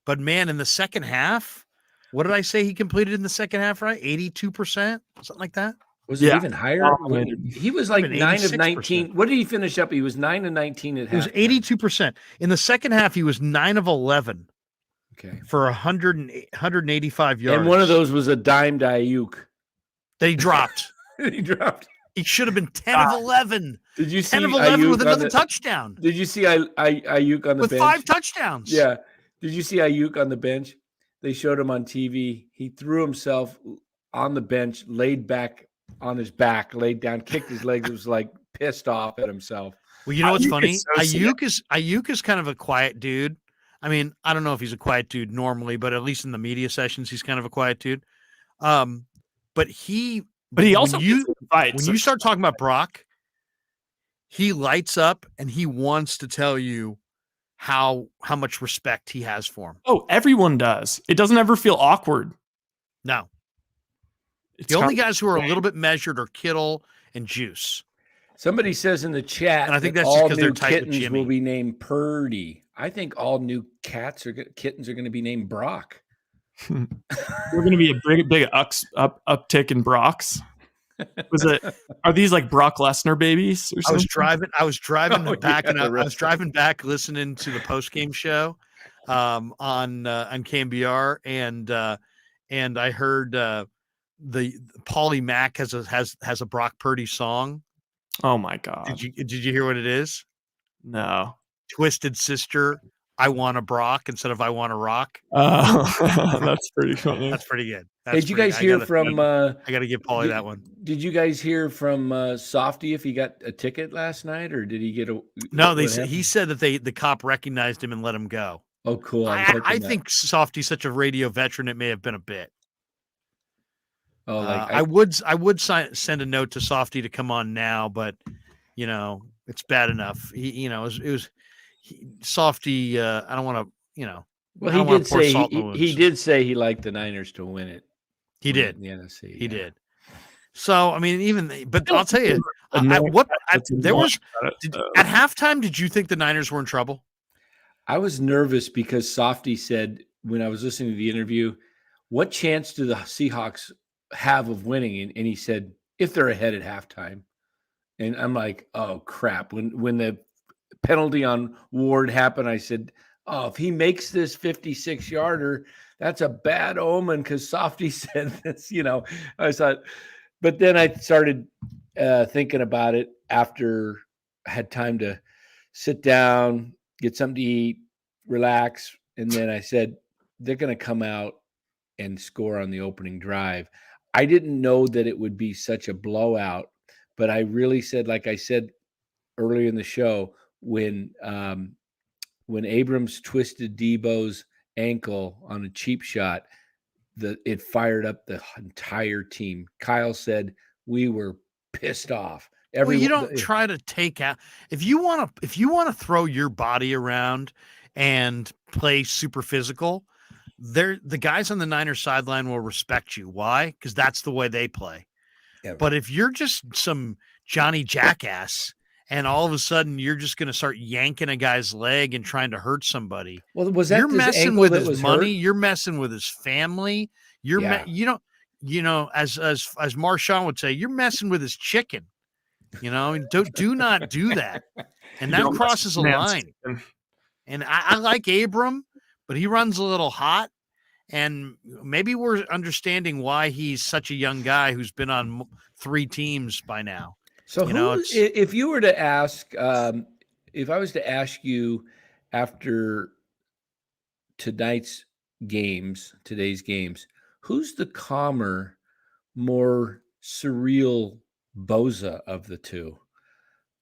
But man, in the second half, what did I say he completed in the second half, right? 82%, something like that. Was it even higher? He was like 9 of 19. What did he finish up? He was 9 of 19 at half. It was 82%. In the second half, he was 9 of 11. Okay. For 185 yards. And one of those was a dime to Ayuk. That he dropped. He should have been 10 of 11. Did you see 10 of 11 with another touchdown? Did you see Ayuk on the bench? With 5 touchdowns. Yeah. Did you see Ayuk on the bench? They showed him on TV. He threw himself on the bench, laid back on his back, laid down, kicked his legs. It was like pissed off at himself. Well, you know what's funny? Ayuk is kind of a quiet dude. I mean, I don't know if he's a quiet dude normally, but at least in the media sessions, he's kind of a quiet dude. But he also when you start talking about Brock, he lights up and he wants to tell you how much respect he has for him. Oh, everyone does. It doesn't ever feel awkward. No. The only guys who are a little bit measured are Kittle and Juice. Somebody says in the chat, and I think that's all because new they're tight with kittens Jimmy. will be named Purdy. I think all new kittens are going to be named Brock. We're going to be a big uptick in Brock's. Are these like Brock Lesnar babies or something? I was driving back and I was driving back listening to the post game show on KMBR and I heard the Paulie Mack has a Brock Purdy song. Oh my God. Did you hear what it is? No. Twisted Sister, I Want a Brock instead of I Want a Rock. That's pretty funny. That's pretty good. Did you guys hear from I got to give Paulie that one. Did you guys hear from Softy if he got a ticket last night, or did he get a? No, he said that the cop recognized him and let him go. Oh, cool. I think Softy's such a radio veteran; it may have been a bit. Oh, I would send a note to Softy to come on now, but it's bad enough. It was Softy. I don't want to, Well, he did say he liked the Niners to win it. He did. The NFC. He did. So I mean, but I'll tell you, at halftime, did you think the Niners were in trouble? I was nervous because Softy said when I was listening to the interview, "What chance do the Seahawks have of winning?" And he said, "If they're ahead at halftime." And I'm like, "Oh crap!" When the penalty on Ward happened, I said, "Oh, if he makes this 56-yarder, that's a bad omen." Because Softy said this, I thought, but then I started thinking about it after I had time to sit down, get something to eat, relax, and then I said, they're going to come out and score on the opening drive. I didn't know that it would be such a blowout, but I really said, like I said earlier in the show, when Abrams twisted Debo's ankle on a cheap shot, it fired up the entire team. Kyle said we were pissed off. You don't try to take out if you want to throw your body around and play super physical. The guys on the Niners sideline will respect you. Why? Because that's the way they play. Yeah, right. But if you're just some Johnny Jackass and all of a sudden you're just going to start yanking a guy's leg and trying to hurt somebody, well, was that you're messing with his money? Hurt? You're messing with his family. As Marshawn would say, you're messing with his chicken. Do not do that. And that crosses a line. And I like Abram, but he runs a little hot. And maybe we're understanding why he's such a young guy who's been on 3 teams by now. So if you were to ask, if I was to ask you after today's games, who's the calmer, more surreal Bosa of the two?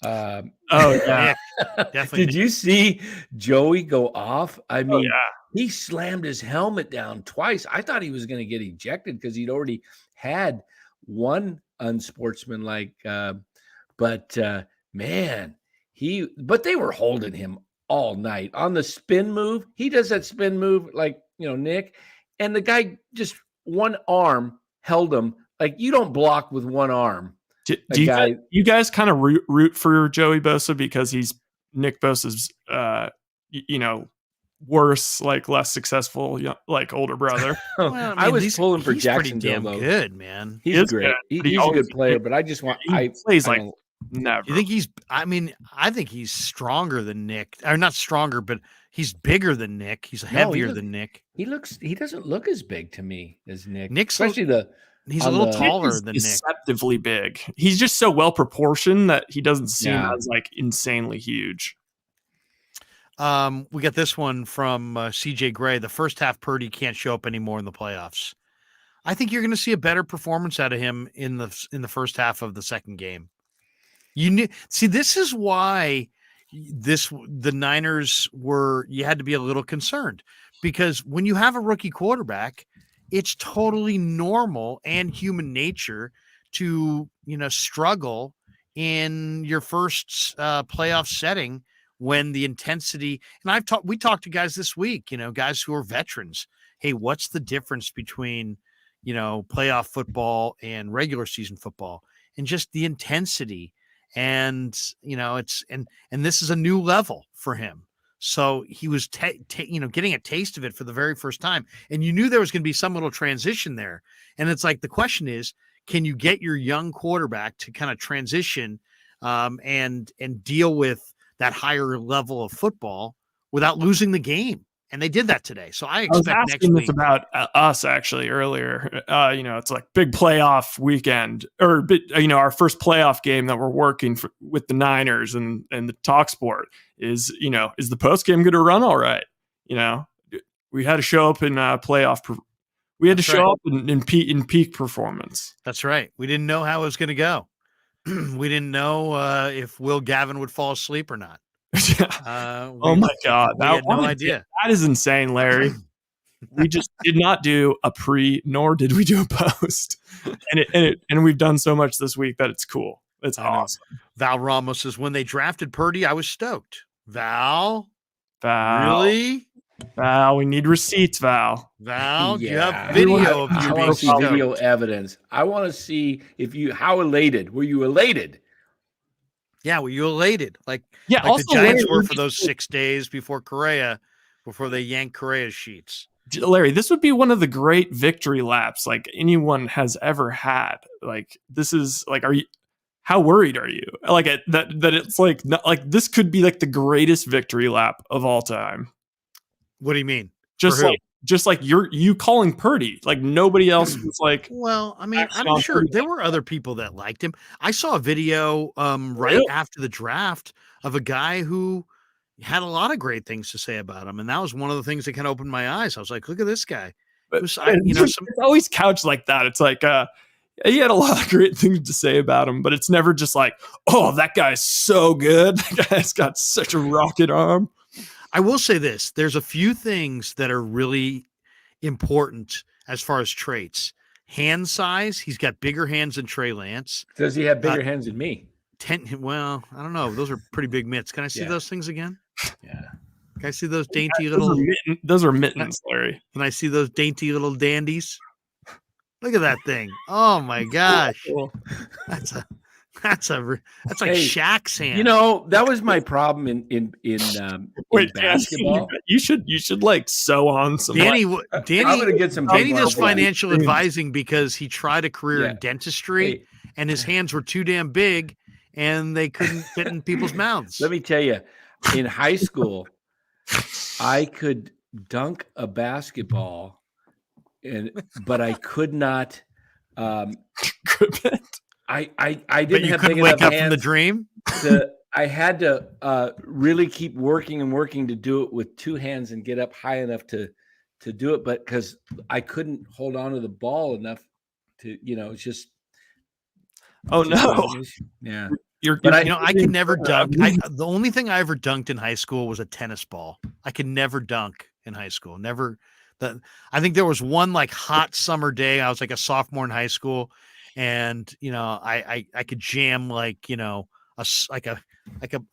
Yeah, definitely. Did you see Joey go off? I mean, he slammed his helmet down twice. I thought he was going to get ejected because he'd already had one unsportsmanlike. But they were holding him all night on the spin move. He does that spin move like Nick, and the guy just one arm held him. Like, you don't block with one arm. Do you guys kind of root for Joey Bosa because he's Nick Bosa's, worse, like less successful, like older brother? Well, I was pulling for Jacksonville. Pretty damn good, man. He's great. He's a good player, but I just want. Plays like never. You think he's? I think he's stronger than Nick, or not stronger, but he's bigger than Nick. He's heavier than Nick. He doesn't look as big to me as Nick. He's a little taller than Nick. Deceptively big. He's just so well proportioned that he doesn't seem as like insanely huge. We got this one from CJ Gray. The first half Purdy can't show up anymore in the playoffs. I think you're going to see a better performance out of him in the first half of the second game. This is why the Niners you had to be a little concerned, because when you have a rookie quarterback, it's totally normal and human nature to, struggle in your first playoff setting when the intensity. And we talked to guys this week, guys who are veterans. Hey, what's the difference between, playoff football and regular season football? And just the intensity. And, and this is a new level for him. So he was, getting a taste of it for the very first time. And you knew there was going to be some little transition there. And it's like, the question is, can you get your young quarterback to kind of transition and deal with that higher level of football without losing the game? And they did that today. So I expect was next asking week. this about us actually earlier. It's like big playoff weekend, or our first playoff game that we're working with the Niners and the Talk Sport is the post game going to run all right? We had to show up in playoff. We had to show up in peak performance. That's right. We didn't know how it was going to go. We didn't know if Will Gavin would fall asleep or not. Oh my God. We had no idea. That is insane, Larry. We just did not do a pre, nor did we do a post. And we've done so much this week that it's cool. It's awesome. Val Ramos says, when they drafted Purdy, I was stoked. Val, really? Val, we need receipts, Val. Val, do you have video of you being stoked? Video evidence. I want to see how elated. Were you elated? Yeah, were you elated? Like the Giants were for those 6 days before they yanked Correa's sheets. Larry, this would be one of the great victory laps like anyone has ever had. Like, this is like, how worried are you? Like that it's like, this could be like the greatest victory lap of all time. What do you mean? Just like you calling Purdy, like nobody else was like. Well, I mean, I'm sure there were other people that liked him. I saw a video right after the draft of a guy who had a lot of great things to say about him, and that was one of the things that kind of opened my eyes. I was like, look at this guy. It's always couched like that. It's like he had a lot of great things to say about him, but it's never just like, oh, that guy's so good. That guy's got such a rocket arm. I will say this. There's a few things that are really important as far as traits. Hand size. He's got bigger hands than Trey Lance. Does he have bigger hands than me? Well, I don't know. Those are pretty big mitts. Can I see those things again? Yeah. Can I see those dainty little... Those are mittens, Larry. Can I see those dainty little dandies? Look at that thing. Oh, my gosh. That's like Shaq's hand. That was my problem in basketball. You should like sew on some. Danny I'm gonna get some. Danny does financial advising because he tried a career in dentistry, and his hands were too damn big, and they couldn't fit in people's mouths. Let me tell you, in high school, I could dunk a basketball, but I could not. I didn't have big enough hands from the dream. I had to really keep working to do it with two hands and get up high enough to do it, but because I couldn't hold on to the ball enough to, it's just. Oh no! Yeah, I could never dunk. The only thing I ever dunked in high school was a tennis ball. I could never dunk in high school. Never. I think there was one like hot summer day. I was like a sophomore in high school. And I could jam like a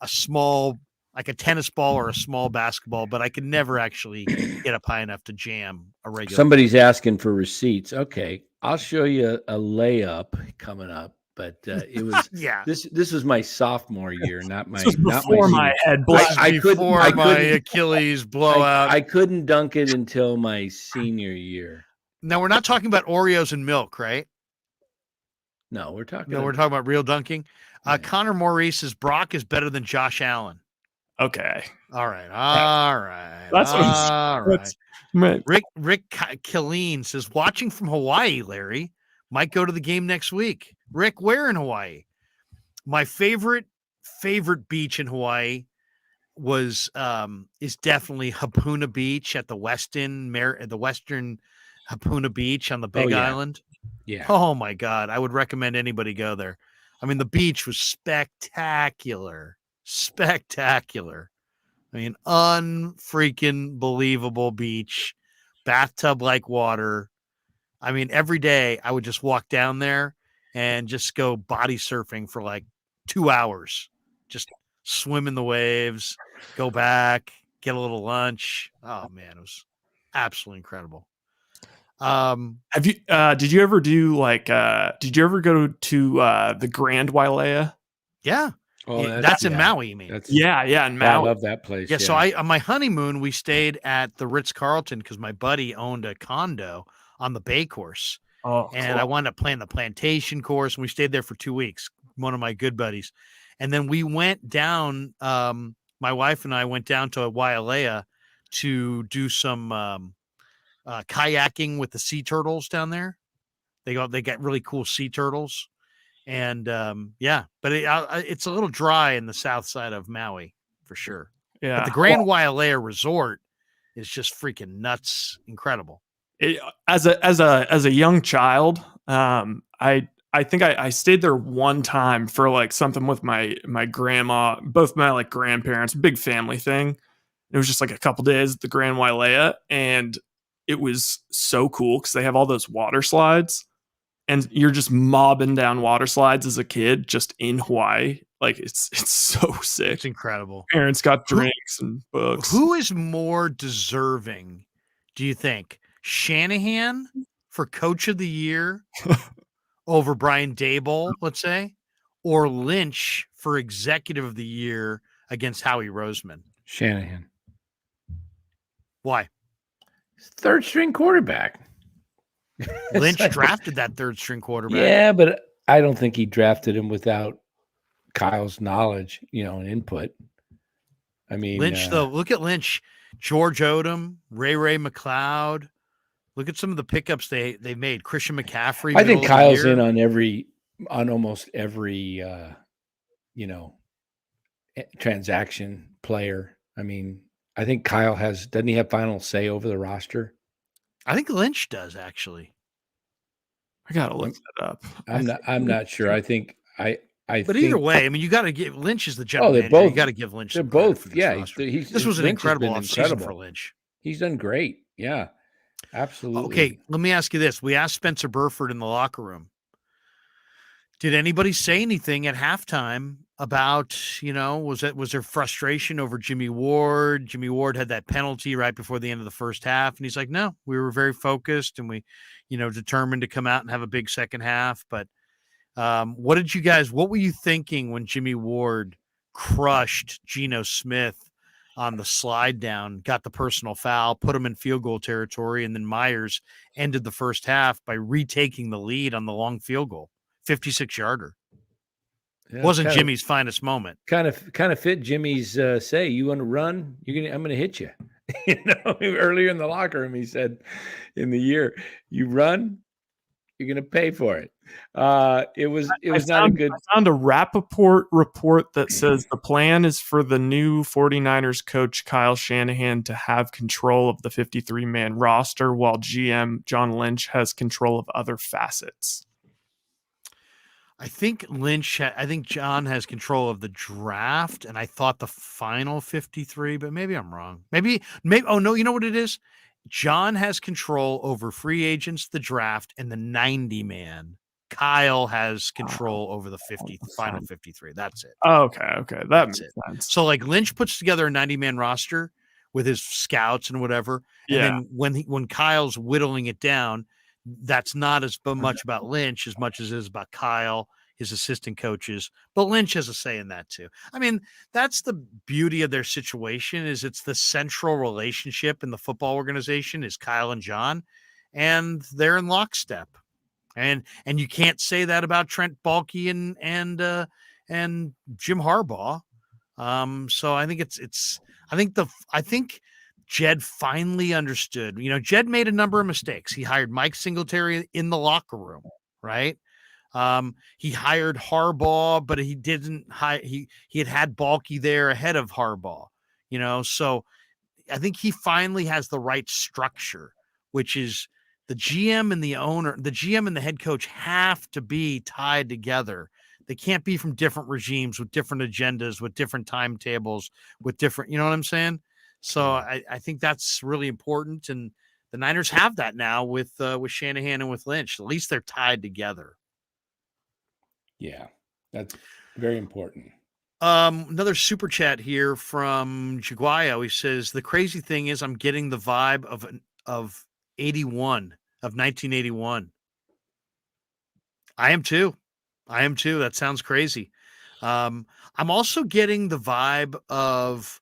small like a tennis ball or a small basketball, but I could never actually get up high enough to jam a regular. Somebody's asking for receipts. Okay, I'll show you a layup coming up, but it was This was my sophomore year, not my before my head. Before my Achilles blowout. I couldn't dunk it until my senior year. Now we're not talking about Oreos and milk, right? No, we're talking about real dunking. Connor Maurice says Brock is better than Josh Allen. Okay. All right. That's all right. Rick Killeen says watching from Hawaii, Larry. Might go to the game next week. Rick, where in Hawaii? My favorite beach in Hawaii is definitely Hapuna Beach at the Western Hapuna Beach on the Big Island. Yeah. Oh my God. I would recommend anybody go there. I mean, the beach was spectacular. I mean, unfreaking believable beach, bathtub like water. I mean, every day I would just walk down there and just go body surfing for like 2 hours, just swim in the waves, go back, get a little lunch. Oh man, it was absolutely incredible. Did you ever go to the Grand Wailea? Yeah. Oh, That's in Maui, you mean? Yeah, in I Maui. love that place. Yeah, so on my honeymoon, we stayed at the Ritz-Carlton because my buddy owned a condo on the Bay Course. Oh, and I wound up playing the plantation course, and we stayed there for 2 weeks, one of my good buddies. And then we went down, my wife and I went down to Wailea to do some kayaking with the sea turtles down there. They got really cool sea turtles. And but it's a little dry in the south side of Maui for sure. Yeah. But the Grand Wailea Resort is just freaking nuts, incredible. As a young child, I think I stayed there one time for like something with my grandma, both my like grandparents, big family thing. It was just like a couple days at the Grand Wailea, and it was so cool because they have all those water slides, and you're just mobbing down water slides as a kid just in Hawaii. Like it's so sick. It's incredible. Parents got drinks and books. Who is more deserving, do you think? Shanahan for Coach of the Year over Brian Daboll, let's say, or Lynch for Executive of the Year against Howie Roseman? Shanahan. Why? Third string quarterback. Lynch drafted that third string quarterback. Yeah, but I don't think he drafted him without Kyle's knowledge, and input. I mean, Lynch, though, look at Lynch, George Odom, Ray McLeod. Look at some of the pickups they made. Christian McCaffrey. I think Kyle's in on almost every transaction player. I mean, I think Kyle doesn't he have final say over the roster? I think Lynch does, actually. I gotta look that up. I'm not sure. I think But either way, I mean, you got to give Lynch is the general manager. Both, you got to give Lynch. They're both. Yeah, this was an incredible offseason for Lynch. He's done great. Yeah, absolutely. Okay, let me ask you this: we asked Spencer Burford in the locker room. Did anybody say anything at halftime about, was there frustration over Jimmy Ward? Jimmy Ward had that penalty right before the end of the first half. And he's like, no, we were very focused and we, determined to come out and have a big second half. But what were you thinking when Jimmy Ward crushed Geno Smith on the slide down, got the personal foul, put him in field goal territory, and then Myers ended the first half by retaking the lead on the long field goal, 56-yarder. Yeah, wasn't Jimmy's finest moment. Kind of fit Jimmy's say, you want to run? I'm gonna hit you. Earlier in the locker room, he said in the year, you run, you're gonna pay for it. It was not a good. I found a Rappaport report that says the plan is for the new 49ers coach Kyle Shanahan to have control of the 53-man roster, while GM John Lynch has control of other facets. I think John has control of the draft, and I thought the final 53, but maybe I'm wrong. Maybe. Oh no, you know what it is? John has control over free agents, the draft, and the 90-man. Kyle has control over the final 53. That's it. Oh, okay. That's makes sense. So like Lynch puts together a 90-man roster with his scouts and whatever. Yeah. And then when Kyle's whittling it down, that's not as much about Lynch as much as it is about Kyle, his assistant coaches. But Lynch has a say in that too. I mean, that's the beauty of their situation is it's the central relationship in the football organization is Kyle and John, and they're in lockstep. And you can't say that about Trent Baalke and Jim Harbaugh. So I think I think Jed finally understood. Jed made a number of mistakes. He hired Mike Singletary in the locker room, right? He hired Harbaugh, but he didn't he had Baalke there ahead of Harbaugh, so I think he finally has the right structure, which is the GM and the owner, the GM and the head coach have to be tied together. They can't be from different regimes with different agendas, with different timetables, with different, you know what I'm saying? So I think that's really important. And the Niners have that now with Shanahan and with Lynch. At least they're tied together. Yeah, that's very important. Another super chat here from Jaguayo. He says, the crazy thing is I'm getting the vibe of 1981. I am too. That sounds crazy. I'm also getting the vibe of,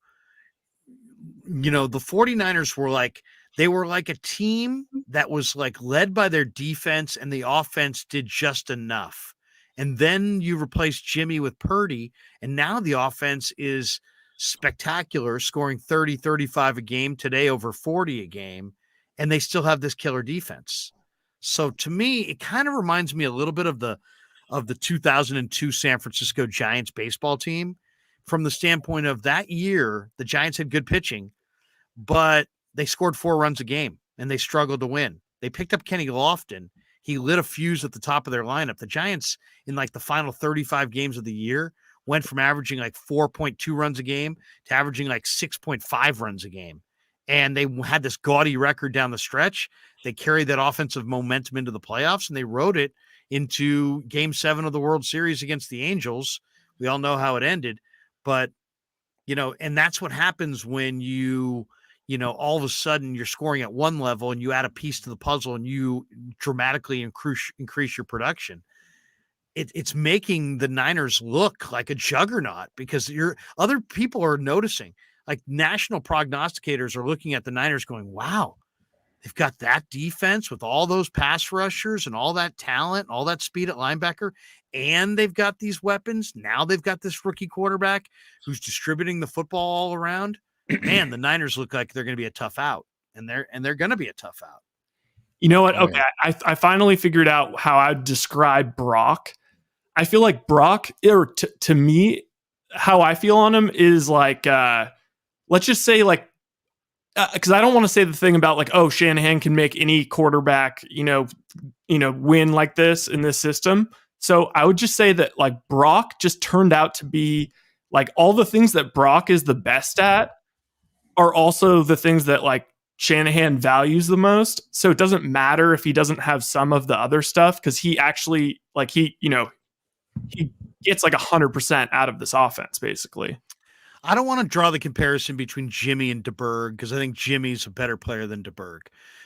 the 49ers were like, they were like a team that was like led by their defense, and the offense did just enough. And then you replace Jimmy with Purdy, and now the offense is spectacular, scoring 30, 35 a game, today over 40 a game, and they still have this killer defense. So to me, it kind of reminds me a little bit of the 2002 San Francisco Giants baseball team, from the standpoint of that year, the Giants had good pitching, but they scored 4 runs a game and they struggled to win. They picked up Kenny Lofton. He lit a fuse at the top of their lineup. The Giants, in like the final 35 games of the year, went from averaging like 4.2 runs a game to averaging like 6.5 runs a game. And they had this gaudy record down the stretch. They carried that offensive momentum into the playoffs, and they rode it into Game 7 of the World Series against the Angels. We all know how it ended. But, and that's what happens when all of a sudden you're scoring at one level and you add a piece to the puzzle and you dramatically increase your production. It's making the Niners look like a juggernaut, because other people are noticing. Like, national prognosticators are looking at the Niners going, wow, they've got that defense with all those pass rushers and all that talent, all that speed at linebacker, and they've got these weapons. Now they've got this rookie quarterback who's distributing the football all around. Man, the Niners look like they're going to be a tough out, and they're going to be a tough out. You know what? Okay, I finally figured out how I'd describe Brock. I feel like Brock, or to me, how I feel on him is like, let's just say like, because I don't want to say the thing about like, oh, Shanahan can make any quarterback, win like this in this system. So I would just say that like Brock just turned out to be like all the things that Brock is the best at are also the things that like Shanahan values the most. So it doesn't matter if he doesn't have some of the other stuff, because he actually like he gets like 100% out of this offense, basically. I don't want to draw the comparison between Jimmy and DeBerg, because I think Jimmy's a better player than DeBerg.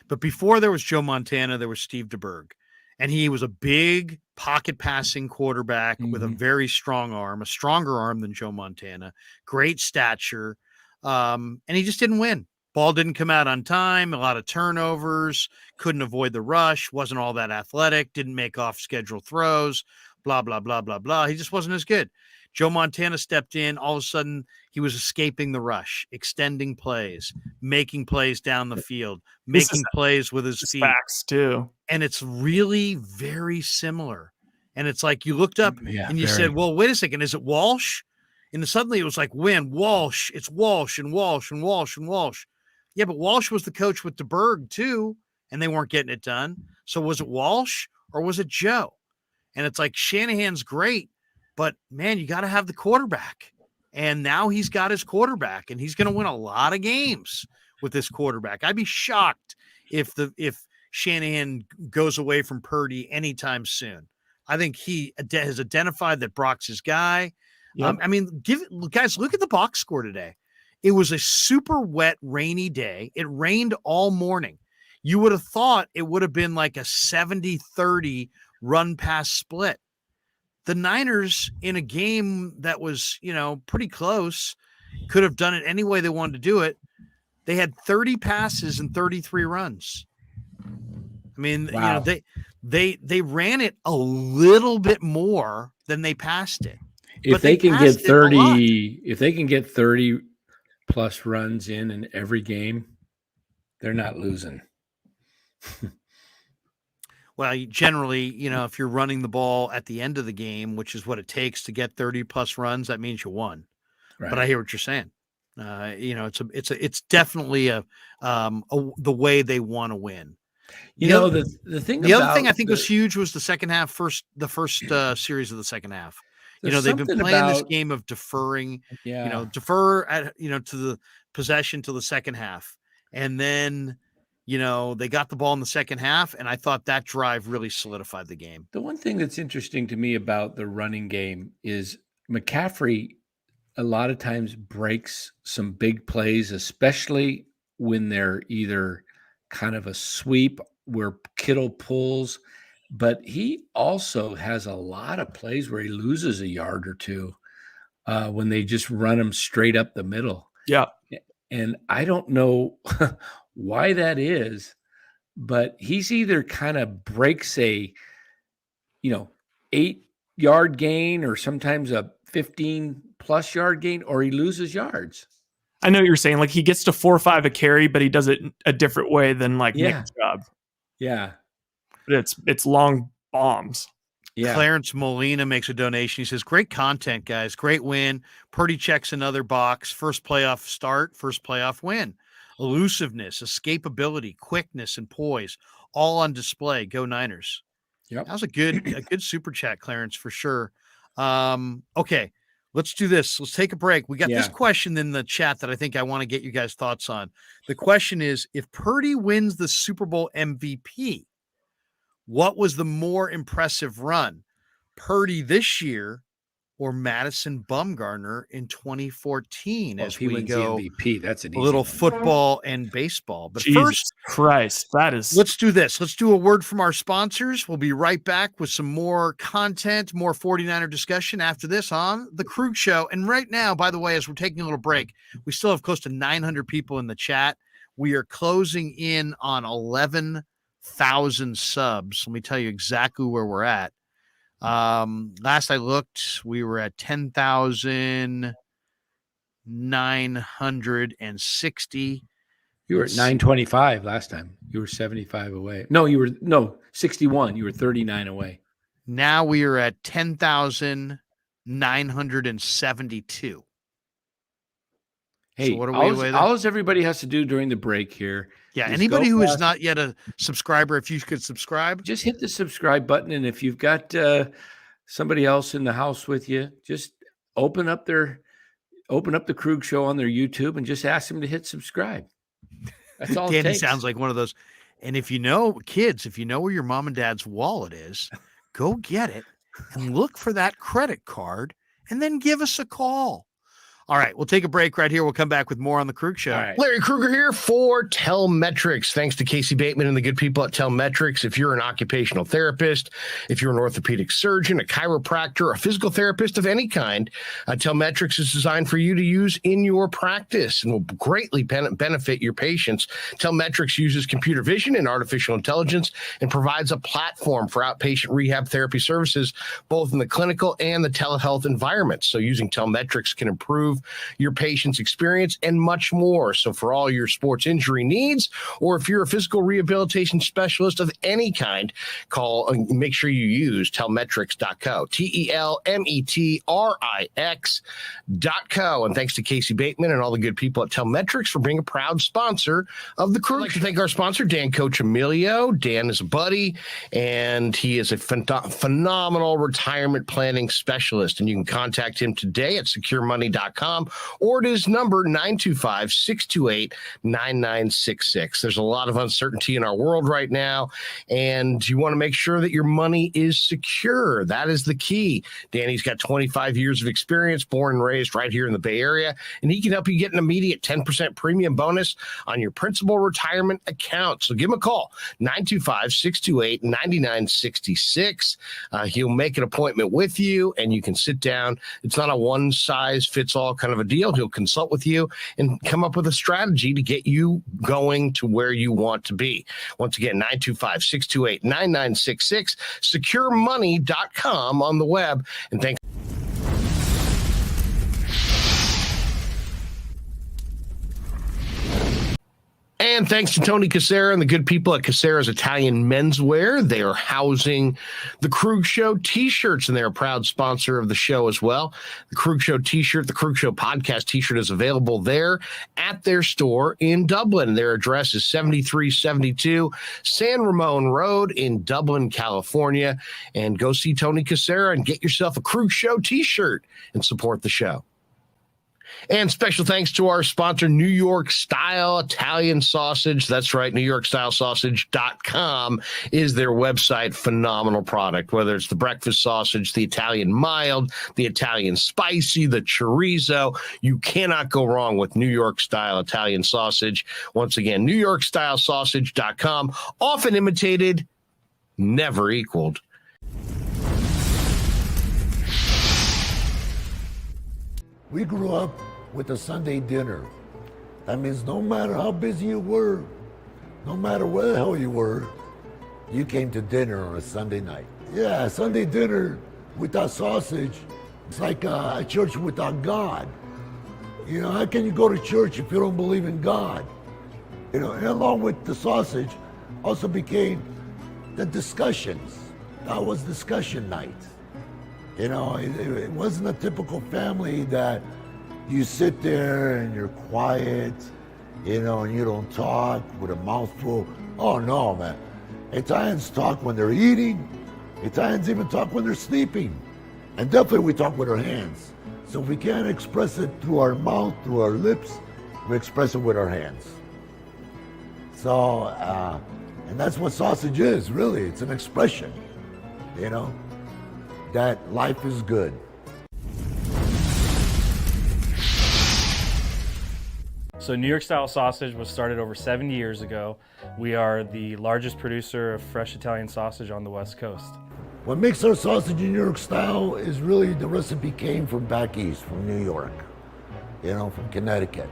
But before there was Joe Montana, there was Steve DeBerg. And he was a big pocket passing quarterback with a very strong arm, a stronger arm than Joe Montana, great stature. And he just didn't win. Ball didn't come out on time, a lot of turnovers, couldn't avoid the rush, wasn't all that athletic, didn't make off schedule throws, blah, blah, blah, blah, blah. He just wasn't as good. Joe Montana stepped in. All of a sudden, he was escaping the rush, extending plays, making plays down the field, making plays with his feet. Facts too. And it's really very similar. And it's like you looked up and you said, well, wait a second, is it Walsh? And suddenly it was like, when Walsh, it's Walsh and Walsh and Walsh and Walsh. Yeah, but Walsh was the coach with DeBerg too, and they weren't getting it done. So was it Walsh or was it Joe? And it's like, Shanahan's great, but man, you got to have the quarterback. And now he's got his quarterback, and he's going to win a lot of games with this quarterback. I'd be shocked if Shanahan goes away from Purdy anytime soon. I think he has identified that Brock's his guy. Yep. Guys, look at the box score today. It was a super wet, rainy day. It rained all morning. You would have thought it would have been like a 70-30 run-pass split. The Niners, in a game that was, pretty close, could have done it any way they wanted to do it. They had 30 passes and 33 runs. I mean, wow. They ran it a little bit more than they passed it. If they can get 30 plus runs in every game, they're not losing. Well, generally, if you're running the ball at the end of the game, which is what it takes to get 30 plus runs, that means you won. Right. But I hear what you're saying. It's definitely the way they want to win. The other thing I think was huge was the second half, the first series of the second half. They've been playing this game of deferring, defer to the possession till the second half. And then, they got the ball in the second half, and I thought that drive really solidified the game. The one thing that's interesting to me about the running game is McCaffrey a lot of times breaks some big plays, especially when they're either kind of a sweep where Kittle pulls, but he also has a lot of plays where he loses a yard or two. when they just run them straight up the middle. Yeah. And I don't know why that is, but he's either kind of breaks a, 8-yard gain or sometimes a 15+ yard gain, or he loses yards. I know what you're saying. Like, he gets to 4 or 5 a carry, but he does it a different way than like Nick Chubb. Yeah. But it's long bombs. Yeah. Clarence Molina makes a donation. He says, great content, guys. Great win. Purdy checks another box. First playoff start, first playoff win. Elusiveness, escapability, quickness, and poise, all on display. Go Niners. Yep. That was a good super chat, Clarence, for sure. Okay, let's do this. Let's take a break. We got this question in the chat that I think I want to get you guys' thoughts on. The question is, if Purdy wins the Super Bowl MVP, what was the more impressive run? Purdy this year or Madison Bumgarner in 2014? Well, as if he we wins go the MVP, that's an a little easy one. football and baseball. But Jesus first, Christ, that is. let's do this. Let's do a word from our sponsors. We'll be right back with some more content, more 49er discussion after this on The Krueg Show. And right now, by the way, as we're taking a little break, we still have close to 900 people in the chat. We are closing in on 11,000 subs. Let me tell you exactly where we're at. Last I looked, we were at 10,960. You were at 925 last time. You were 75 away. No, 61. You were 39 away. Now we are at 10,972. Hey, so what are we away there? all everybody has to do during the break here. Yeah, is anybody go who is past- not yet a subscriber, if you could subscribe. just hit the subscribe button, and if you've got somebody else in the house with you, just open up the Krueg Show on their YouTube and just ask them to hit subscribe. That's all. Danny it takes. sounds like one of those. And if you know, kids, if you know where your mom and dad's wallet is, go get it and look for that credit card and then give us a call. All right, we'll take a break right here. We'll come back with more on the Krueg Show. All right. Larry Krueger here for Telmetrics. Thanks to Casey Bateman and the good people at Telmetrics. If you're an occupational therapist, if you're an orthopedic surgeon, a chiropractor, a physical therapist of any kind, Telmetrics is designed for you to use in your practice and will greatly benefit your patients. Telmetrics uses computer vision and artificial intelligence and provides a platform for outpatient rehab therapy services, both in the clinical and the telehealth environments. So using Telmetrics can improve your patient's experience and much more. So for all your sports injury needs, or if you're a physical rehabilitation specialist of any kind, call and make sure you use telmetrics.co, TELMETRIX.co. And thanks to Casey Bateman and all the good people at Telmetrics for being a proud sponsor of the Krueg. I'd like to thank our sponsor, Dan Coach Emilio. Dan is a buddy, and he is a phenomenal retirement planning specialist. And you can contact him today at securemoney.com or at his number 925-628-9966. There's a lot of uncertainty in our world right now, and you want to make sure that your money is secure. That is the key. Danny's got 25 years of experience, born and raised right here in the Bay Area, and he can help you get an immediate 10% premium bonus on your principal retirement account. So give him a call, 925-628-9966. He'll make an appointment with you, and you can sit down. It's not a one-size-fits-all kind of a deal. He'll consult with you and come up with a strategy to get you going to where you want to be. Once again, 925-628-9966, securemoney.com on the web. And thanks. And thanks to Tony Cassera and the good people at Cassera's Italian Menswear. They are housing the Krueg Show t-shirts, and they're a proud sponsor of the show as well. The Krueg Show t-shirt, the Krueg Show podcast t-shirt is available there at their store in Dublin. Their address is 7372 San Ramon Road in Dublin, California. And go see Tony Cassera and get yourself a Krueg Show t-shirt and support the show. And special thanks to our sponsor, New York Style Italian Sausage. That's right, NewYorkStyleSausage.com is their website. Phenomenal product, whether it's the breakfast sausage, the Italian mild, the Italian spicy, the chorizo. You cannot go wrong with New York Style Italian Sausage. Once again, NewYorkStyleSausage.com. Often imitated, never equaled. We grew up with a Sunday dinner. That means no matter how busy you were, no matter where the hell you were, you came to dinner on a Sunday night. Yeah, Sunday dinner without sausage, it's like a church without God. You know, how can you go to church if you don't believe in God? You know, and along with the sausage also became the discussions. That was discussion night. You know, it wasn't a typical family that you sit there and you're quiet, you know, and you don't talk with a mouthful. Oh no, man. Italians talk when they're eating. Italians even talk when they're sleeping. And definitely we talk with our hands. So if we can't express it through our mouth, through our lips, we express it with our hands. So, and that's what sausage is, really. It's an expression, you know, that life is good. So New York style sausage was started over 70 years ago. We are the largest producer of fresh Italian sausage on the West Coast. What makes our sausage in New York style is really the recipe came from back east, from New York, you know, from Connecticut.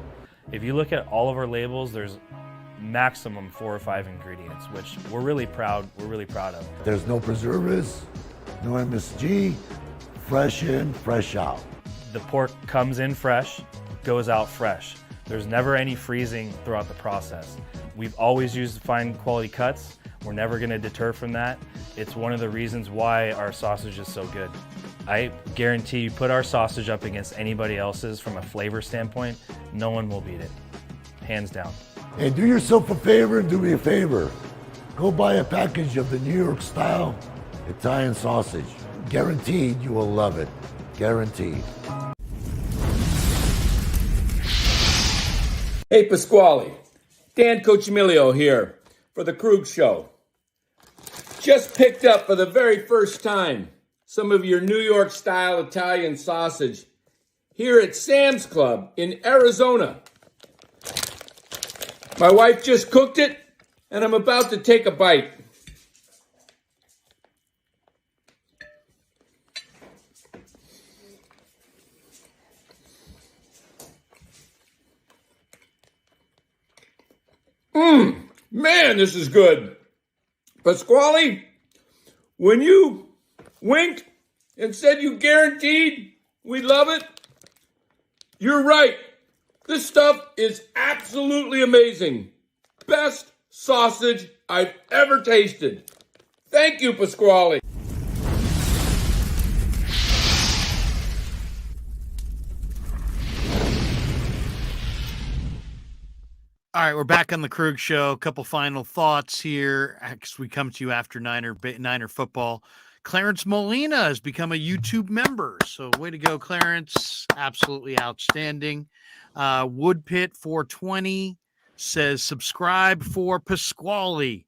If you look at all of our labels, there's maximum 4 or 5 ingredients, which we're really proud of. There's no preservatives, no MSG, fresh in, fresh out. The pork comes in fresh, goes out fresh. There's never any freezing throughout the process. We've always used fine quality cuts. We're never gonna deter from that. It's one of the reasons why our sausage is so good. I guarantee you put our sausage up against anybody else's from a flavor standpoint, no one will beat it, hands down. Hey, do yourself a favor and do me a favor. Go buy a package of the New York style Italian sausage. Guaranteed you will love it, guaranteed. Hey, Pasquale. Dan Cochimilio here for the Krueg Show. Just picked up for the very first time some of your New York style Italian sausage here at Sam's Club in Arizona. My wife just cooked it and I'm about to take a bite. Man, this is good. Pasquale, when you winked and said you guaranteed we love it, you're right. This stuff is absolutely amazing. Best sausage I've ever tasted. Thank you, Pasquale. All right, we're back on the Krueg Show. A couple final thoughts here as we come to you after Niner football. Clarence Molina has become a YouTube member. So way to go, Clarence. Absolutely outstanding. Woodpit 420 says subscribe for Pasquale.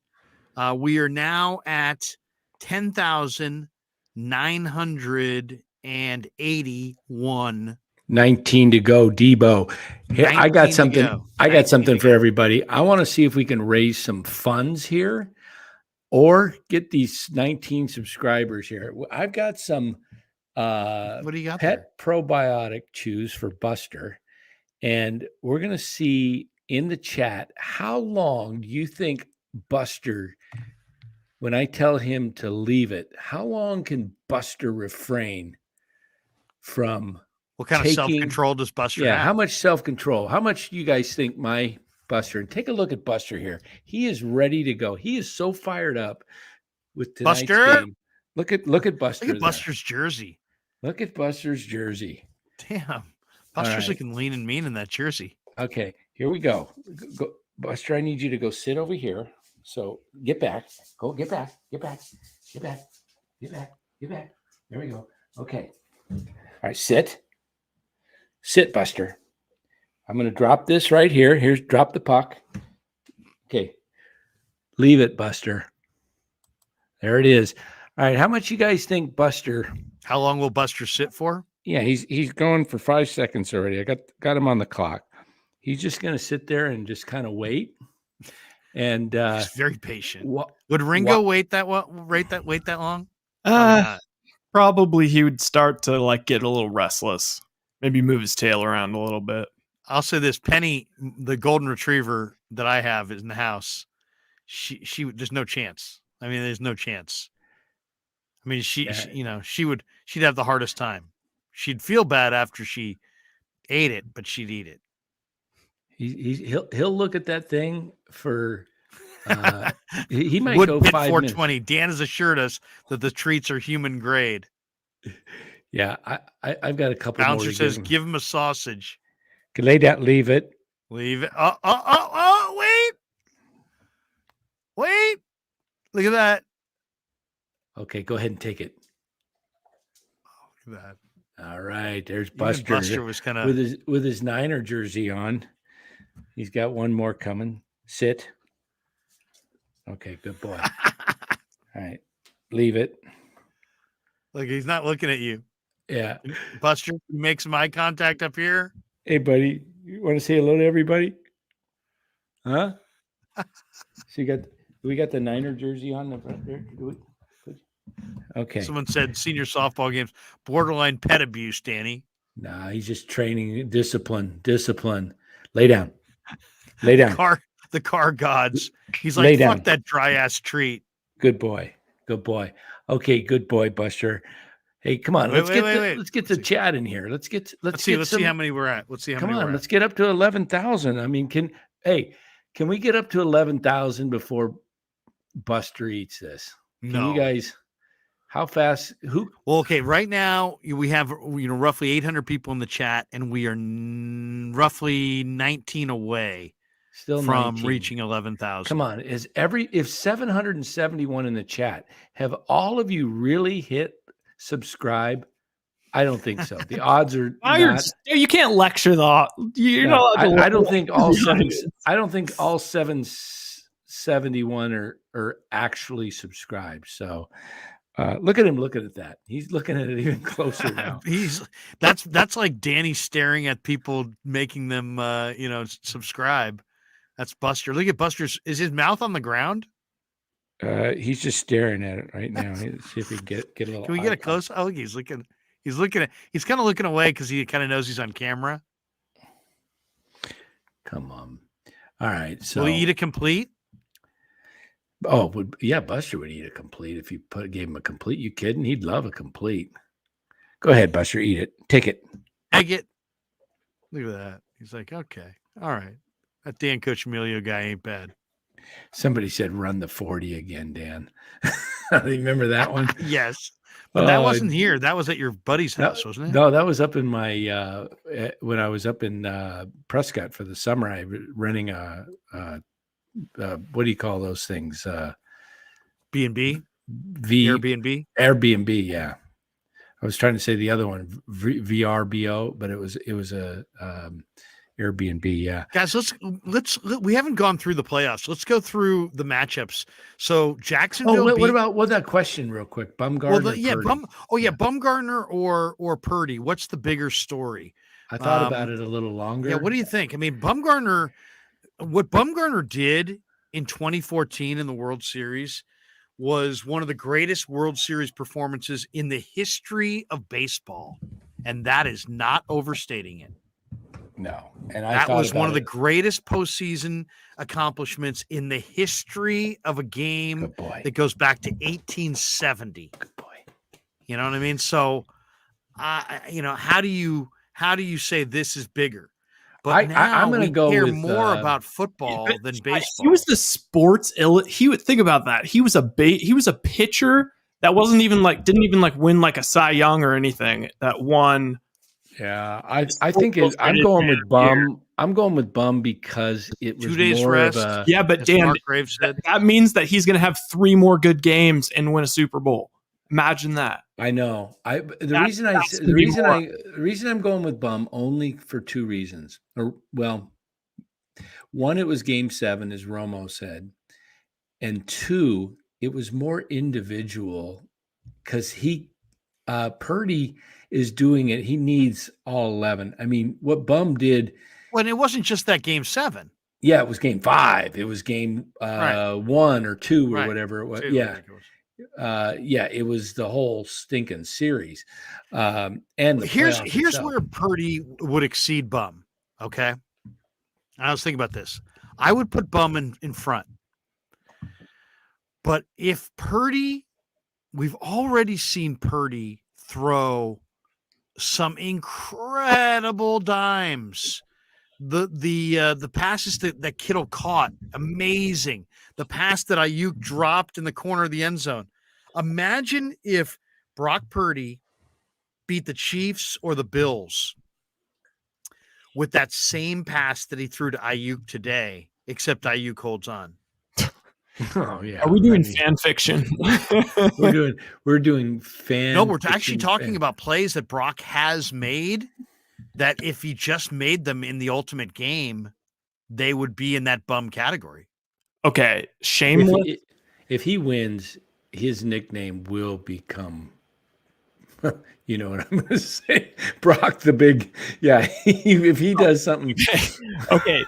We are now at 10,981. 19 to go, Debo. Hey, I got something. I got something for everybody. I want to see if we can raise some funds here or get these 19 subscribers here. I've got some what do you got pet there? Probiotic chews for Buster. And we're going to see in the chat, how long do you think Buster, when I tell him to leave it, how long can Buster refrain from what kind of self-control does Buster have? How much self-control? How much do you guys think my Buster? And take a look at Buster here. He is ready to go. He is so fired up with tonight's game. Look at Buster. Look at Buster's jersey. Look at Buster's jersey. Damn. Buster's looking lean and mean in that jersey. Okay, here we go. Buster, I need you to go sit over here. So get back. Go get back. Get back. Get back. Get back. Get back. There we go. Okay. All right, sit. Sit, Buster. I'm going to drop this right here. Here's drop the puck. Okay. Leave it, Buster. There it is. All right. How much you guys think Buster? How long will Buster sit for? Yeah, he's going for 5 seconds already. I got him on the clock. He's just going to sit there and just kind of wait. And he's very patient. Would Ringo wait that long? Probably he would start to like get a little restless. maybe move his tail around a little bit. I'll say this: Penny, the golden retriever that I have in the house, she there's no chance. I mean, there's no chance. I mean, she'd have the hardest time. She'd feel bad after she ate it, but she'd eat it. He'll look at that thing for. He might Wood go Pit 5 420. minutes. Dan has assured us that the treats are human grade. Yeah, I've got a couple Bouncer more. says, give him a sausage. Can lay down, leave it. Leave it. Wait. Look at that. Okay, go ahead and take it. Look at that. All right, there's Even Buster. Buster was kind of with his Niner jersey on. He's got one more coming. Sit. Okay, good boy. All right, leave it. Look, he's not looking at you. Yeah, Buster, make some eye contact up here. Hey, buddy, you want to say hello to everybody? Huh? So we got the Niner jersey on the front there. Okay. Someone said senior softball games, borderline pet abuse, Danny. Nah, he's just training discipline. Lay down. The car gods. He's like, fuck that dry ass treat. Good boy. Okay, good boy, Buster. Hey, come on. Let's get the chat in here. Let's see how many we're at. Let's get up to 11,000. I mean, can we get up to 11,000 before Buster eats this? No. You guys, how fast? Who? Well, okay. Right now we have roughly 800 people in the chat, and we are roughly 19 away from 19. reaching 11,000. Come on, if 771 in the chat, have all of you really hit subscribe? I don't think so. The odds are not. You can't lecture the. You're No, not allowed to I don't think all lecture the seven. audience. I don't think all 771 are actually subscribed. So look at him looking at that. He's looking at it even closer now. That's like Danny staring at people, making them subscribe. That's Buster. Look at Buster's. Is his mouth on the ground? He's just staring at it right now. Let's see if we can get a little. Can we get a close? Oh, look, he's looking. He's kind of looking away because he kind of knows he's on camera. Come on. All right. So will he eat a complete? Oh, Buster would eat a complete if you gave him a complete. You kidding? He'd love a complete. Go ahead, Buster. Eat it. Take it. Take it. Look at that. He's like, okay, all right. That Dan Cochimilio guy ain't bad. Somebody said run the 40 again, Dan. Remember that one? Yes. But that wasn't here. That was at your buddy's house, wasn't it? No, that was up in my when I was up in Prescott for the summer. I was renting a what do you call those things? B&B? Airbnb? Airbnb, yeah. I was trying to say the other one, VRBO, but it was a Airbnb, yeah. Guys, we haven't gone through the playoffs. Let's go through the matchups. So Jacksonville. What about that question real quick? Bumgarner. Bumgarner or Purdy. What's the bigger story? I thought about it a little longer. Yeah, what do you think? I mean, what Bumgarner did in 2014 in the World Series was one of the greatest World Series performances in the history of baseball. And that is not overstating it. No. And that was one of the greatest postseason accomplishments in the history of a game that goes back to 1870. Good boy. You know what I mean? So, how do you say this is bigger? But I'm going to go care with more about football than baseball. He was the sports. He would think about that. He was a pitcher that didn't even win like a Cy Young or anything. That won. Yeah, I think I'm going with Bum. I'm going with Bum because it was 2 days more rest. of a. Yeah, but Dan, that means that he's going to have 3 more good games and win a Super Bowl. Imagine that. I know. The reason I'm going with Bum only for 2 reasons. One, it was Game 7, as Romo said, and 2, it was more individual because Purdy is doing it. He needs all 11. I mean, what Bum did. Well, it wasn't just that Game 7. Yeah, it was Game 5. It was Game 1 or 2 or whatever it was. Yeah. it was the whole stinking series. And the here's playoff itself. where Purdy would exceed Bum. Okay. I was thinking about this. I would put Bum in front. But if Purdy, we've already seen Purdy throw some incredible dimes. The passes that Kittle caught, amazing. The pass that Ayuk dropped in the corner of the end zone. Imagine if Brock Purdy beat the Chiefs or the Bills with that same pass that he threw to Ayuk today, except Ayuk holds on. Oh yeah. Are we doing fan fiction? we're doing fan. No, we're actually talking about plays that Brock has made that if he just made them in the ultimate game, they would be in that bum category. Okay, shameless. If he wins, his nickname will become, you know what I'm going to say, Brock the Big. Yeah, if he does something. Okay.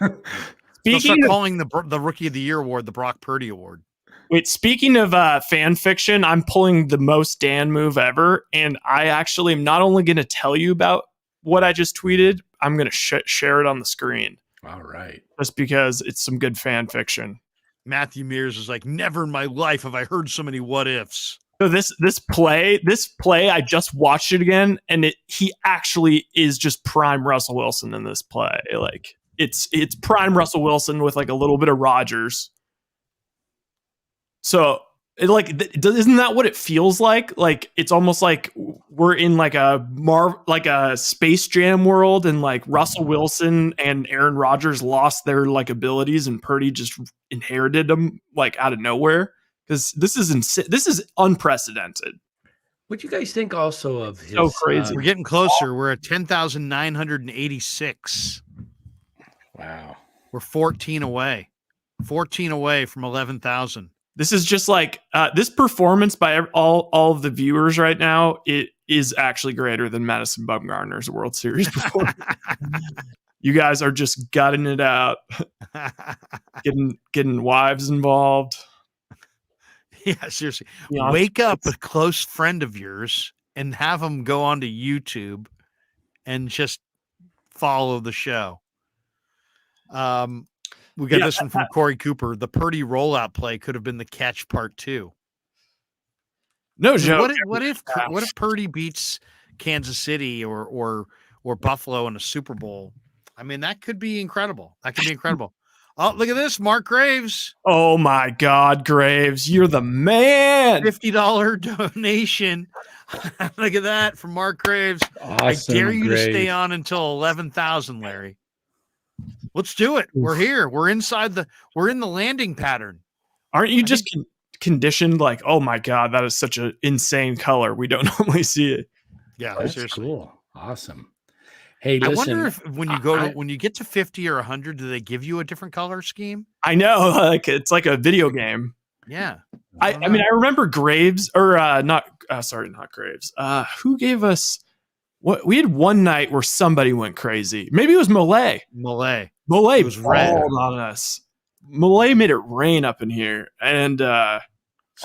They'll start calling the Rookie of the Year award the Brock Purdy Award. Wait, speaking of fan fiction, I'm pulling the most Dan move ever, and I actually am not only going to tell you about what I just tweeted, I'm going to share it on the screen. All right. Just because it's some good fan fiction. Matthew Mears is like, never in my life have I heard so many what ifs. So this play, I just watched it again, and he actually is just prime Russell Wilson in this play. Like it's prime Russell Wilson with like a little bit of Rodgers. So isn't that what it feels like? Like it's almost like we're in like a Space Jam world, and like Russell Wilson and Aaron Rodgers lost their like abilities, and Purdy just inherited them like out of nowhere. Because this is unprecedented. What do you guys think also of his? So crazy. We're getting closer. We're at 10,986. Wow. We're 14 away. 14 away from 11,000. This is just like this performance by all of the viewers right now. It is actually greater than Madison Bumgarner's World Series performance. You guys are just gutting it out, getting wives involved. Yeah, seriously. Yeah, wake up a close friend of yours and have them go onto YouTube and just follow the show. We got this one from Corey Cooper. The Purdy rollout play could have been the catch part 2. No joke. What if Purdy beats Kansas City or Buffalo in a Super Bowl? I mean, that could be incredible. Oh, look at this, Mark Graves. Oh my God, Graves, you're the man. $50 donation. Look at that from Mark Graves. Awesome, I dare you Graves. to stay on until 11,000, Larry. Let's do it. We're here. We're in the landing pattern. Aren't you just conditioned like, oh my God, that is such an insane color. We don't normally see it. Yeah, that's seriously. Cool. Awesome. Hey, listen, I wonder if when you get to 50 or 100, do they give you a different color scheme? I know, like it's like a video game. Yeah. I mean, I remember Graves not Graves. Who gave us what? We had one night where somebody went crazy. Maybe it was Malay. Malay was red on us. Malay made it rain up in here, and so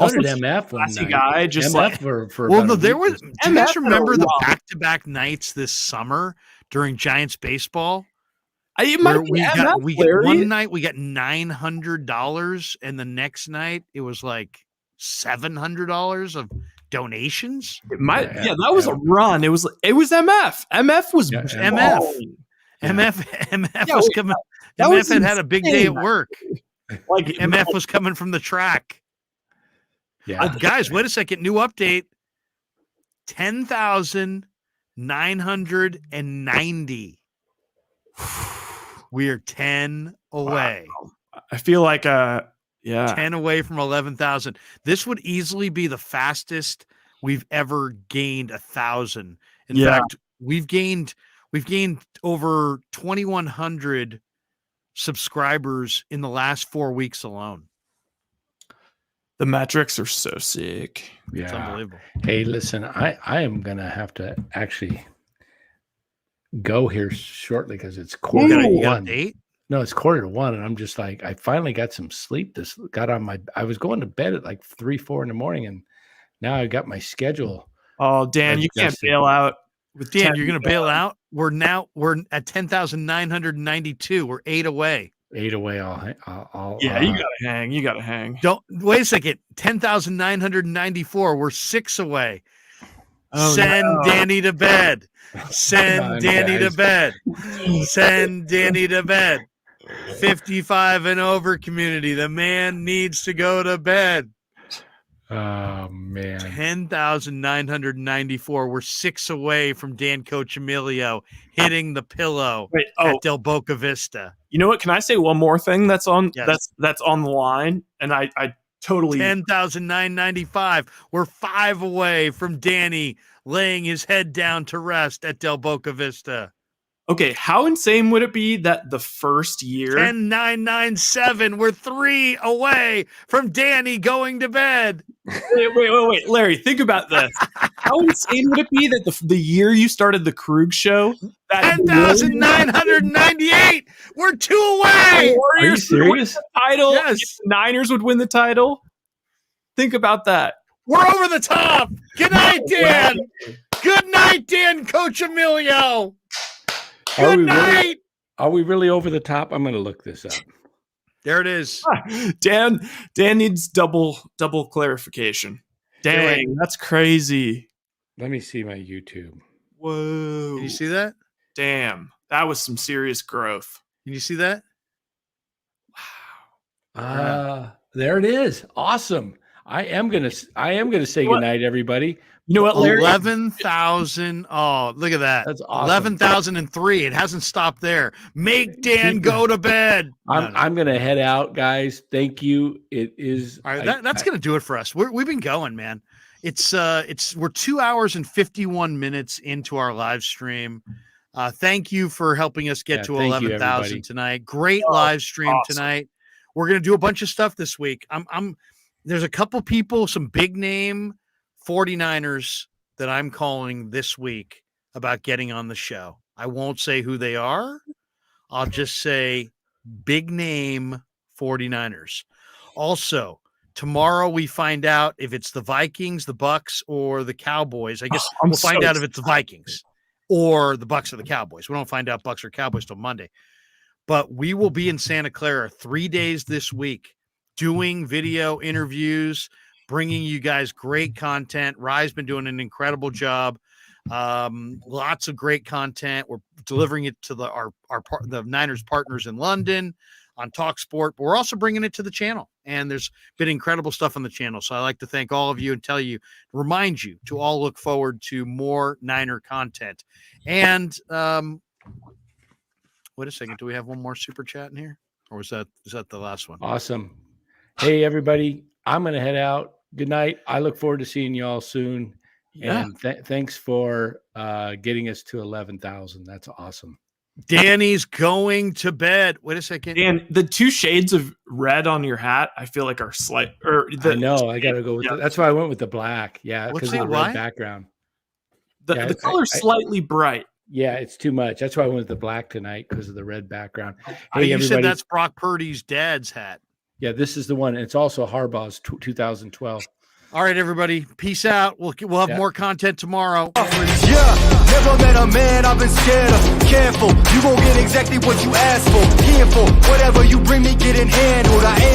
did MF one night. Guy, just MF like well, no, there was. Do you guys remember the back-to-back nights this summer during Giants baseball? We got one night we got $900, and the next night it was like $700 of donations. That was a run. It was MF. MF was MF. MF was coming. MF had a big day at work. Like MF was coming from the track. Yeah, guys, wait a second. New update. 10,990. We are 10 away. Wow. I feel like 10 away from 11,000. This would easily be the fastest we've ever gained 1,000. In fact, we've gained over 2,100 subscribers in the last 4 weeks alone. The metrics are so sick. Yeah. It's unbelievable. Hey, listen, I am going to have to actually go here shortly because it's quarter to 1. No, it's quarter to 1. And I'm just like, I finally got some sleep. I was going to bed at like 3, 4 in the morning, and Now I got my schedule. Oh, Dan, you can't bail out. With Dan, you're going to bail out. We're at 10,992. We're 8 away. 8 away. You gotta hang. You gotta hang. Don't wait a second. 10,994. We're 6 away. Oh, Send no. Danny to bed. Send Danny to bed. Send Danny to bed. 55 and over community. The man needs to go to bed. Oh man. 10,994. We're 6 away from Dan Coach Emilio hitting the pillow at Del Boca Vista. You know what? Can I say one more thing that's on Yes. that's on the line? And I totally 10,995. We're 5 away from Danny laying his head down to rest at Del Boca Vista. Okay, how insane would it be that the first year 10,997. We're 3 away from Danny going to bed. Wait, Larry, think about this. How insane would it be that the year you started the Krueg show, 10,998. We're 2 away. Are you serious? Title. Yes. The Niners would win the title. Think about that. We're over the top. Good night, Dan. Good night, Dan Coach Emilio. Good night. Are we really over the top? I'm going to look this up. There it is. Dan needs double clarification. Dang, that's crazy. Let me see my YouTube. Whoa. Can you see that? Damn. That was some serious growth. Can you see that? There it is. Awesome. I am gonna say goodnight, everybody. You know what, Larry? 11,000. Oh, look at that. That's awesome. 11,003. It hasn't stopped there. Make Dan go to bed. I'm gonna head out, guys. Thank you. It is. All right, that's gonna do it for us. We've been going, man. We're 2 hours and 51 minutes into our live stream. Thank you for helping us get to 11,000 tonight. Great live stream tonight. We're gonna do a bunch of stuff this week. There's a couple people, some big name 49ers that I'm calling this week about getting on the show. I won't say who they are. I'll just say big name 49ers. Also, tomorrow we find out if it's the Vikings, the Bucks, or the Cowboys. I guess we'll find out if it's the Vikings or the Bucks or the Cowboys. We don't find out Bucks or Cowboys till Monday. But we will be in Santa Clara 3 days this week doing video interviews, bringing you guys great content. Rye's been doing an incredible job. Lots of great content. We're delivering it to the Niners partners in London on TalkSport, but we're also bringing it to the channel. And there's been incredible stuff on the channel. So I'd like to thank all of you and remind you to all look forward to more Niner content. And wait a second. Do we have one more super chat in here? Or is that the last one? Awesome. Hey, everybody. I'm going to head out. Good night. I look forward to seeing you all soon. Yeah. And thanks for getting us to 11,000. That's awesome. Danny's going to bed. Wait a second. Dan, the 2 shades of red on your hat, I feel like are slight. I know. I got to go with that's why I went with the black. Yeah, because of the red background. The color's slightly bright. Yeah, it's too much. That's why I went with the black tonight, because of the red background. Hey, you said that's Brock Purdy's dad's hat. Yeah, this is the one. It's also Harbaugh's 2012. All right, everybody. Peace out. We'll have more content tomorrow. Yeah, never met a man I've been scared of. Careful, you won't get exactly what you asked for. Here for whatever you bring me, getting handled. I